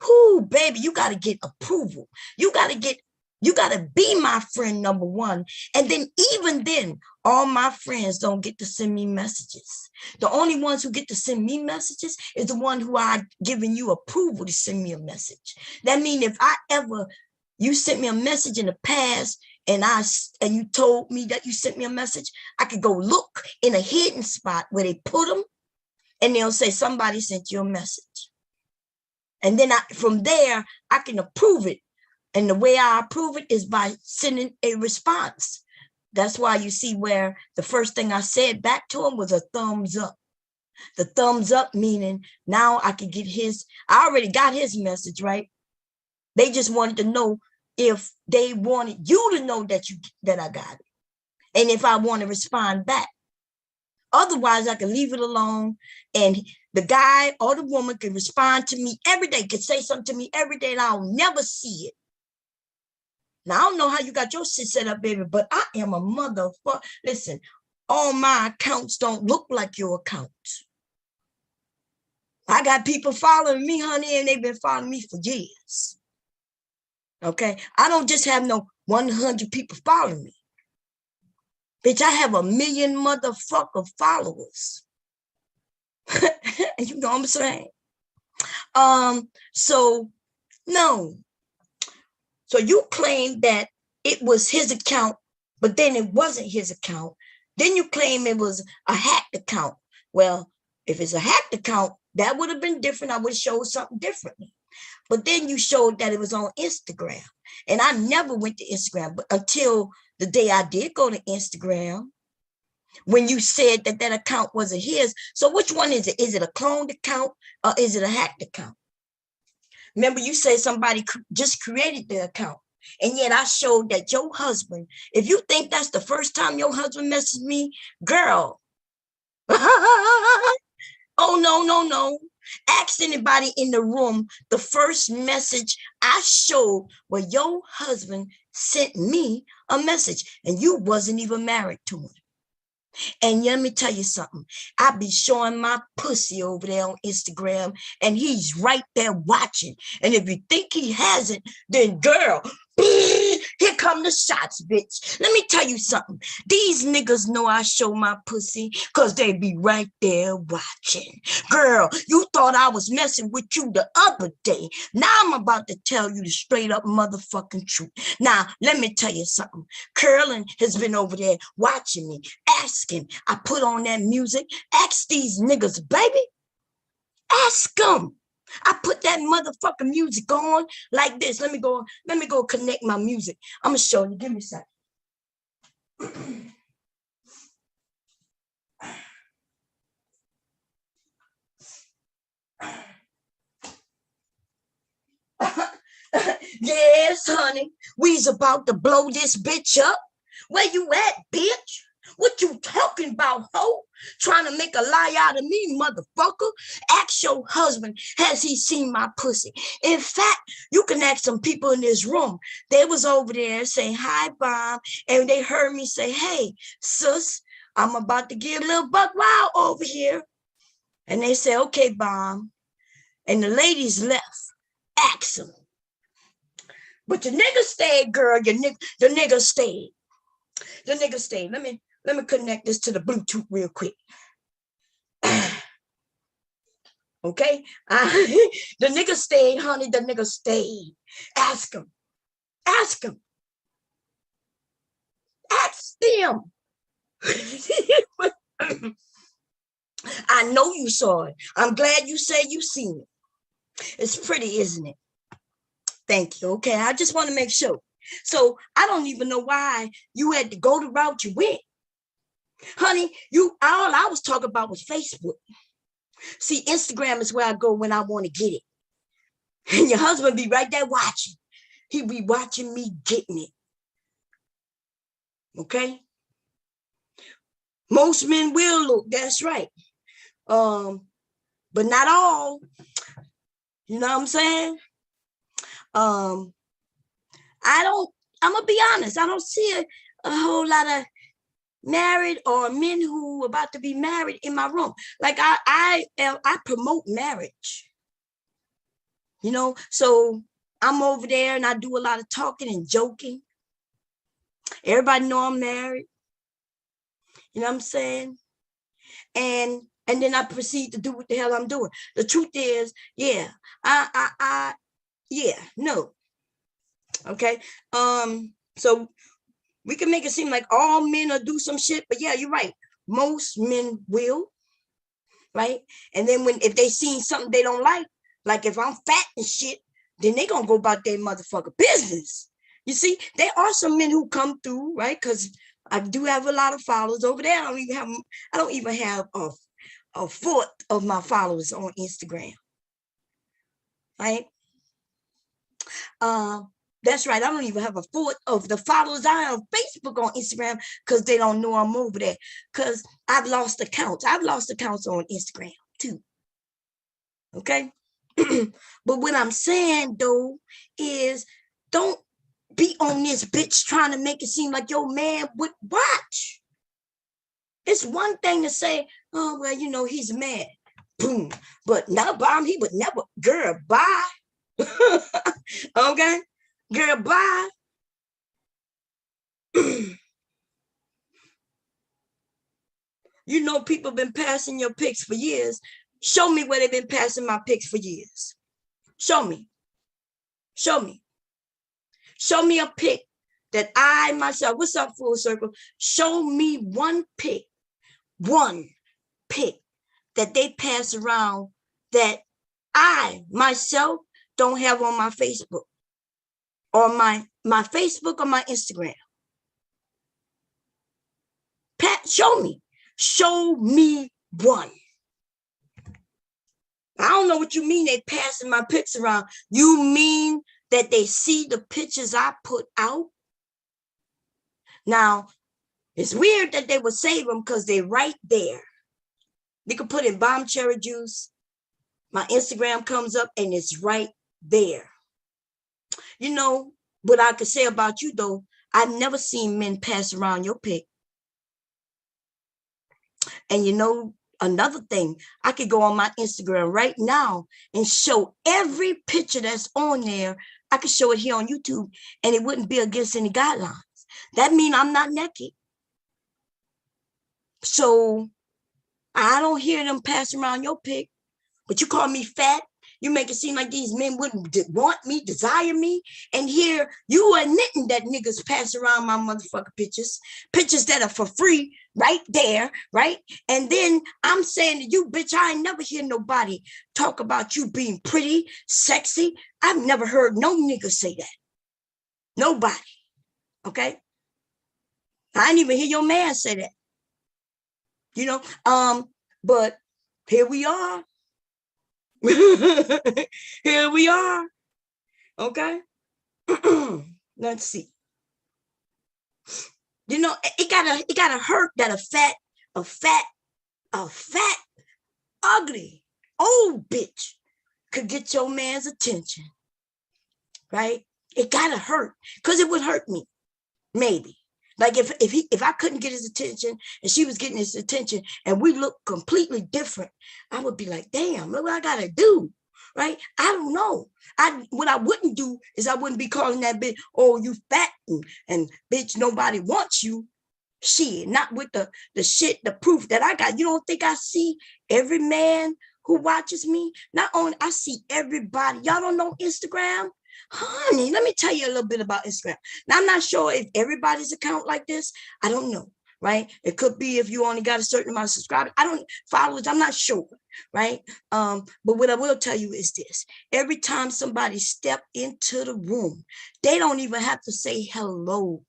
whoo, baby, you got to get approval. You got to be my friend number one. And then even then, all my friends don't get to send me messages. The only ones who get to send me messages is the one who I given you approval to send me a message. That means if you sent me a message in the past and you told me that you sent me a message, I could go look in a hidden spot where they put them, and they'll say somebody sent you a message. And then from there, I can approve it. And the way I approve it is by sending a response. That's why you see where the first thing I said back to him was a thumbs up. The thumbs up meaning now I can get I already got his message, right? They just wanted to know if they wanted you to know that I got it. And if I want to respond back. Otherwise, I can leave it alone, and the guy or the woman can respond to me every day, can say something to me every day, and I'll never see it. Now, I don't know how you got your shit set up, baby, but I am a motherfucker. Listen, all my accounts don't look like your accounts. I got people following me, honey, and they've been following me for years. Okay? I don't just have no 100 people following me. Bitch, I have 1 million motherfucker followers. You know what I'm saying? So, no. So you claim that it was his account, but then it wasn't his account. Then you claim it was a hacked account. Well, if it's a hacked account, that would have been different. I would have showed something differently. But then you showed that it was on Instagram. And I never went to Instagram, but until the day I did go to Instagram, when you said that account wasn't his. So which one is it? Is it a cloned account or is it a hacked account? Remember, you said somebody just created the account. And yet I showed that your husband, if you think that's the first time your husband messaged me, girl. Oh, no. Ask anybody in the room, the first message I showed where your husband sent me a message and you wasn't even married to him. And let me tell you something. I be showing my pussy over there on Instagram and he's right there watching. And if you think he hasn't, then girl, here come the shots, bitch. Let me tell you something. These niggas know I show my pussy because they be right there watching. Girl, you thought I was messing with you the other day. Now I'm about to tell you the straight up motherfucking truth. Now, let me tell you something. Curlin has been over there watching me, asking. I put on that music. Ask these niggas, baby. Ask them. I put that motherfucking music on like this. Let me go connect my music. I'm gonna show you. Give me a second. Yes, honey. We's about to blow this bitch up. Where you at, bitch? What you talking about, ho? Trying to make a lie out of me, motherfucker? Ask your husband, has he seen my pussy? In fact, you can ask some people in this room. They was over there saying, hi, Bob. And they heard me say, hey, sis, I'm about to get a little buck wild over here. And they say, okay, Bob. And the ladies left. Ask them. But the nigga stayed, girl. The nigga stayed. The nigga stayed. Let me connect this to the Bluetooth real quick. Okay? The nigga stayed, honey. The nigga stayed. Ask him. Ask him. Ask them. I know you saw it. I'm glad you say you seen it. It's pretty, isn't it? Thank you. Okay, I just want to make sure. So I don't even know why you had to go the route you went. Honey, all I was talking about was Facebook. See, Instagram is where I go when I want to get it. And your husband be right there watching. He be watching me getting it. Okay? Most men will look, that's right. But not all. You know what I'm saying? I'm gonna be honest, I don't see a whole lot of married or men who about to be married in my room. Like I promote marriage, you know, so I'm over there and I do a lot of talking and joking. Everybody know I'm married, you know what I'm saying? And then I proceed to do what the hell I'm doing. The truth is, yeah, no. Okay. So we can make it seem like all men will do some shit, but yeah, you're right. Most men will, right? And then if they seen something they don't like if I'm fat and shit, then they gonna go about their motherfucker business. You see, there are some men who come through, right? Because I do have a lot of followers over there. I don't even have a fourth of my followers on Instagram, right? That's right. I don't even have a fourth of the followers I have on Facebook, on Instagram, because they don't know I'm over there. Because I've lost accounts. I've lost accounts on Instagram too. Okay. But what I'm saying though is don't be on this bitch trying to make it seem like your man would watch. It's one thing to say, oh, well, you know, he's mad. Boom. But not bomb, he would never, girl, bye. Okay. Girl, bye. You know, people been passing your pics for years. Show me where they've been passing my pics for years. Show me. Show me. Show me a pic that I myself, what's up, Full Circle? Show me one pic that they pass around that I myself don't have on my Facebook or my Facebook or my Instagram. Pat, show me one. I don't know what you mean they passing my pics around. You mean that they see the pictures I put out? Now, it's weird that they would save them because they're right there. You can put in Bombcherry juice. My Instagram comes up and it's right there. You know what I could say about you though? I've never seen men pass around your pic. And you know, another thing, I could go on my Instagram right now and show every picture that's on there. I could show it here on YouTube and it wouldn't be against any guidelines. That means I'm not naked. So I don't hear them pass around your pic, but you call me fat. You make it seem like these men wouldn't want me, desire me. And here you admitting that niggas pass around my motherfucking pictures that are for free right there, right? And then I'm saying to you, bitch, I ain't never hear nobody talk about you being pretty, sexy. I've never heard no nigga say that. Nobody, okay? I didn't even hear your man say that. You know, but here we are. Here we are. Okay. Let's see. You know, it gotta hurt that a fat, ugly, old bitch could get your man's attention. Right? It gotta hurt. Because it would hurt me. Maybe. Like if I couldn't get his attention and she was getting his attention and we look completely different, I would be like, damn, look what I gotta do. Right? I don't know. What I wouldn't do is I wouldn't be calling that bitch, oh, you fat and bitch, nobody wants you. Shit, not with the shit, the proof that I got. You don't think I see every man who watches me? Not only I see everybody. Y'all don't know Instagram? Honey, let me tell you a little bit about Instagram. Now, I'm not sure if everybody's account like this. I don't know. right? It could be if you only got a certain amount of subscribers. I don't followers, I'm not sure, right? But what I will tell you is this: every time somebody step into the room, they don't even have to say hello.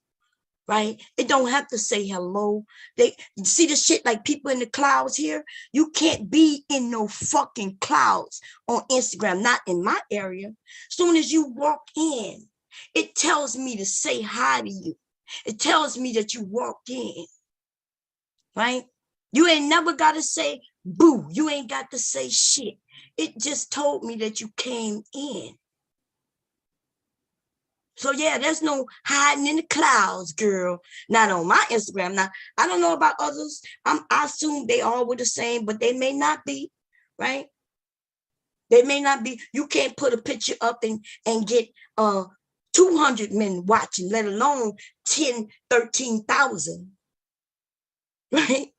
Right? It don't have to say hello. They see the shit like people in the clouds here. You can't be in no fucking clouds on Instagram, not in my area. Soon as you walk in, it tells me to say hi to you. It tells me that you walked in, right? You ain't never got to say boo. You ain't got to say shit. It just told me that you came in. So yeah, there's no hiding in the clouds, girl. Not on my Instagram. Now, I don't know about others. I assume they all were the same, but they may not be, right? They may not be. You can't put a picture up and get 200 men watching, let alone 10, 13,000, right?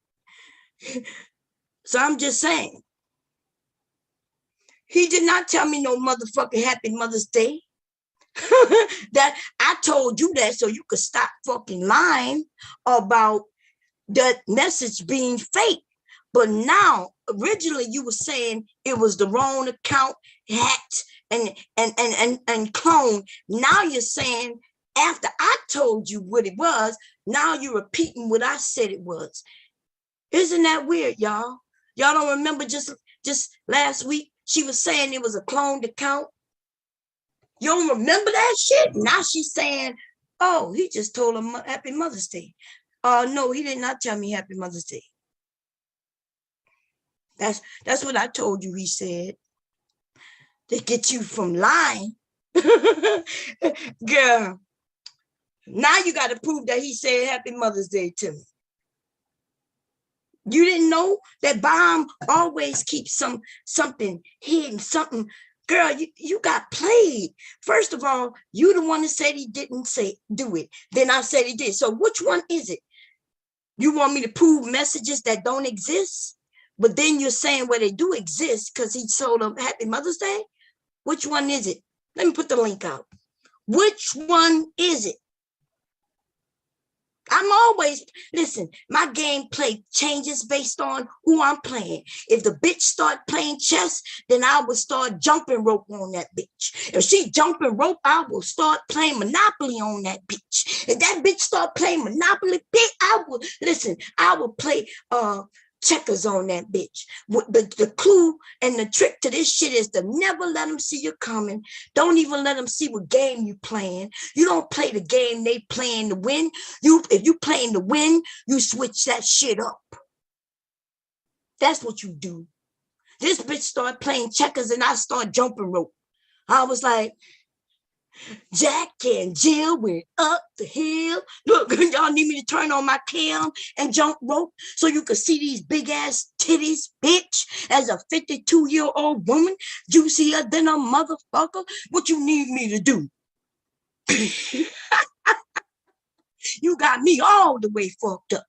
So I'm just saying. He did not tell me no motherfucking happy Mother's Day. That I told you that so you could stop fucking lying about that message being fake. But now, originally you were saying it was the wrong account, hacked and clone. Now you're saying after I told you what it was, now you're repeating what I said it was. Isn't that weird, y'all? Y'all don't remember just last week she was saying it was a cloned account? You don't remember that shit? Now she's saying, oh, he just told her Happy Mother's Day. No, he did not tell me Happy Mother's Day. That's what I told you, he said. To get you from lying. Girl, now you got to prove that he said Happy Mother's Day to me. You didn't know that Bomb always keeps something hidden, something. Girl, you got played. First of all, you the one that said he didn't do it. Then I said he did. So which one is it? You want me to prove messages that don't exist? But then you're saying, well, they do exist because he told them Happy Mother's Day? Which one is it? Let me put the link out. Which one is it? I'm always, listen, my gameplay changes based on who I'm playing. If the bitch start playing chess, then I will start jumping rope on that bitch. If she jumping rope, I will start playing Monopoly on that bitch. If that bitch start playing Monopoly, I will play checkers on that bitch. The clue and the trick to this shit is to never let them see you coming. Don't even let them see what game you playing. You don't play the game they playing to win. If you playing to win, you switch that shit up. That's what you do. This bitch started playing checkers and I started jumping rope. I was like, Jack and Jill went up the hill. Look, y'all need me to turn on my cam and jump rope so you can see these big ass titties, bitch. As a 52-year-old woman, juicier than a motherfucker. What you need me to do? You got me all the way fucked up.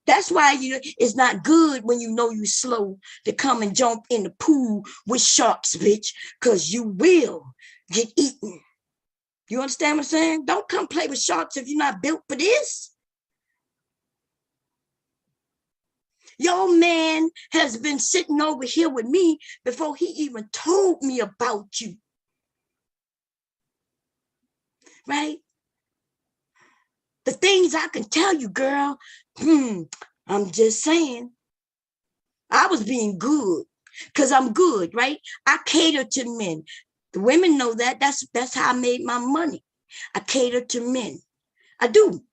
That's why it's not good when you know you slow to come and jump in the pool with sharks, bitch, because you will get eaten. You understand what I'm saying? Don't come play with sharks if you're not built for this. Your man has been sitting over here with me before he even told me about you. Right? The things I can tell you, girl, I'm just saying. I was being good because I'm good, right? I cater to men. The women know that. That's how I made my money. I cater to men. I do.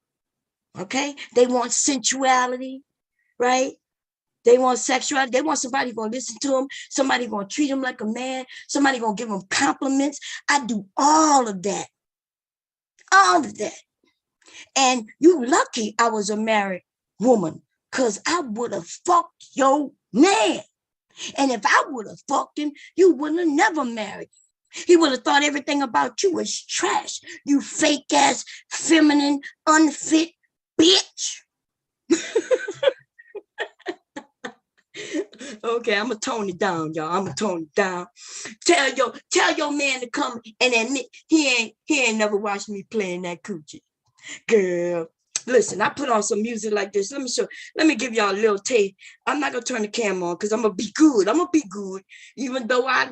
Okay? They want sensuality, right? They want sexuality. They want somebody going to listen to them. Somebody going to treat them like a man. Somebody going to give them compliments. I do all of that. All of that. And you lucky I was a married woman because I would have fucked your man. And if I would have fucked him, you wouldn't have never married. He would have thought everything about you was trash. You fake ass, feminine, unfit bitch. Okay, I'm gonna tone it down, y'all. I'm gonna tone it down. Tell your man to come and admit he ain't never watched me playing that coochie. Girl, Listen, I put on some music like this. Let me give y'all a little taste. I'm not gonna turn the camera on because I'm gonna be good. I'm gonna be good. Even though I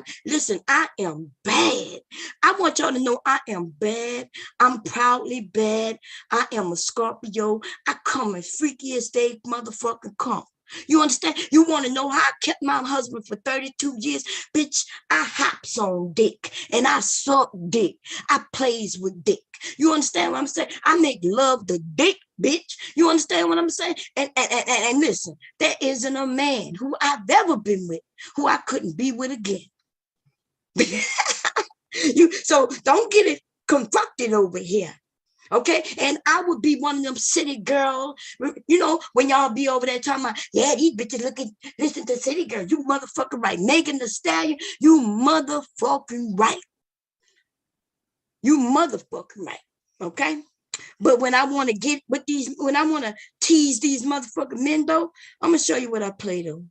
am bad. I want y'all to know I am bad. I'm proudly bad. I am a Scorpio. I come as freaky as they motherfucking come. You understand? You want to know how I kept my husband for 32 years? Bitch, I hops on dick and I suck dick. I plays with dick. You understand what I'm saying? I make love the dick, bitch. You understand what I'm saying? And listen, there isn't a man who I've ever been with who I couldn't be with again. So don't get it constructed over here. Okay, and I would be one of them city girls, you know, when y'all be over there talking about, yeah, these bitches listen to city girls. You motherfucking right. Megan Thee Stallion, you motherfucking right. You motherfucking right. Okay, but when I want to get with these, when I want to tease these motherfucking men, though, I'm gonna show you what I play though.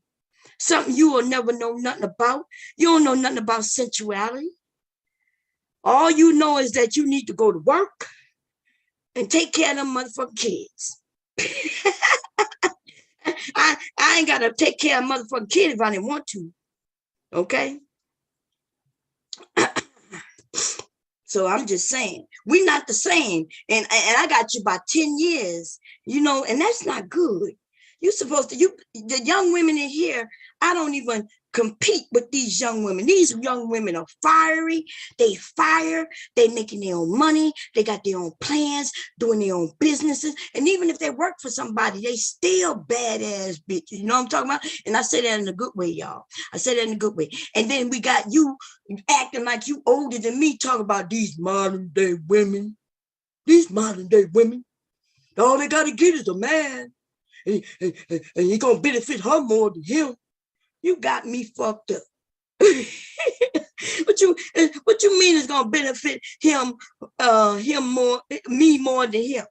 Something you will never know nothing about. You don't know nothing about sensuality. All you know is that you need to go to work and take care of them motherfucking kids. I ain't got to take care of motherfucking kids if I didn't want to. Okay? So I'm just saying, we're not the same. And I got you by 10 years, you know, and that's not good. You're supposed to, the young women in here, I don't even compete with these young women. These young women are fiery. They fire. They making their own money. They got their own plans, doing their own businesses. And even if they work for somebody, they still badass bitches. You know what I'm talking about? And I say that in a good way, y'all. I say that in a good way. And then we got you acting like you older than me, talking about these modern day women. These modern day women. All they got to get is a man. And he gonna benefit her more than him. You got me fucked up. What you mean is gonna benefit him more, me more than him?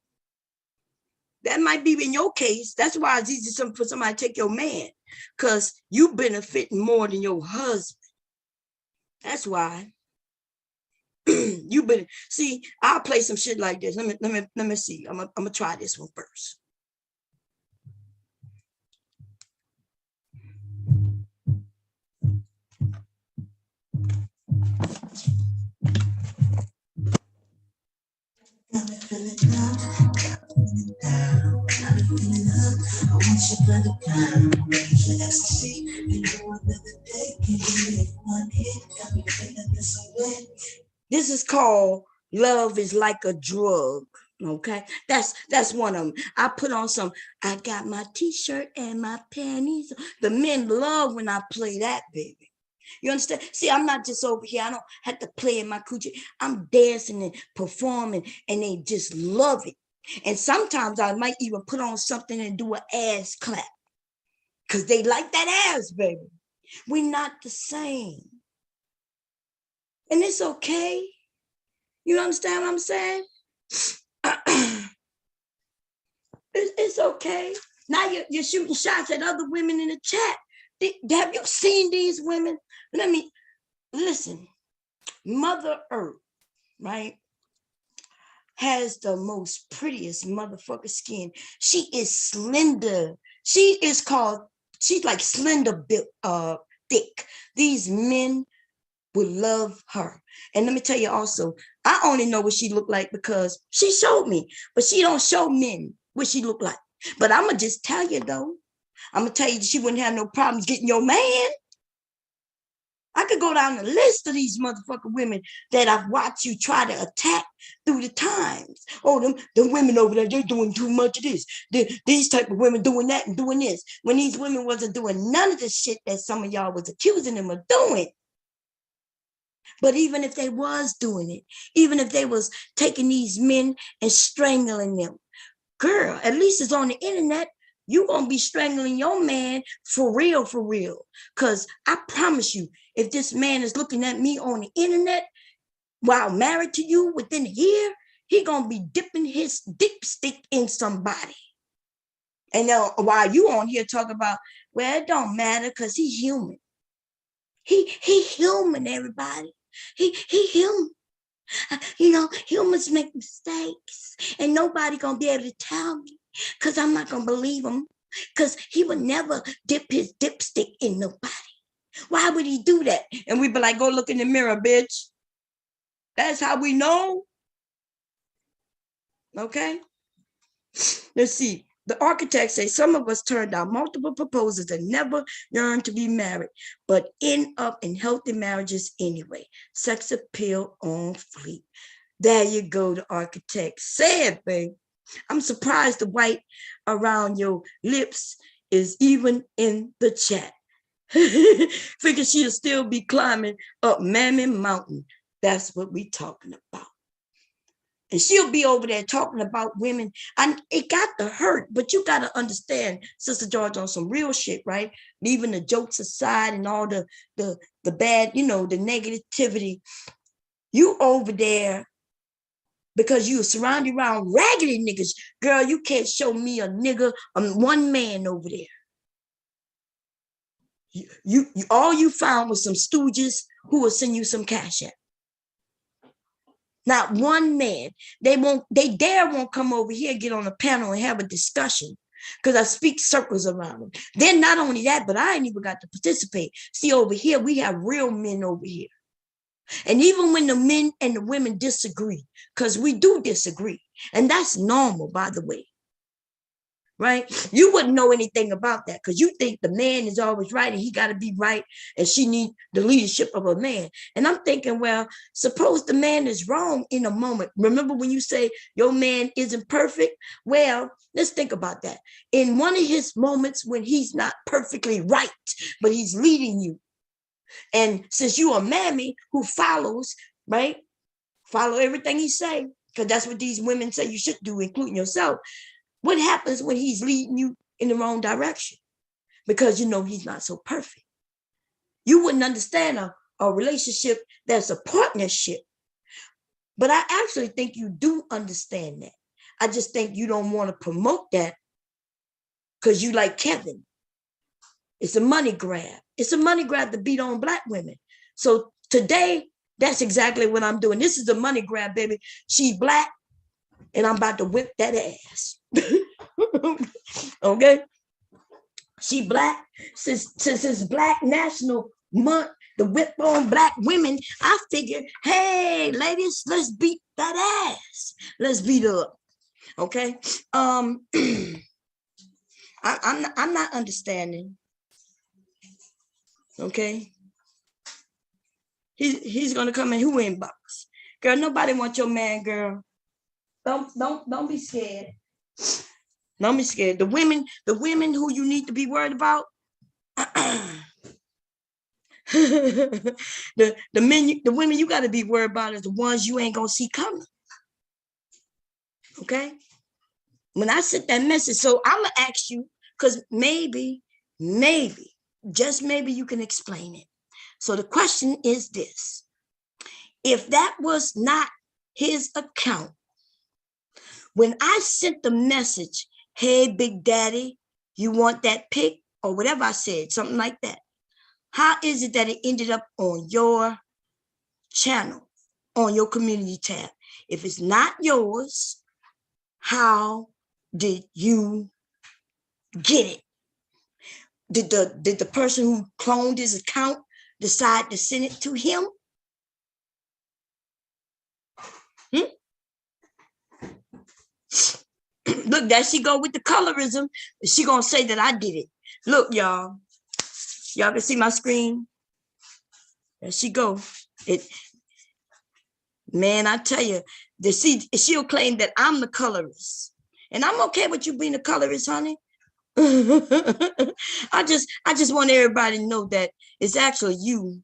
That might be in your case. That's why it's easy for somebody to take your man, because you benefiting more than your husband. That's why. See, I'll play some shit like this. Let me see. I'm gonna try this one first. This is called Love is Like a Drug. Okay, that's one of them. I put on some, I got my t-shirt and my panties. The men love when I play that, baby. You understand? See, I'm not just over here. I don't have to play in my coochie. I'm dancing and performing, and they just love it. And sometimes I might even put on something and do an ass clap, because they like that ass, baby. We're not the same. And it's okay. You understand what I'm saying? It's okay. Now you're shooting shots at other women in the chat. Have you seen these women? Let me listen. Mother Earth, right, has the most prettiest motherfucker skin. She is slender. She's like slender built, thick. These men would love her. And let me tell you also, I only know what she looked like because she showed me, but she don't show men what she looked like. But I'm going to just tell you though, I'm going to tell you she wouldn't have no problems getting your man. I could go down the list of these motherfucking women that I've watched you try to attack through the times. Oh, them women over there, they're doing too much of this. These type of women doing that and doing this. When these women wasn't doing none of the shit that some of y'all was accusing them of doing. But even if they was doing it, even if they was taking these men and strangling them, girl, at least it's on the internet. You gonna be strangling your man for real, for real. Because I promise you, if this man is looking at me on the internet while married to you within a year, he gonna be dipping his dipstick in somebody. And now while you on here talking about, well, it don't matter because he's human. He human, everybody. He human. You know, humans make mistakes and nobody gonna be able to tell me because I'm not gonna believe him because he would never dip his dipstick in nobody. Why would he do that? And we'd be like, go look in the mirror, bitch. That's how we know. Okay. Let's see. The architect say some of us turned down multiple proposals and never yearned to be married, but end up in healthy marriages anyway. Sex appeal on fleek. There you go, the architect. Say it, babe. I'm surprised the white around your lips is even in the chat. Figure she'll still be climbing up Mammy Mountain. That's what we talking about. And she'll be over there talking about women. And it got to hurt, but you got to understand, Sister George, on some real shit, right? Leaving the jokes aside and all the bad, you know, the negativity. You over there because you surrounded around raggedy niggas. Girl, you can't show me a nigga, one man over there. You all you found was some stooges who will send you some cash out. Not one man. They won't come over here, get on a panel and have a discussion because I speak circles around them. Then not only that, but I ain't even got to participate. See, over here, we have real men over here. And even when the men and the women disagree, because we do disagree, and that's normal, by the way, right? You wouldn't know anything about that because you think the man is always right and he got to be right and she needs the leadership of a man. And I'm thinking, well, suppose the man is wrong in a moment. Remember when you say your man isn't perfect? Well, let's think about that. In one of his moments when he's not perfectly right, but he's leading you. And since you're a mammy who follows, right? Follow everything he say, because that's what these women say you should do, including yourself. What happens when he's leading you in the wrong direction? Because you know he's not so perfect. You wouldn't understand a relationship that's a partnership. But I actually think you do understand that. I just think you don't want to promote that because you like Kevin. It's a money grab. It's a money grab to beat on Black women. So today, that's exactly what I'm doing. This is a money grab, baby. She's Black, and I'm about to whip that ass. Okay? She Black. Since it's Black National Month, the whip on Black women, I figured, hey, ladies, let's beat that ass. Let's beat her up. Okay? I'm not understanding. Okay? He's gonna come in who inbox. Girl, nobody wants your man, girl. Don't be scared. Don't be scared. The women who you need to be worried about. the women you got to be worried about is the ones you ain't gonna see coming. Okay. When I sent that message, so I'm gonna ask you because maybe, just maybe you can explain it. So the question is this: if that was not his account, when I sent the message, hey, Big Daddy, you want that pic? Or whatever I said, something like that. How is it that it ended up on your channel, on your community tab? If it's not yours, how did you get it? Did the person who cloned his account decide to send it to him? Look, there she go with the colorism. She gonna say that I did it. Look, y'all can see my screen. There she go. Man, I tell you, she'll claim that I'm the colorist, and I'm okay with you being the colorist, honey. I just want everybody to know that it's actually you.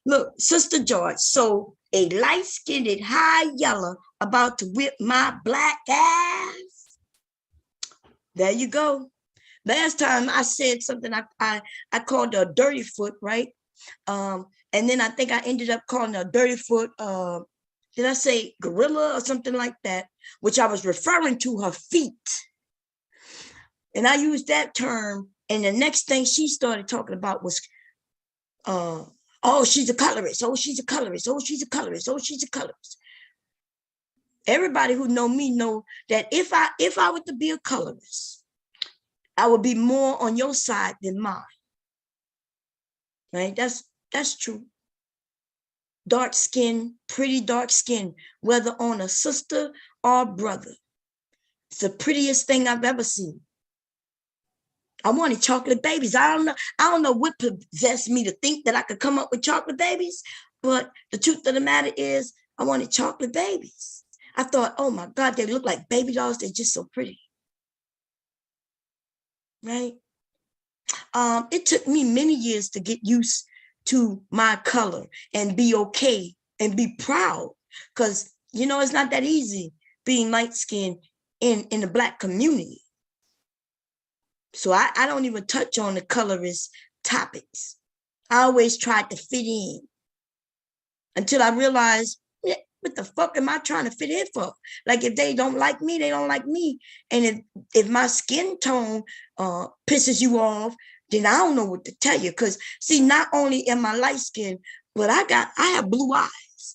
Look, Sister George, so a light-skinned, high yellow about to whip my Black ass. There you go. Last time I said something, I called her a dirty foot, right? And then I think I ended up calling her a dirty foot. Did I say gorilla or something like that? Which I was referring to her feet. And I used that term. And the next thing she started talking about was Oh, she's a colorist. Oh, she's a colorist. Oh, she's a colorist. Oh, she's a colorist. Everybody who know me know that if I were to be a colorist, I would be more on your side than mine. Right? That's true. Dark skin, pretty dark skin, whether on a sister or brother. It's the prettiest thing I've ever seen. I wanted chocolate babies. I don't know what possessed me to think that I could come up with chocolate babies, but the truth of the matter is I wanted chocolate babies. I thought, oh my God, they look like baby dolls. They're just so pretty. Right? It took me many years to get used to my color and be okay and be proud, because it's not that easy being light-skinned in the Black community. So I don't even touch on the colorist topics. I always tried to fit in until I realized, what the fuck am I trying to fit in for? Like, if they don't like me, they don't like me. And if my skin tone pisses you off, then I don't know what to tell you. Because see, not only am I light skinned, but I have blue eyes,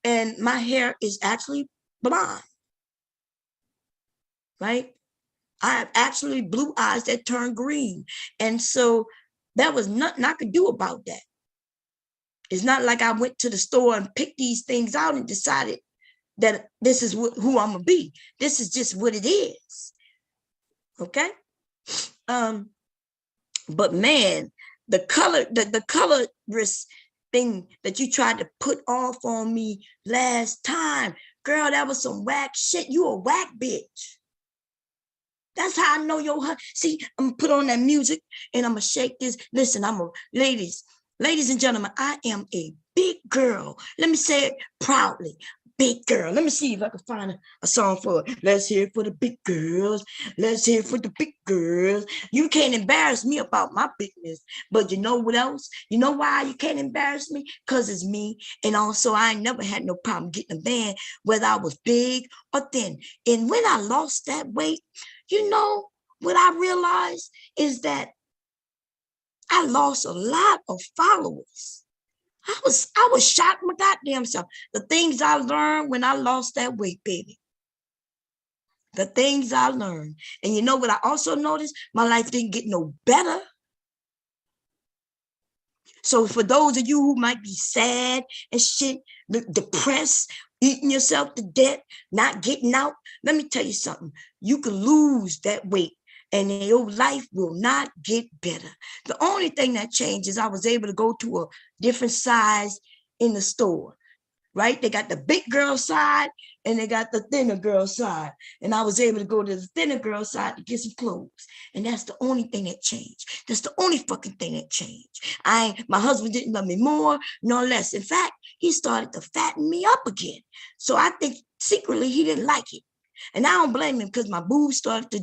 and my hair is actually blonde, right? I have actually blue eyes that turn green. And so that was nothing I could do about that. It's not like I went to the store and picked these things out and decided that this is who I'm gonna be. This is just what it is. Okay. But man, the colorist thing that you tried to put off on me last time, girl, that was some whack shit. You a whack bitch. That's how I know your husband. See, I'm gonna put on that music and I'm gonna shake this. Listen, ladies and gentlemen, I am a big girl. Let me say it proudly. Big girl. Let me see if I can find a song for it. Let's hear it for the big girls. Let's hear it for the big girls. You can't embarrass me about my bigness. But you know what else? You know why you can't embarrass me? Because it's me. And also, I ain't never had no problem getting a man, whether I was big or thin. And when I lost that weight, what I realized is that I lost a lot of followers. I was shocked my goddamn self. The things I learned when I lost that weight, baby. The things I learned. And you know what I also noticed? My life didn't get no better. So for those of you who might be sad and shit, depressed, eating yourself to death, not getting out, let me tell you something. You can lose that weight and your life will not get better. The only thing that changed is I was able to go to a different size in the store, right? They got the big girl side and they got the thinner girl side. And I was able to go to the thinner girl side to get some clothes. And that's the only thing that changed. That's the only fucking thing that changed. My husband didn't love me more nor less. In fact, he started to fatten me up again. So I think secretly he didn't like it. And I don't blame him, because my boobs started to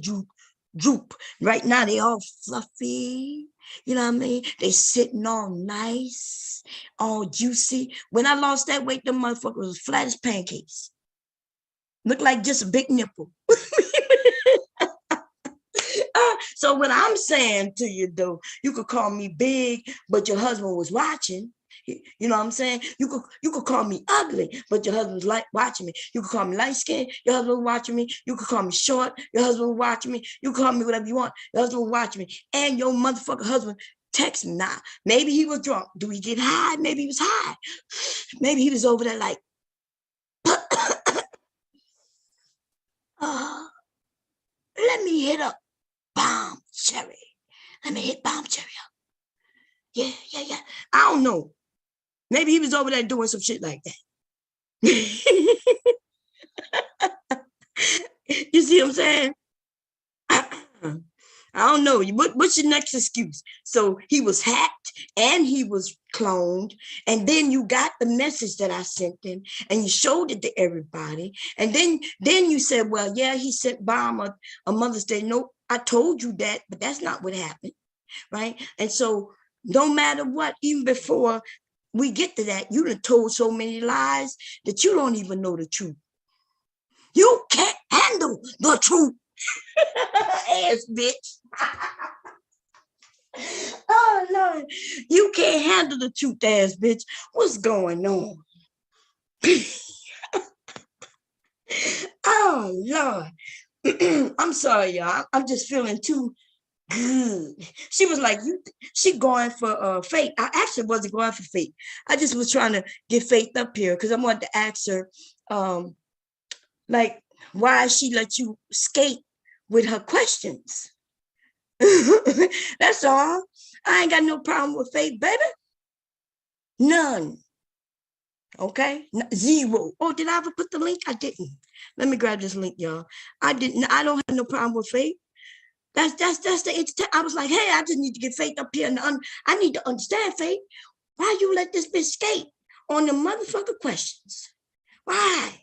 droop. Right now they all fluffy. You know what I mean? They sitting all nice, all juicy. When I lost that weight, the motherfucker was flat as pancakes. Looked like just a big nipple. So what I'm saying to you, though, you could call me big, but your husband was watching. You know what I'm saying? You could call me ugly, but your husband was watching me. You could call me light skinned, your husband was watching me. You could call me short, your husband was watching me. You could call me whatever you want, your husband was watching me. And your motherfucker husband text me now. Maybe he was drunk. Do he get high? Maybe he was high. Maybe he was over there like, let me hit up Bombcherry. Let me hit Bombcherry up. Yeah. I don't know. Maybe he was over there doing some shit like that. You see what I'm saying? I don't know. What's your next excuse? So he was hacked and he was cloned. And then you got the message that I sent him and you showed it to everybody. And then you said, well, yeah, he sent Bomb a Mother's Day. No, I told you that, but that's not what happened. Right? And so no matter what, even before we get to that, you done told so many lies that you don't even know the truth. You can't handle the truth. Ass bitch. Oh Lord, you can't handle the truth, ass bitch. What's going on? Oh Lord. I'm sorry, y'all. I'm just feeling too good. She was like, she going for Faith. I actually wasn't going for Faith. I just was trying to get Faith up here because I wanted to ask her, like, why she let you skate with her questions. That's all. I ain't got no problem with Faith, baby. None. Okay, zero. Oh, did I ever put the link? I didn't. Let me grab this link, y'all. I didn't. I don't have no problem with Faith. That's the. I was like, hey, I just need to get Faith up here, and I need to understand, Faith. Why you let this bitch skate on the motherfucking questions? Why?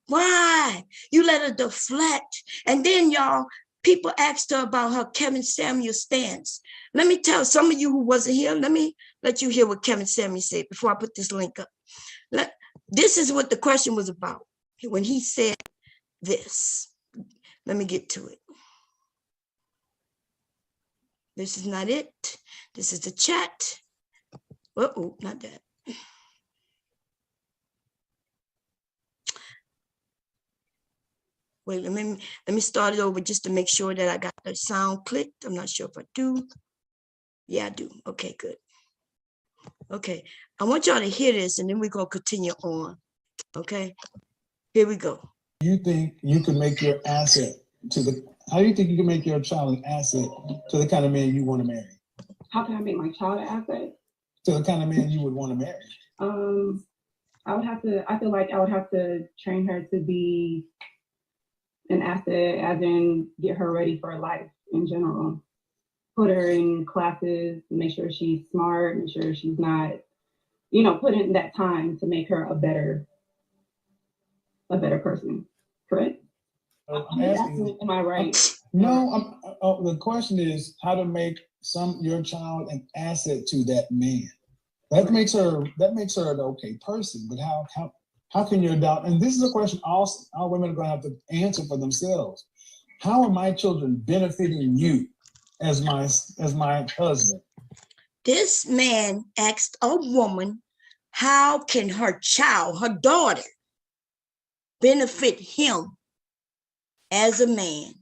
Why? You let her deflect, and then y'all. People asked her about her Kevin Samuel stance. Let me tell some of you who wasn't here. Let me let you hear what Kevin Samuel said before I put this link up. This is what the question was about when he said this. Let me get to it. This is not it. This is the chat. Uh-oh, not that. Wait, let me start it over just to make sure that I got the sound clicked. I'm not sure if I do. Yeah, I do. Okay, good. Okay, I want y'all to hear this, and then we're going to continue on. Okay, here we go. You think you can make your asset to the, how do you think you can make your child an asset to the kind of man you want to marry? How can I make my child an asset? To the kind of man you would want to marry? I feel like I would have to train her to be an asset, as in get her ready for life in general. Put her in classes, make sure she's smart, make sure she's not, put in that time to make her a better person. Correct? I'm asking, am I right? No, the question is how to make your child an asset to that man. That makes her an okay person, but how can you adopt? And this is a question all women are going to have to answer for themselves. How are my children benefiting you as my husband? This man asked a woman, how can her child, her daughter, benefit him as a man?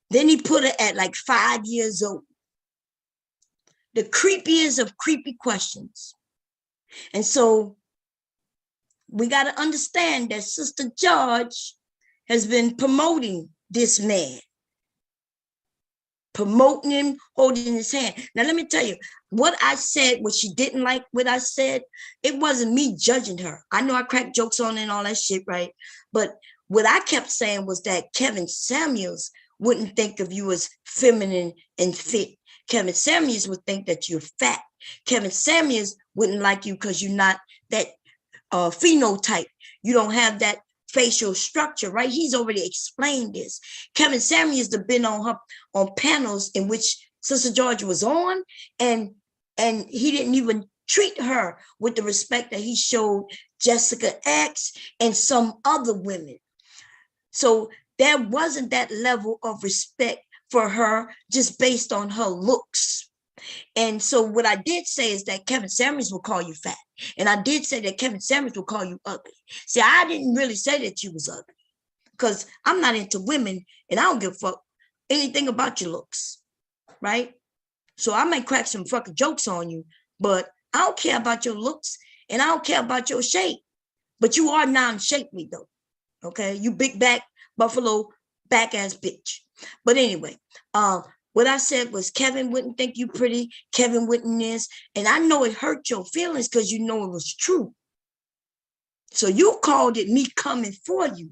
Then he put her at like 5 years old. The creepiest of creepy questions. And so we got to understand that Sister George has been promoting this man, promoting him, holding his hand. Now, let me tell you, what I said, what she didn't like, what I said, it wasn't me judging her. I know I cracked jokes on and all that shit, right? But what I kept saying was that Kevin Samuels wouldn't think of you as feminine and fit. Kevin Samuels would think that you're fat. Kevin Samuels wouldn't like you because you're not that phenotype. You don't have that facial structure, right? He's already explained this. Kevin Samuels has been on panels in which Sister George was on, and he didn't even treat her with the respect that he showed Jessica X and some other women. So there wasn't that level of respect for her just based on her looks. And so what I did say is that Kevin Samuels will call you fat. And I did say that Kevin Samuels will call you ugly. See, I didn't really say that you was ugly because I'm not into women and I don't give a fuck anything about your looks, right? So I may crack some fucking jokes on you, but I don't care about your looks and I don't care about your shape. But you are non-shapely though, okay? You big back, buffalo back ass bitch. But anyway, what I said was Kevin wouldn't think you pretty. Kevin wouldn't this. And I know it hurt your feelings because you know it was true. So you called it me coming for you.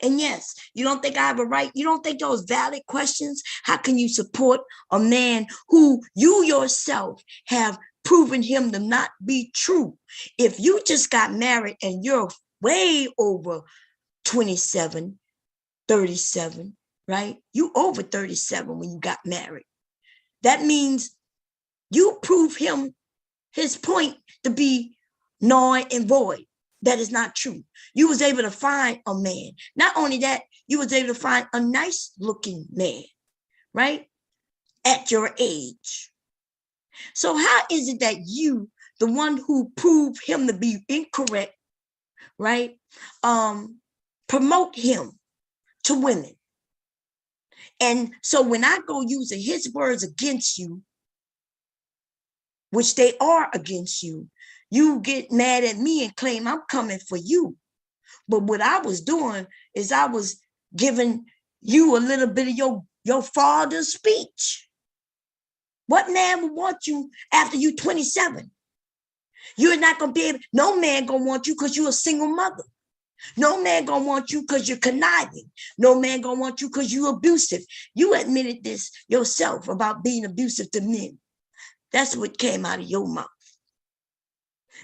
And yes, you don't think I have a right? You don't think those valid questions? How can you support a man who you yourself have proven him to not be true? If you just got married and you're way over 27, 37, right? You over 37 when you got married. That means you prove him his point to be null and void. That is not true. You was able to find a man. Not only that, you was able to find a nice looking man, right? at your age. So how is it that you, the one who proved him to be incorrect, right, promote him to women? And so when I go using his words against you, which they are against you, you get mad at me and claim I'm coming for you. But what I was doing is I was giving you a little bit of your father's speech. What man would want you after you 27? You're not going to be able, no man going to want you because you're a single mother. No man going to want you because you're conniving. No man going to want you because you're abusive. You admitted this yourself about being abusive to men. That's what came out of your mouth.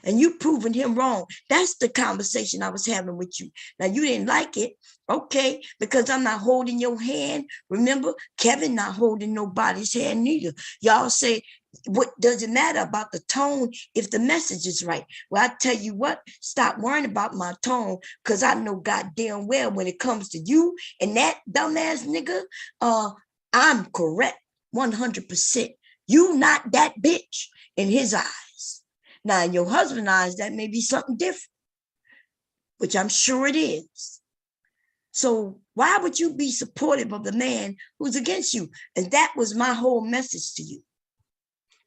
And you proving him wrong. That's the conversation I was having with you. Now, you didn't like it, okay, because I'm not holding your hand. Remember, Kevin not holding nobody's hand neither. Y'all say, what does it matter about the tone if the message is right? Well, I tell you what, stop worrying about my tone, because I know goddamn well when it comes to you and that dumbass nigga, I'm correct 100%. You not that bitch in his eyes. Now, in your husband's eyes, that may be something different, which I'm sure it is. So why would you be supportive of the man who's against you? And that was my whole message to you.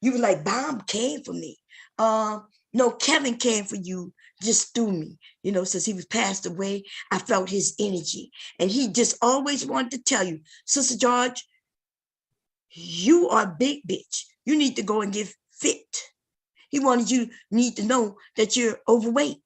You were like, Bomb came for me. No, Kevin came for you just through me. You know, since he was passed away, I felt his energy. And he just always wanted to tell you, Sister George, you are a big bitch. You need to go and get fit. He wanted you need to know that you're overweight.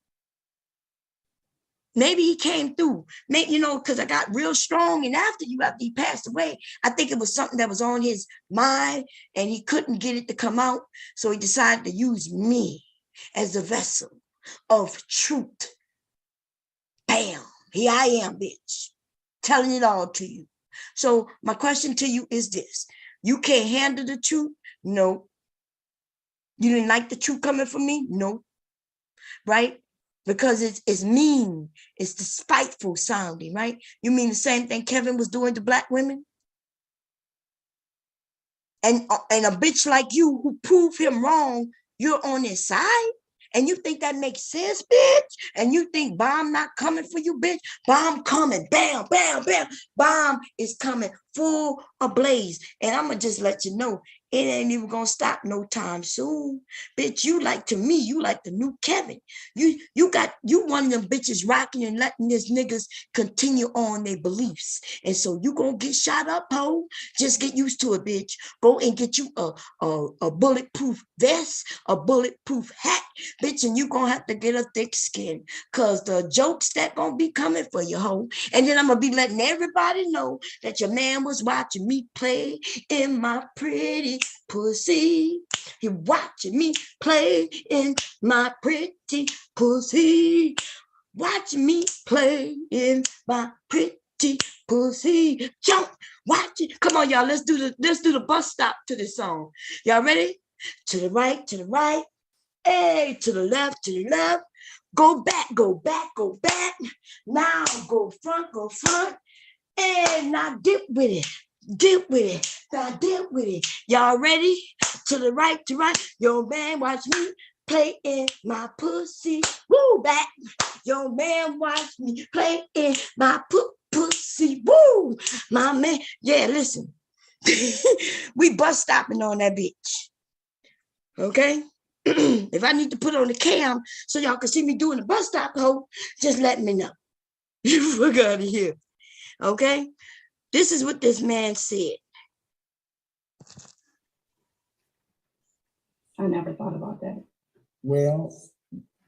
Maybe he came through, maybe, you know, because I got real strong. And after he passed away, I think it was something that was on his mind and he couldn't get it to come out. So he decided to use me as a vessel of truth. Bam, here I am, bitch, telling it all to you. So my question to you is this. You can't handle the truth? No. You didn't like the truth coming from me? No. Right? Because it's mean. It's despiteful sounding, right? You mean the same thing Kevin was doing to black women? And a bitch like you who proved him wrong, you're on his side? And you think that makes sense, bitch? And you think Bomb not coming for you, bitch? Bomb coming, bam, bam, bam. Bomb is coming full ablaze. And I'm going to just let you know, it ain't even going to stop no time soon. Bitch, you like the new Kevin. You one of them bitches rocking and letting these niggas continue on their beliefs. And so you going to get shot up, ho. Just get used to it, bitch. Go and get you a bulletproof vest, a bulletproof hat, bitch, and you going to have to get a thick skin, because the jokes that going to be coming for you, ho. And then I'm going to be letting everybody know that your man was watching me play in my pretty pussy. He watching me play in my pretty pussy. Watching me play in my pretty pussy. Jump, watch it. Come on, y'all. Let's do the bus stop to this song. Y'all ready? To the right, to the right. Hey, to the left, to the left. Go back, go back, go back. Now go front, go front. And now dip with it. Dip with it. Now dip with it. Y'all ready? To the right, to right. Your man watch me play in my pussy. Woo, back. Your man watch me play in my pussy. Woo, my man. Yeah, listen. We bus stopping on that bitch. Okay? If I need to put on the cam so y'all can see me doing the bus stop, ho, just let me know. You fuck out of here. Okay? This is what this man said. I never thought about that. Well,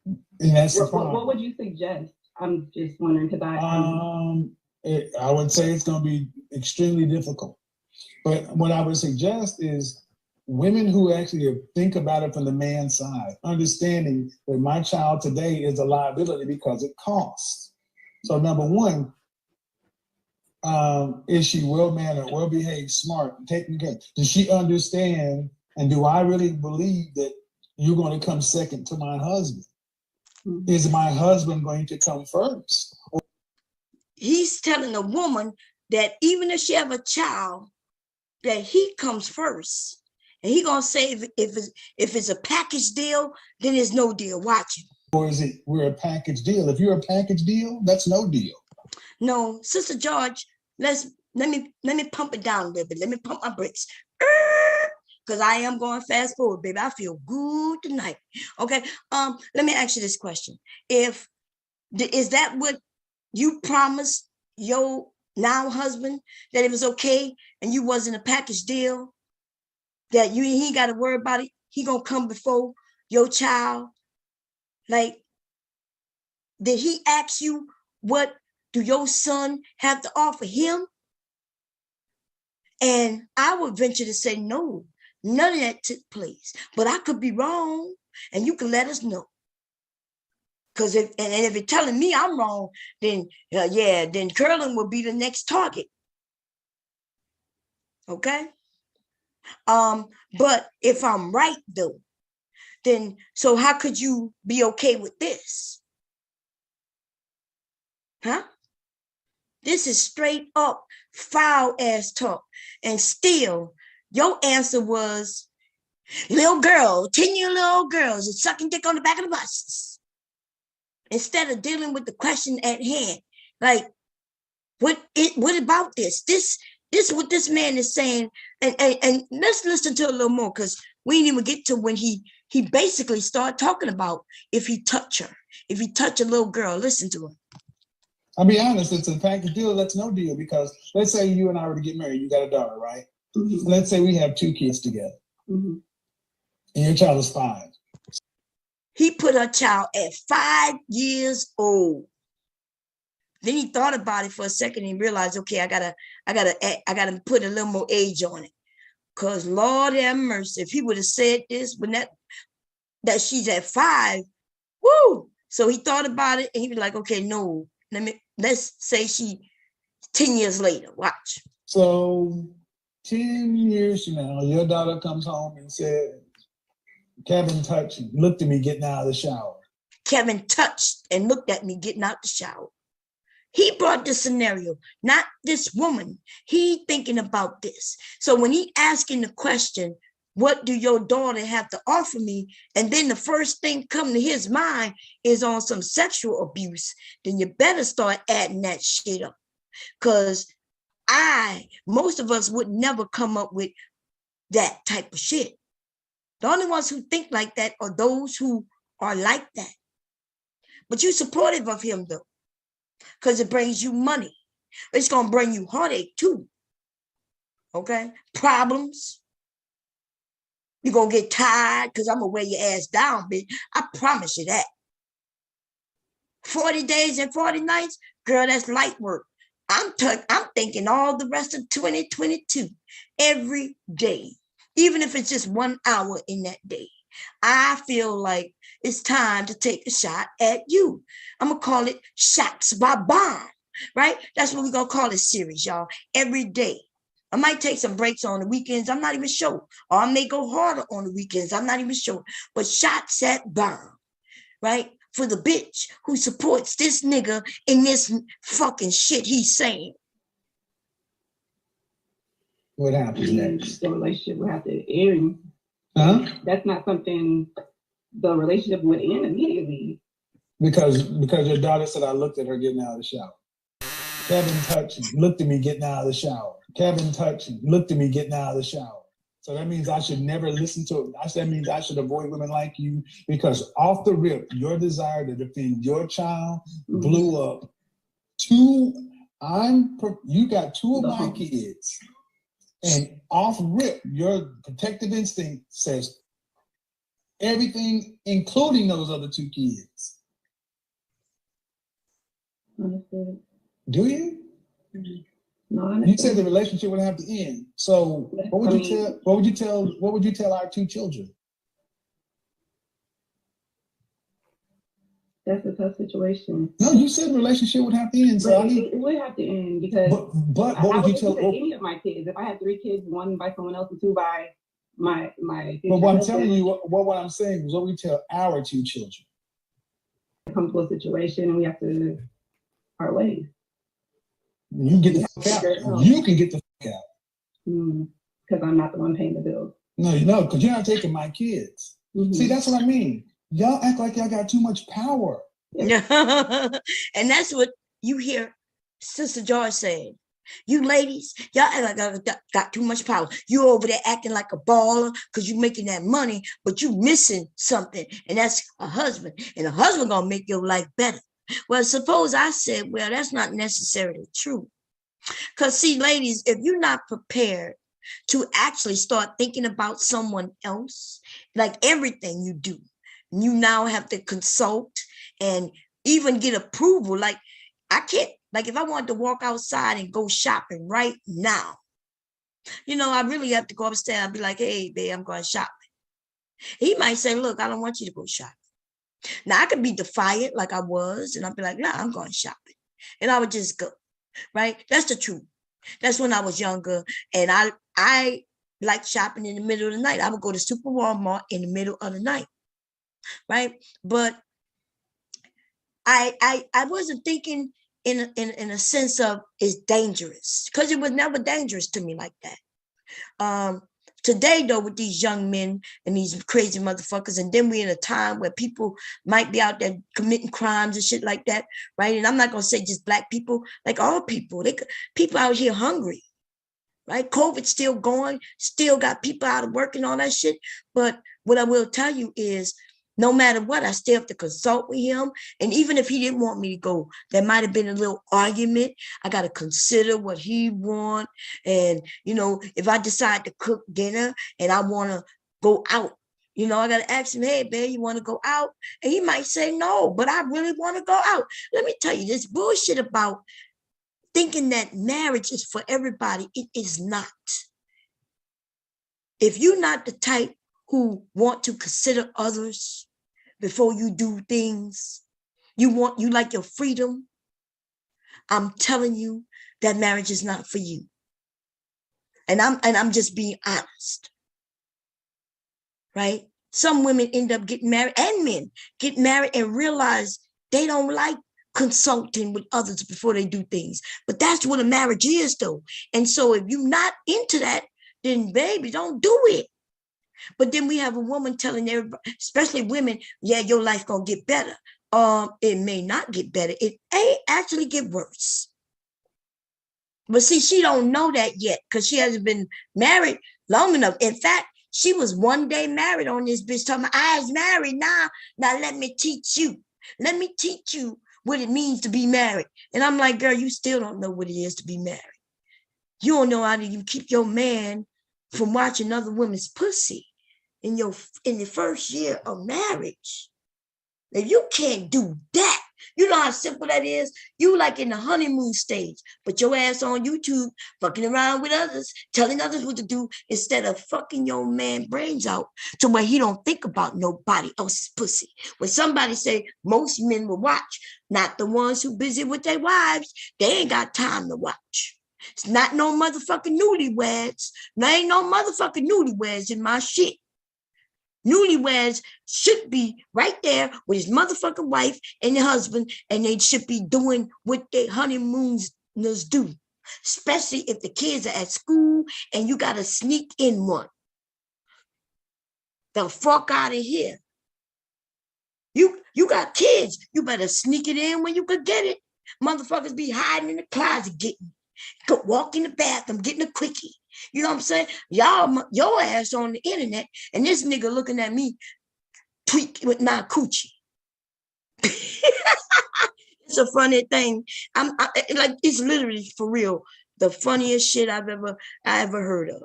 and that's the problem. What would you suggest? I'm just wondering, because I would say it's going to be extremely difficult. But what I would suggest is women who actually think about it from the man's side, understanding that my child today is a liability because it costs. So number one, is she well-mannered, well-behaved, smart, taken care? Does she understand, and do I really believe that you're going to come second to my husband? Mm-hmm. Is my husband going to come first? Or- He's telling a woman that even if she have a child, that he comes first. And he gonna say if it's a package deal, then there's no deal. Watch him. Or is it we're a package deal? If you're a package deal, that's no deal. No, Sister George, let me pump it down a little bit. Let me pump my brakes. Because I am going fast forward, baby. I feel good tonight. Okay. Let me ask you this question. Is that what you promised your now husband, that it was okay and you wasn't a package deal? That he ain't got to worry about it. He gonna come before your child. Like, did he ask you what do your son have to offer him? And I would venture to say no, none of that took place. But I could be wrong, and you can let us know. Because if you're telling me I'm wrong, then then Curlin will be the next target. Okay. But if I'm right though, then so how could you be okay with this? Huh? This is straight up foul ass talk. And still, your answer was, little girl, 10-year-old girls are sucking dick on the back of the buses. Instead of dealing with the question at hand. Like, what about this? This is what this man is saying. And let's listen to it a little more, because we didn't even get to when he basically started talking about if he touch her, if he touch a little girl. Listen to him. I'll be honest, it's a package deal. That's no deal, because let's say you and I were to get married. You got a daughter, right? Mm-hmm. Let's say we have 2 kids together. Mm-hmm. And your child is 5. He put her child at 5 years old. Then he thought about it for a second and realized, okay, I gotta put a little more age on it. Cause Lord have mercy, if he would have said this when that she's at 5, woo. So he thought about it and he was like, okay, no, let's say she 10 years later. Watch. So 10 years from now, your daughter comes home and said, Kevin touched and looked at me getting out of the shower. Kevin touched and looked at me getting out the shower. He brought this scenario, not this woman. He thinking about this. So when he asking the question, what do your daughter have to offer me? And then the first thing come to his mind is on some sexual abuse. Then you better start adding that shit up. Because most of us would never come up with that type of shit. The only ones who think like that are those who are like that. But you're supportive of him though, because it brings you money. It's going to bring you heartache too. Okay? Problems. You're going to get tired because I'm going to wear your ass down, bitch. I promise you that. 40 days and 40 nights, girl, that's light work. I'm thinking all the rest of 2022, every day, even if it's just 1 hour in that day. I feel like it's time to take a shot at you. I'm going to call it Shots by Bomb, right? That's what we're going to call this series, y'all, every day. I might take some breaks on the weekends. I'm not even sure. Or I may go harder on the weekends. I'm not even sure. But Shots at Bomb, right? For the bitch who supports this nigga in this fucking shit he's saying. What happens next? The relationship would have to end. Huh? That's not something the relationship would end immediately. Because your daughter said I looked at her getting out of the shower. Kevin touched and looked at me getting out of the shower. Kevin touched and looked at me getting out of the shower. So that means I should never listen to it. That means I should avoid women like you, because off the rip, your desire to defend your child blew up. You got 2 of my kids, and off rip, your protective instinct says everything, including those other 2 kids. Understood. Do you? Mm-hmm. No, you said the relationship would have to end. So what would you tell our 2 children? That's a tough situation. No, you said the relationship would have to end. So it would have to end, because but what would you tell any of my kids? If I had 3 kids, 1 by someone else and 2 by my But what I'm telling you, what I'm saying is what we tell our 2 children. Come to a situation and we have to part ways. You get the fuck out. You can get the fuck out. Mm. because I'm not the one paying the bills. No, you know, because you're not taking my kids. See, that's what I mean. Y'all act like y'all got too much power. And that's what you hear Sister George saying. You ladies, y'all act like I got too much power. You over there acting like a baller because you making that money, but you missing something, and that's a husband. And a husband gonna make your life better. Well, suppose I said, well, that's not necessarily true. Because see, ladies, if you're not prepared to actually start thinking about someone else, like everything you do, you now have to consult and even get approval. Like I can't, like if I wanted to walk outside and go shopping right now, you know, I really have to go upstairs and be like, hey, babe, I'm going shopping. He might say, look, I don't want you to go shopping. Now I could be defiant like I was, and I'd be like, nah, I'm going shopping. And I would just go, right? That's the truth. That's when I was younger, and I like shopping in the middle of the night. I would go to Super Walmart in the middle of the night, right? But I wasn't thinking in a sense of it's dangerous, because it was never dangerous to me like that. Today, though, with these young men and these crazy motherfuckers, and then we're in a time where people might be out there committing crimes and shit like that, right? And I'm not gonna say just Black people, like all people. People out here hungry, right? COVID's still going, still got people out of work and all that shit. But what I will tell you is, no matter what, I still have to consult with him. And even if he didn't want me to go, there might have been a little argument. I got to consider what he want. And, you know, if I decide to cook dinner and I want to go out, you know, I got to ask him, hey, babe, you want to go out? And he might say no, but I really want to go out. Let me tell you, this bullshit about thinking that marriage is for everybody, it is not. If you're not the type who want to consider others before you do things, you like your freedom, I'm telling you that marriage is not for you. And I'm just being honest, right? Some women end up getting married, and men get married and realize they don't like consulting with others before they do things. But that's what a marriage is, though. And so if you're not into that, then baby, don't do it. But then we have a woman telling everybody, especially women, yeah, your life gonna get better. It may not get better. It ain't actually get worse. But see, she don't know that yet because she hasn't been married long enough. In fact, she was one day married on this bitch talking about, I was married now. Now let me teach you. Let me teach you what it means to be married. And I'm like, girl, you still don't know what it is to be married. You don't know how to you keep your man from watching other women's pussy in the first year of marriage. If you can't do that, you know how simple that is? You like in the honeymoon stage, but your ass on YouTube, fucking around with others, telling others what to do, instead of fucking your man brains out to where he don't think about nobody else's pussy. When somebody say most men will watch, not the ones who busy with their wives, they ain't got time to watch. It's not no motherfucking newlyweds. There ain't no motherfucking newlyweds in my shit. Newlyweds should be right there with his motherfucking wife and their husband, and they should be doing what their honeymooners do, especially if the kids are at school and you got to sneak in one. The fuck out of here. You got kids. You better sneak it in when you could get it. Motherfuckers be hiding in the closet getting it. Go walk in the bathroom, getting a quickie. You know what I'm saying? Y'all, your ass on the internet, and this nigga looking at me tweak with my coochie. It's a funny thing. I like, it's literally for real the funniest shit I ever heard of.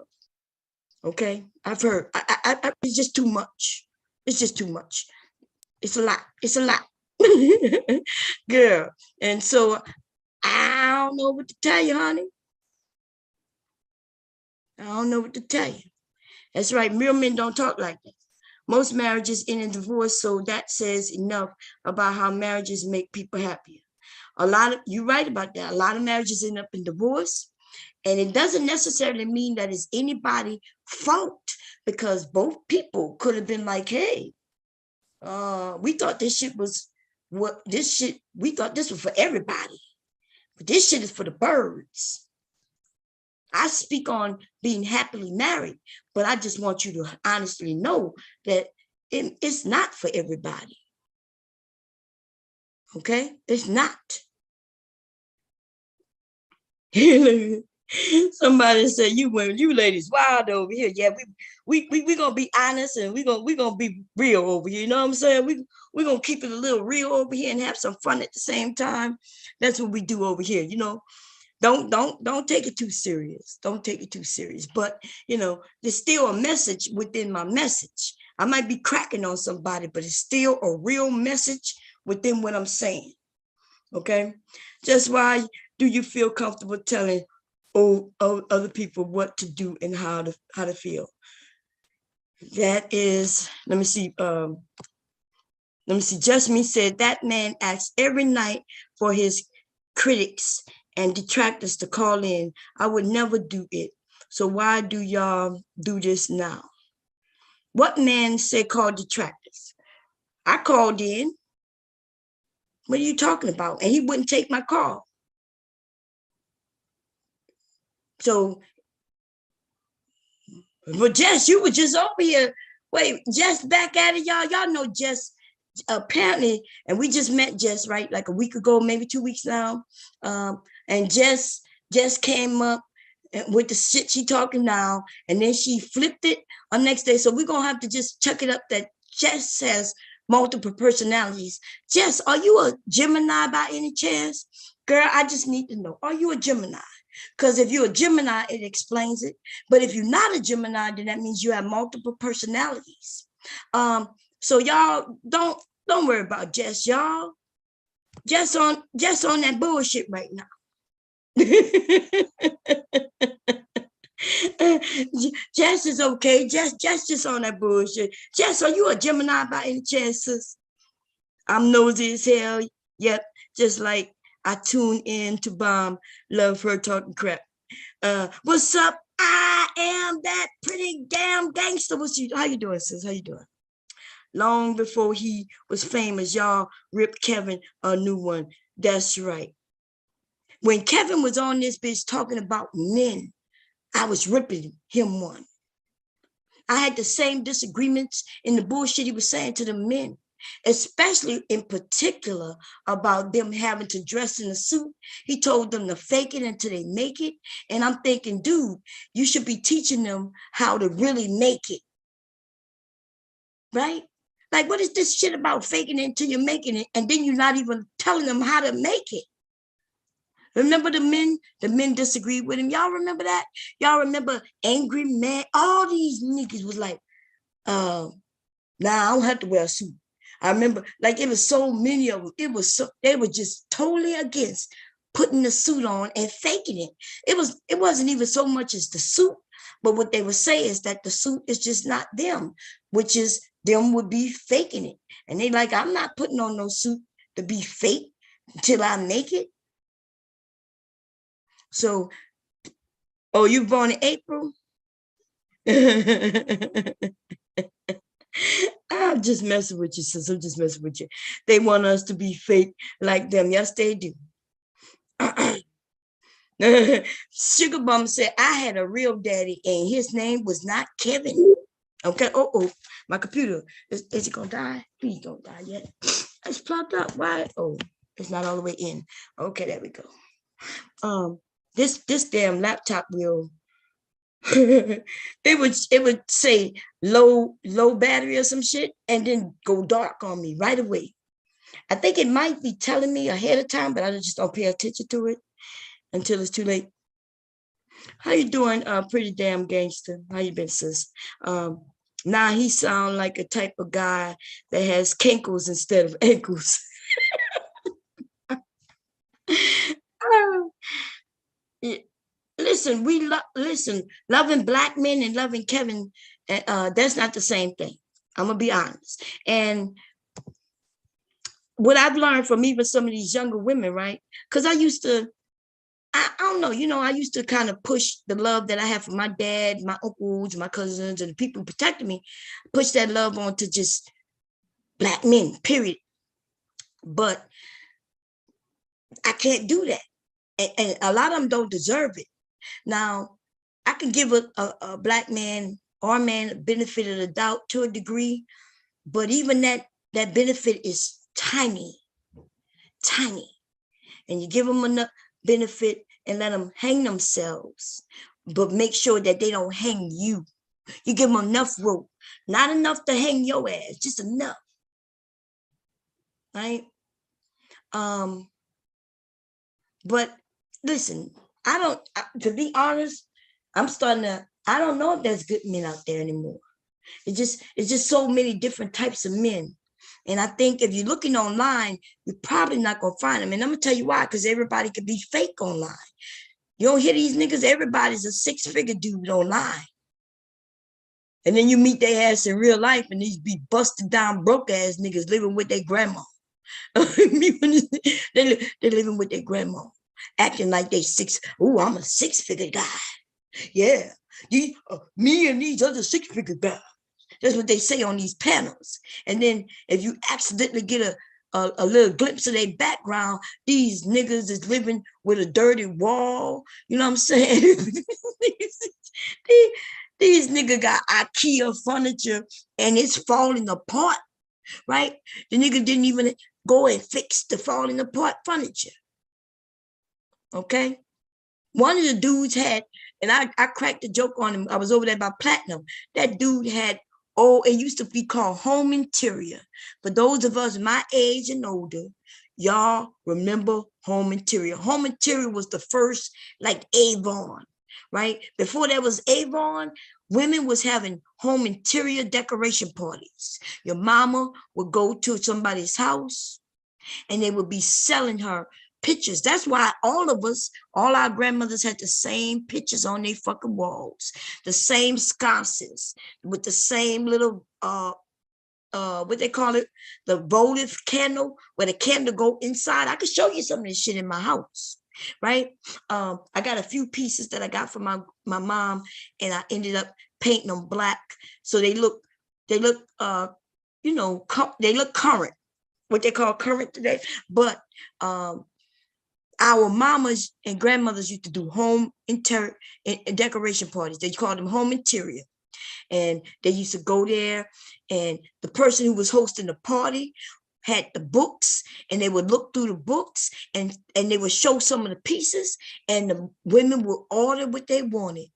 Okay, I've heard. It's just too much. It's just too much. It's a lot. It's a lot, girl. And so I don't know what to tell you, honey. I don't know what to tell you. That's right. Real men don't talk like that. Most marriages end in divorce, so that says enough about how marriages make people happier. You're right about that. A lot of marriages end up in divorce, and it doesn't necessarily mean that it's anybody's fault, because both people could have been like, hey, we thought this shit was we thought this was for everybody, but this shit is for the birds. I speak on being happily married, but I just want you to honestly know that it's not for everybody. Okay? It's not. Somebody said you ladies wild over here. Yeah, we gonna be honest, and we gonna be real over here. You know what I'm saying? We gonna keep it a little real over here and have some fun at the same time. That's what we do over here. You know, don't take it too serious. Don't take it too serious. But you know, there's still a message within my message. I might be cracking on somebody, but it's still a real message within what I'm saying. Okay, just why do you feel comfortable telling other people what to do and how to feel? That is, let me see. Just me said that man asks every night for his critics and detractors to call in. I would never do it. So why do y'all do this now? What man said call detractors? I called in. What are you talking about? And he wouldn't take my call. So, but Jess, you were just over here. Wait, Jess back at it, y'all. Y'all know Jess apparently, and we just met Jess, right? Like a week ago, maybe 2 weeks now. And Jess came up with the shit she talking now, and then she flipped it on next day. So we're gonna have to just check it up that Jess has multiple personalities. Jess, are you a Gemini by any chance? Girl, I just need to know, are you a Gemini? Because if you're a Gemini, it explains it. But if you're not a Gemini, then that means you have multiple personalities. So y'all don't worry about Jess, y'all. Jess on that bullshit right now. Jess is okay. Jess just on that bullshit. Jess, are you a Gemini by any chance, sis? I'm nosy as hell. Yep, just like I tune in to Bomb. Love her talking crap. What's up? I am that pretty damn gangster. How you doing, sis? How you doing? Long before he was famous, y'all ripped Kevin a new one. That's right. When Kevin was on this bitch talking about men, I was ripping him one. I had the same disagreements in the bullshit he was saying to the men, especially in particular about them having to dress in a suit. He told them to fake it until they make it. And I'm thinking, dude, you should be teaching them how to really make it. Right? Like, what is this shit about faking it until you're making it? And then you're not even telling them how to make it. Remember the men disagreed with him. Y'all remember that? Y'all remember Angry Man? All these niggas was like, nah, I don't have to wear a suit. I remember, like, it was so many of them. They were just totally against putting the suit on and faking it. It wasn't even so much as the suit, but what they would say is that the suit is just not them, which is them would be faking it. And they like, I'm not putting on no suit to be fake until I make it. So, oh, you born in April? I'm just messing with you, sis. I'm just messing with you. They want us to be fake like them. Yes, they do. Sugar Bum said, I had a real daddy and his name was not Kevin. Okay. Oh, my computer. Is it going to die? Please don't die yet. It's plugged up. Why? Oh, it's not all the way in. Okay, there we go. This damn laptop will it would say low battery or some shit and then go dark on me right away. I think it might be telling me ahead of time, but I just don't pay attention to it until it's too late. How you doing, pretty damn gangster? How you been, sis? Now he sound like a type of guy that has kinkles instead of ankles. Listen, loving black men and loving Kevin, that's not the same thing. I'm gonna be honest. And what I've learned from even some of these younger women, right? Because I don't know, I used to kind of push the love that I have for my dad, my uncles, my cousins, and the people who protected me, push that love on to just black men, period. But I can't do that. And a lot of them don't deserve it. Now, I can give a black man or a man a benefit of the doubt to a degree, but even that benefit is tiny, tiny. And you give them enough benefit and let them hang themselves, but make sure that they don't hang you. You give them enough rope, not enough to hang your ass, just enough, right? But listen, to be honest, I don't know if there's good men out there anymore. It's just so many different types of men. And I think if you're looking online, you're probably not going to find them. And I'm going to tell you why, because everybody could be fake online. You don't hear these niggas, everybody's a six-figure dude online. And then you meet their ass in real life, and these be busted down broke ass niggas living with their grandma. They living with their grandma, acting like they I'm a six-figure guy. Yeah, me and these other six-figure guys. That's what they say on these panels. And then if you accidentally get a little glimpse of their background, these niggas is living with a dirty wall. You know what I'm saying? These niggas got IKEA furniture and it's falling apart, right? The nigga didn't even go and fix the falling apart furniture. Okay? One of the dudes had, and I cracked a joke on him. I was over there by Platinum. That dude had, it used to be called home interior. For those of us my age and older, y'all remember home interior. Home interior was the first, like Avon, right? Before there was Avon, women was having home interior decoration parties. Your mama would go to somebody's house and they would be selling her pictures. That's why all our grandmothers had the same pictures on their fucking walls, the same sconces with the same little what they call it, the votive candle, where the candle go inside. I could show you some of this shit in my house, right? I got a few pieces that I got from my mom, and I ended up painting them black so they look they look current, what they call current today. But our mamas and grandmothers used to do home interior and decoration parties. They called them home interior. And they used to go there, and the person who was hosting the party had the books, and they would look through the books, and they would show some of the pieces, and the women would order what they wanted.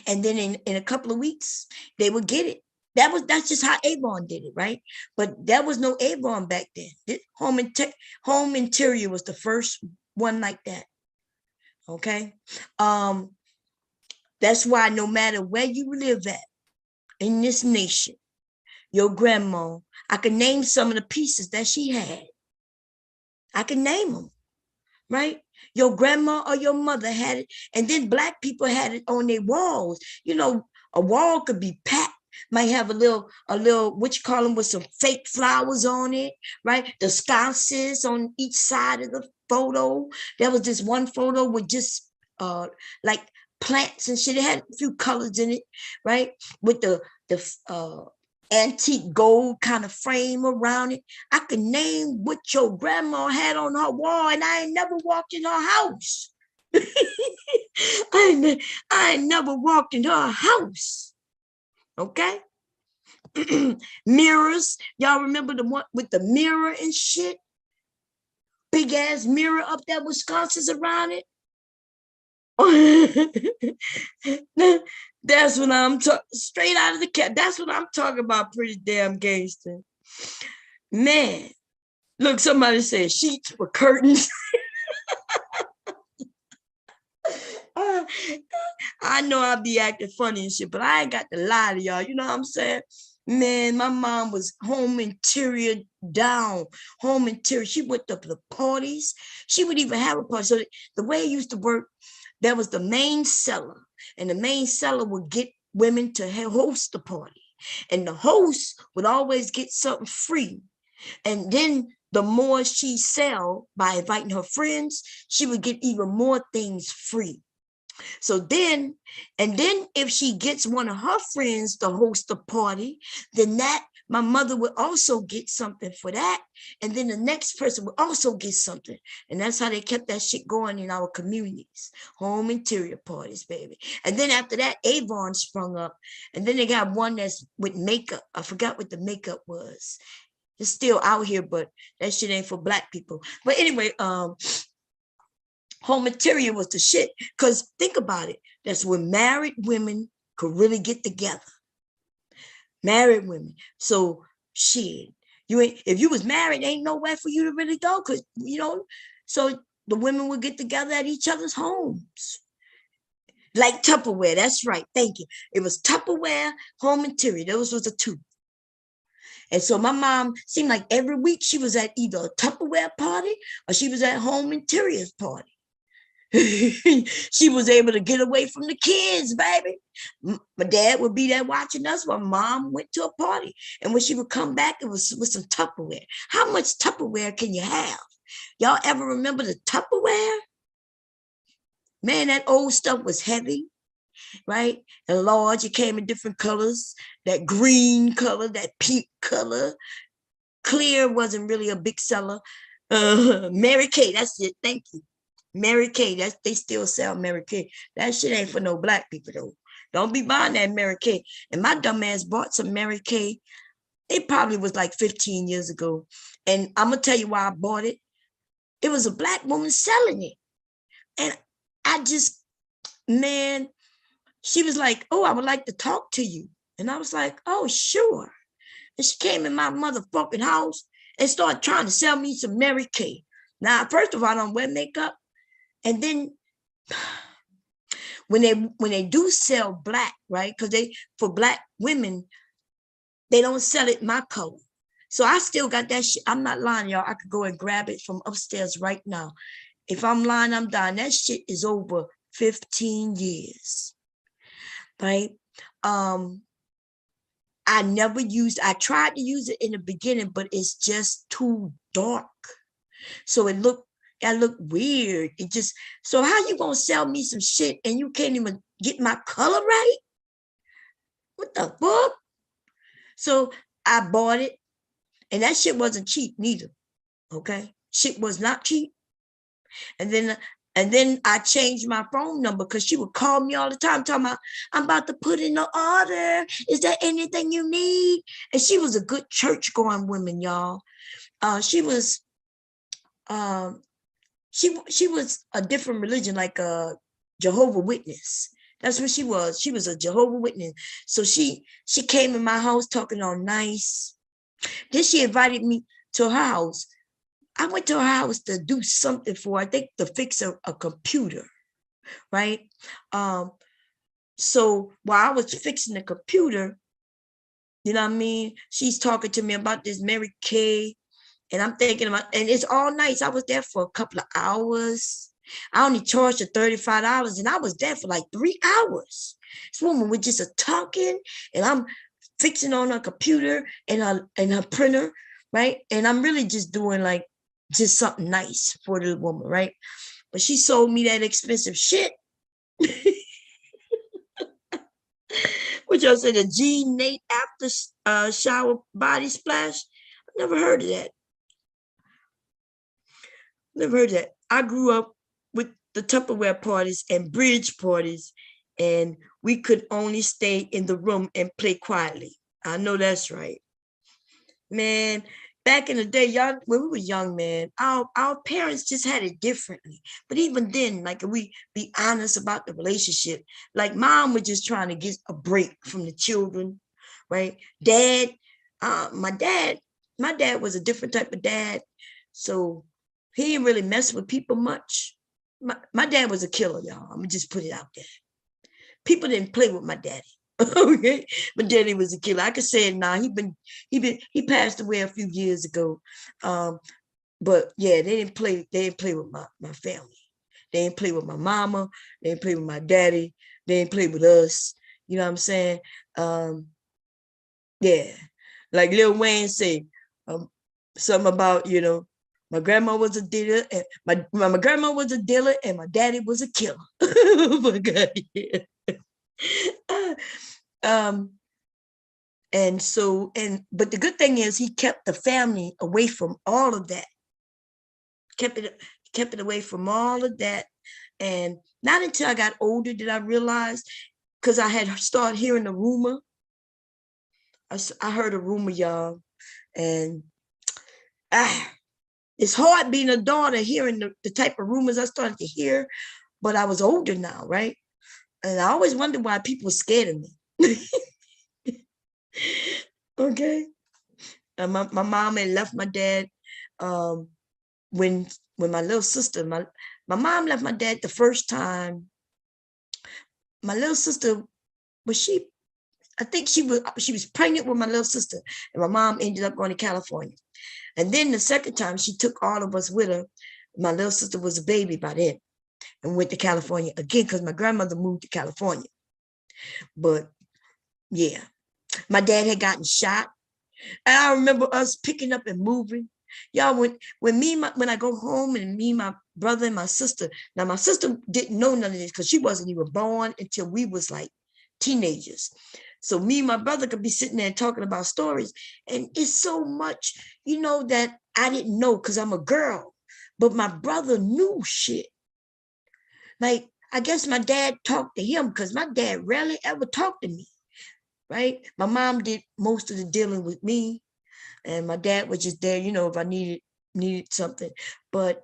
And then in a couple of weeks, they would get it. That's just how Avon did it, right? But there was no Avon back then. Home interior was the first one like that. Okay. That's why no matter where you live at in this nation, your grandma, I can name some of the pieces that she had. I can name them, right? Your grandma or your mother had it, and then Black people had it on their walls. You know, a wall could be packed, might have a little, what you call them, with some fake flowers on it, right? The sconces on each side of the photo. There was this one photo with just like plants and shit. It had a few colors in it, right? With the antique gold kind of frame around it. I could name what your grandma had on her wall, and I ain't never walked in her house. I ain't never walked in her house. Okay? Mirrors. Y'all remember the one with the mirror and shit? Big ass mirror up there with sconces around it. That's what I'm talking, straight out of the cat. That's what I'm talking about. Pretty damn gangster, man. Look, somebody said sheets were curtains. I know I be acting funny and shit, but I ain't got to lie to y'all. You know what I'm saying? Man, my mom was home interior down, home interior. She went to the parties. She would even have a party. So the way it used to work, there was the main seller, and the main seller would get women to host the party. And the host would always get something free. And then the more she sell by inviting her friends, she would get even more things free. So then if she gets one of her friends to host the party, then that my mother would also get something for that. And then the next person would also get something. And that's how they kept that shit going in our communities. Home interior parties, baby. And then after that, Avon sprung up. And then they got one that's with makeup. I forgot what the makeup was. It's still out here, but that shit ain't for Black people. But anyway, home interior was the shit. Because think about it. That's when married women could really get together. Married women. So shit. You ain't, if you was married, ain't nowhere for you to really go. Cause you know, so the women would get together at each other's homes. Like Tupperware. That's right. Thank you. It was Tupperware, home interior. Those was the two. And so my mom seemed like every week she was at either a Tupperware party or she was at home interiors party. She was able to get away from the kids, baby. My dad would be there watching us while mom went to a party. And when she would come back, it was with some Tupperware. How much Tupperware can you have? Y'all ever remember the Tupperware? Man, that old stuff was heavy, right? And large, it came in different colors. That green color, that pink color. Clear wasn't really a big seller. Mary Kay, that's it. Thank you. Mary Kay, they still sell Mary Kay. That shit ain't for no Black people though. Don't be buying that Mary Kay. And my dumb ass bought some Mary Kay. It probably was like 15 years ago. And I'm gonna tell you why I bought it. It was a Black woman selling it. And I just, man, she was like, oh, I would like to talk to you. And I was like, oh, sure. And she came in my motherfucking house and started trying to sell me some Mary Kay. Now, first of all, I don't wear makeup. And then when they do sell Black, right? Because for Black women, they don't sell it my color. So I still got that shit. I'm not lying, y'all. I could go and grab it from upstairs right now. If I'm lying, I'm dying. That shit is over 15 years, right? I never used, I tried to use it in the beginning, but it's just too dark. So it looked weird. It just, so how you gonna sell me some shit and you can't even get my color right? What the fuck? So I bought it and that shit wasn't cheap neither. Okay. Shit was not cheap. And then I changed my phone number because she would call me all the time talking about, I'm about to put in an order. Is there anything you need? And she was a good church going woman, y'all. She was a different religion, like a Jehovah Witness. That's what she was. She was a Jehovah Witness. So she came in my house talking all nice. Then she invited me to her house. I went to her house to do something for her, I think to fix a computer, right? So while I was fixing the computer, you know what I mean? She's talking to me about this Mary Kay. And I'm thinking about, and it's all nice. I was there for a couple of hours. I only charged her $35 and I was there for like 3 hours. This woman was just talking and I'm fixing on her computer and her printer, right? And I'm really just doing like just something nice for the woman, right? But she sold me that expensive shit. Which I said, a G Nate after shower body splash. I never heard of that. Never heard that. I grew up with the Tupperware parties and bridge parties, and we could only stay in the room and play quietly. I know that's right. Man, back in the day, y'all, when we were young, man, our parents just had it differently. But even then, like, we be honest about the relationship. Like, mom was just trying to get a break from the children, right? Dad, my dad was a different type of dad. So he didn't really mess with people much. My dad was a killer, y'all. I'm gonna just put it out there. People didn't play with my daddy. Okay, my daddy was a killer. I could say it now. He passed away a few years ago. But yeah, they didn't play with my family. They didn't play with my mama. They didn't play with my daddy. They didn't play with us. You know what I'm saying? Yeah, like Lil Wayne said, something about, you know, my grandma was a dealer, and my grandma was a dealer, and my daddy was a killer. Oh my God, yeah. And so, but the good thing is he kept the family away from all of that. Kept it away from all of that. And not until I got older did I realize, because I had started hearing a rumor. I heard a rumor, y'all, and it's hard being a daughter hearing the type of rumors I started to hear, but I was older now, right? And I always wondered why people were scared of me. Okay. And my mom had left my dad when my little sister, my mom left my dad the first time. My little sister, I think she was pregnant with my little sister, and my mom ended up going to California. And then the second time she took all of us with her. My little sister was a baby by then and went to California again because my grandmother moved to California. But yeah, my dad had gotten shot. And I remember us picking up and moving. Y'all, when I go home and me, my brother and my sister, now my sister didn't know none of this because she wasn't even born until we was like teenagers. So me and my brother could be sitting there talking about stories. And it's so much, that I didn't know because I'm a girl. But my brother knew shit. Like, I guess my dad talked to him because my dad rarely ever talked to me. Right? My mom did most of the dealing with me. And my dad was just there, if I needed something. But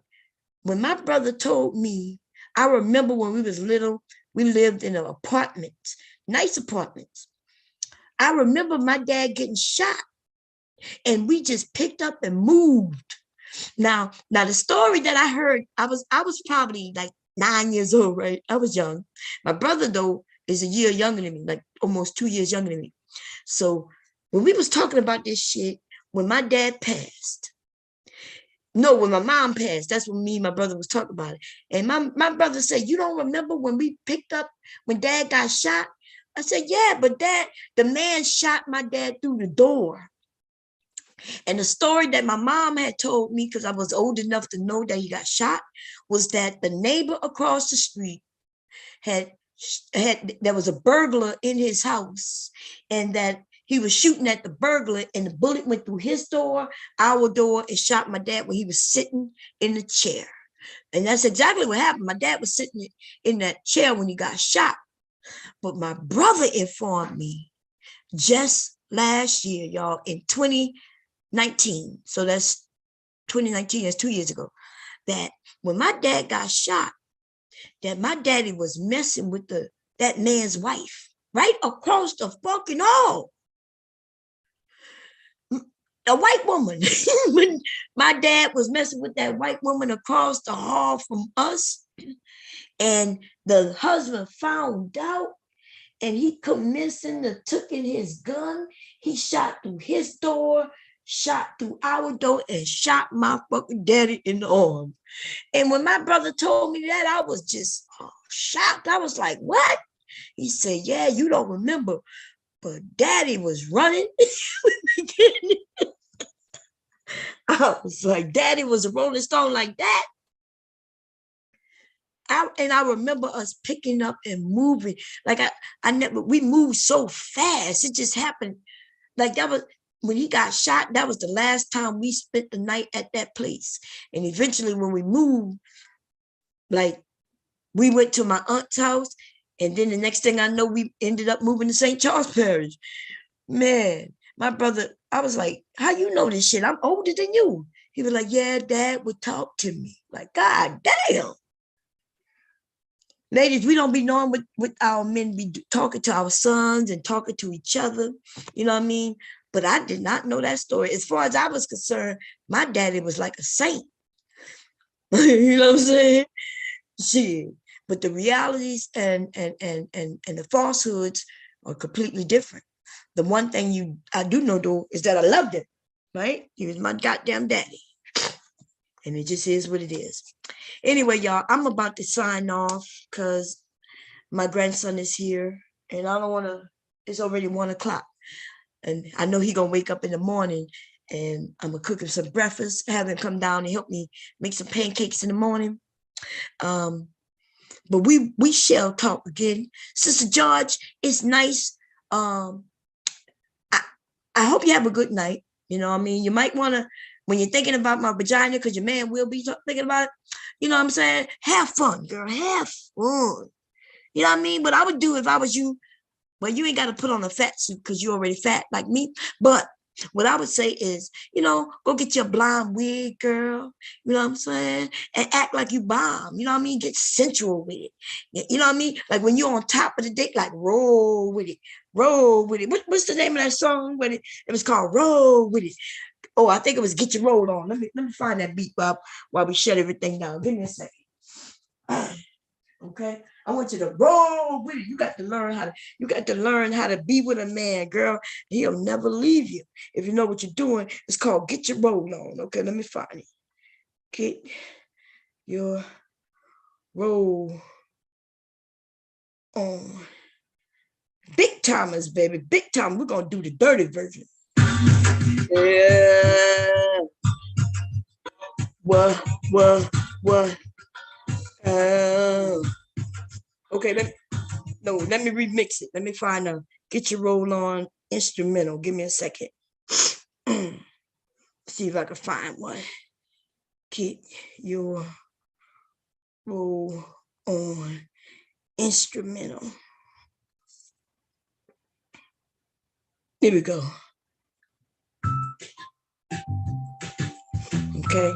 when my brother told me, I remember when we was little, we lived in an apartment, nice apartments. I remember my dad getting shot and we just picked up and moved. Now the story that I heard, I was probably like 9 years old, right? I was young. My brother though is a year younger than me, like almost 2 years younger than me. So when we was talking about this shit, when my dad passed, when my mom passed, that's when me and my brother was talking about it. And my brother said, you don't remember when we picked up, when dad got shot? I said, yeah, but the man shot my dad through the door. And the story that my mom had told me, because I was old enough to know that he got shot, was that the neighbor across the street there was a burglar in his house, and that he was shooting at the burglar, and the bullet went through his door, our door, and shot my dad when he was sitting in the chair. And that's exactly what happened. My dad was sitting in that chair when he got shot. But my brother informed me just last year, y'all, in 2019. So that's 2019, that's 2 years ago, that when my dad got shot, that my daddy was messing with that man's wife right across the fucking hall. A white woman. When my dad was messing with that white woman across the hall from us, and the husband found out, and he convinced him to took in his gun. He shot through his door, shot through our door, and shot my fucking daddy in the arm. And when my brother told me that, I was just shocked. I was like, what? He said, yeah, you don't remember, but daddy was running. I was like, daddy was a Rolling Stone like that. I remember us picking up and moving. Like we moved so fast. It just happened. Like that was, when he got shot, that was the last time we spent the night at that place. And eventually when we moved, like we went to my aunt's house, and then the next thing I know, we ended up moving to St. Charles Parish. Man, my brother, I was like, how you know this shit? I'm older than you. He was like, yeah, dad would talk to me. Like, God damn. Ladies, we don't be knowing what our men be talking to our sons and talking to each other. You know what I mean? But I did not know that story. As far as I was concerned, my daddy was like a saint. You know what I'm saying? Shit. But the realities and the falsehoods are completely different. The one thing I do know though is that I loved him, right? He was my goddamn daddy. And it just is what it is. Anyway, y'all, I'm about to sign off because my grandson is here and I don't want to, it's already 1 o'clock. And I know he's going to wake up in the morning, and I'm going to cook him some breakfast, have him come down and help me make some pancakes in the morning. But we shall talk again. Sister George, it's nice. I hope you have a good night. You know what I mean? You might want to, when you're thinking about my vagina, because your man will be thinking about it, you know what I'm saying? Have fun, girl. Have fun. You know what I mean? But I would do if I was you. Well, you ain't got to put on a fat suit because you're already fat like me. But what I would say is, you know, go get your blonde wig, girl. You know what I'm saying? And act like you bomb. You know what I mean? Get sensual with it. You know what I mean? Like when you're on top of the dick, like roll with it. Roll with it. What's the name of that song? It was called Roll With It. Oh, I think it was Get Your Roll On. Let me find that beat while we shut everything down. Give me a second. Okay, I want you to roll with it. You got to learn how to be with a man, girl. He'll never leave you if you know what you're doing. It's called Get Your Roll On. Okay, let me find it. Get your roll on. Big timers, baby. Big time. We're gonna do the dirty version. Yeah. What? Okay, let me remix it. Let me find a Get Your Roll On instrumental. Give me a second. See if I can find one. Get your roll on instrumental. Here we go. Okay.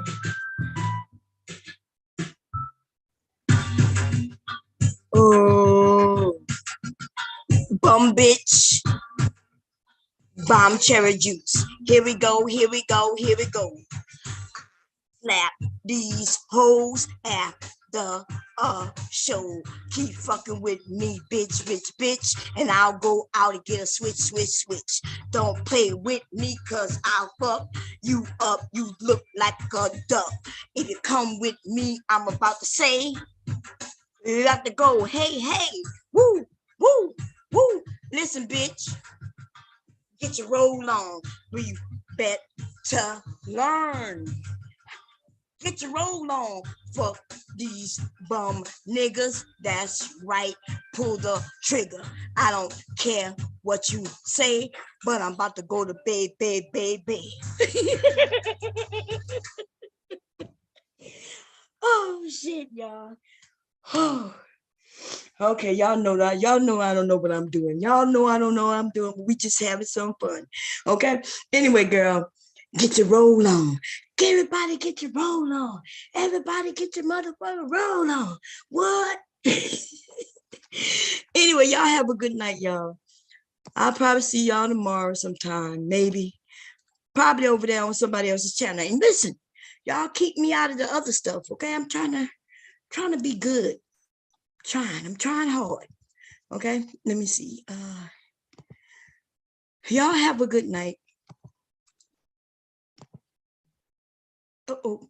Oh, bum bitch. Bombcherry juice. Here we go. Slap these hoes at the show. Keep fucking with me, bitch, and I'll go out and get a switch. Don't play with me, cause I'll fuck you up. You look like a duck. If you come with me, I'm about to say, you got to go. Hey, woo. Listen, bitch, get your roll on. We better learn. Get your roll on. Fuck these bum niggas. That's right. Pull the trigger. I don't care what you say, but I'm about to go to bed. Oh shit, y'all. Okay, y'all know that. Y'all know I don't know what I'm doing. Y'all know I don't know what I'm doing. But we just having some fun. Okay. Anyway, girl, get your roll on. Everybody get your roll on. Everybody get your motherfucking roll on. What? Anyway, y'all have a good night, y'all. I'll probably see y'all tomorrow sometime. Maybe. Probably over there on somebody else's channel. And listen, y'all keep me out of the other stuff, okay? I'm trying to be good. I'm trying hard. Okay, let me see. Y'all have a good night. Uh-oh.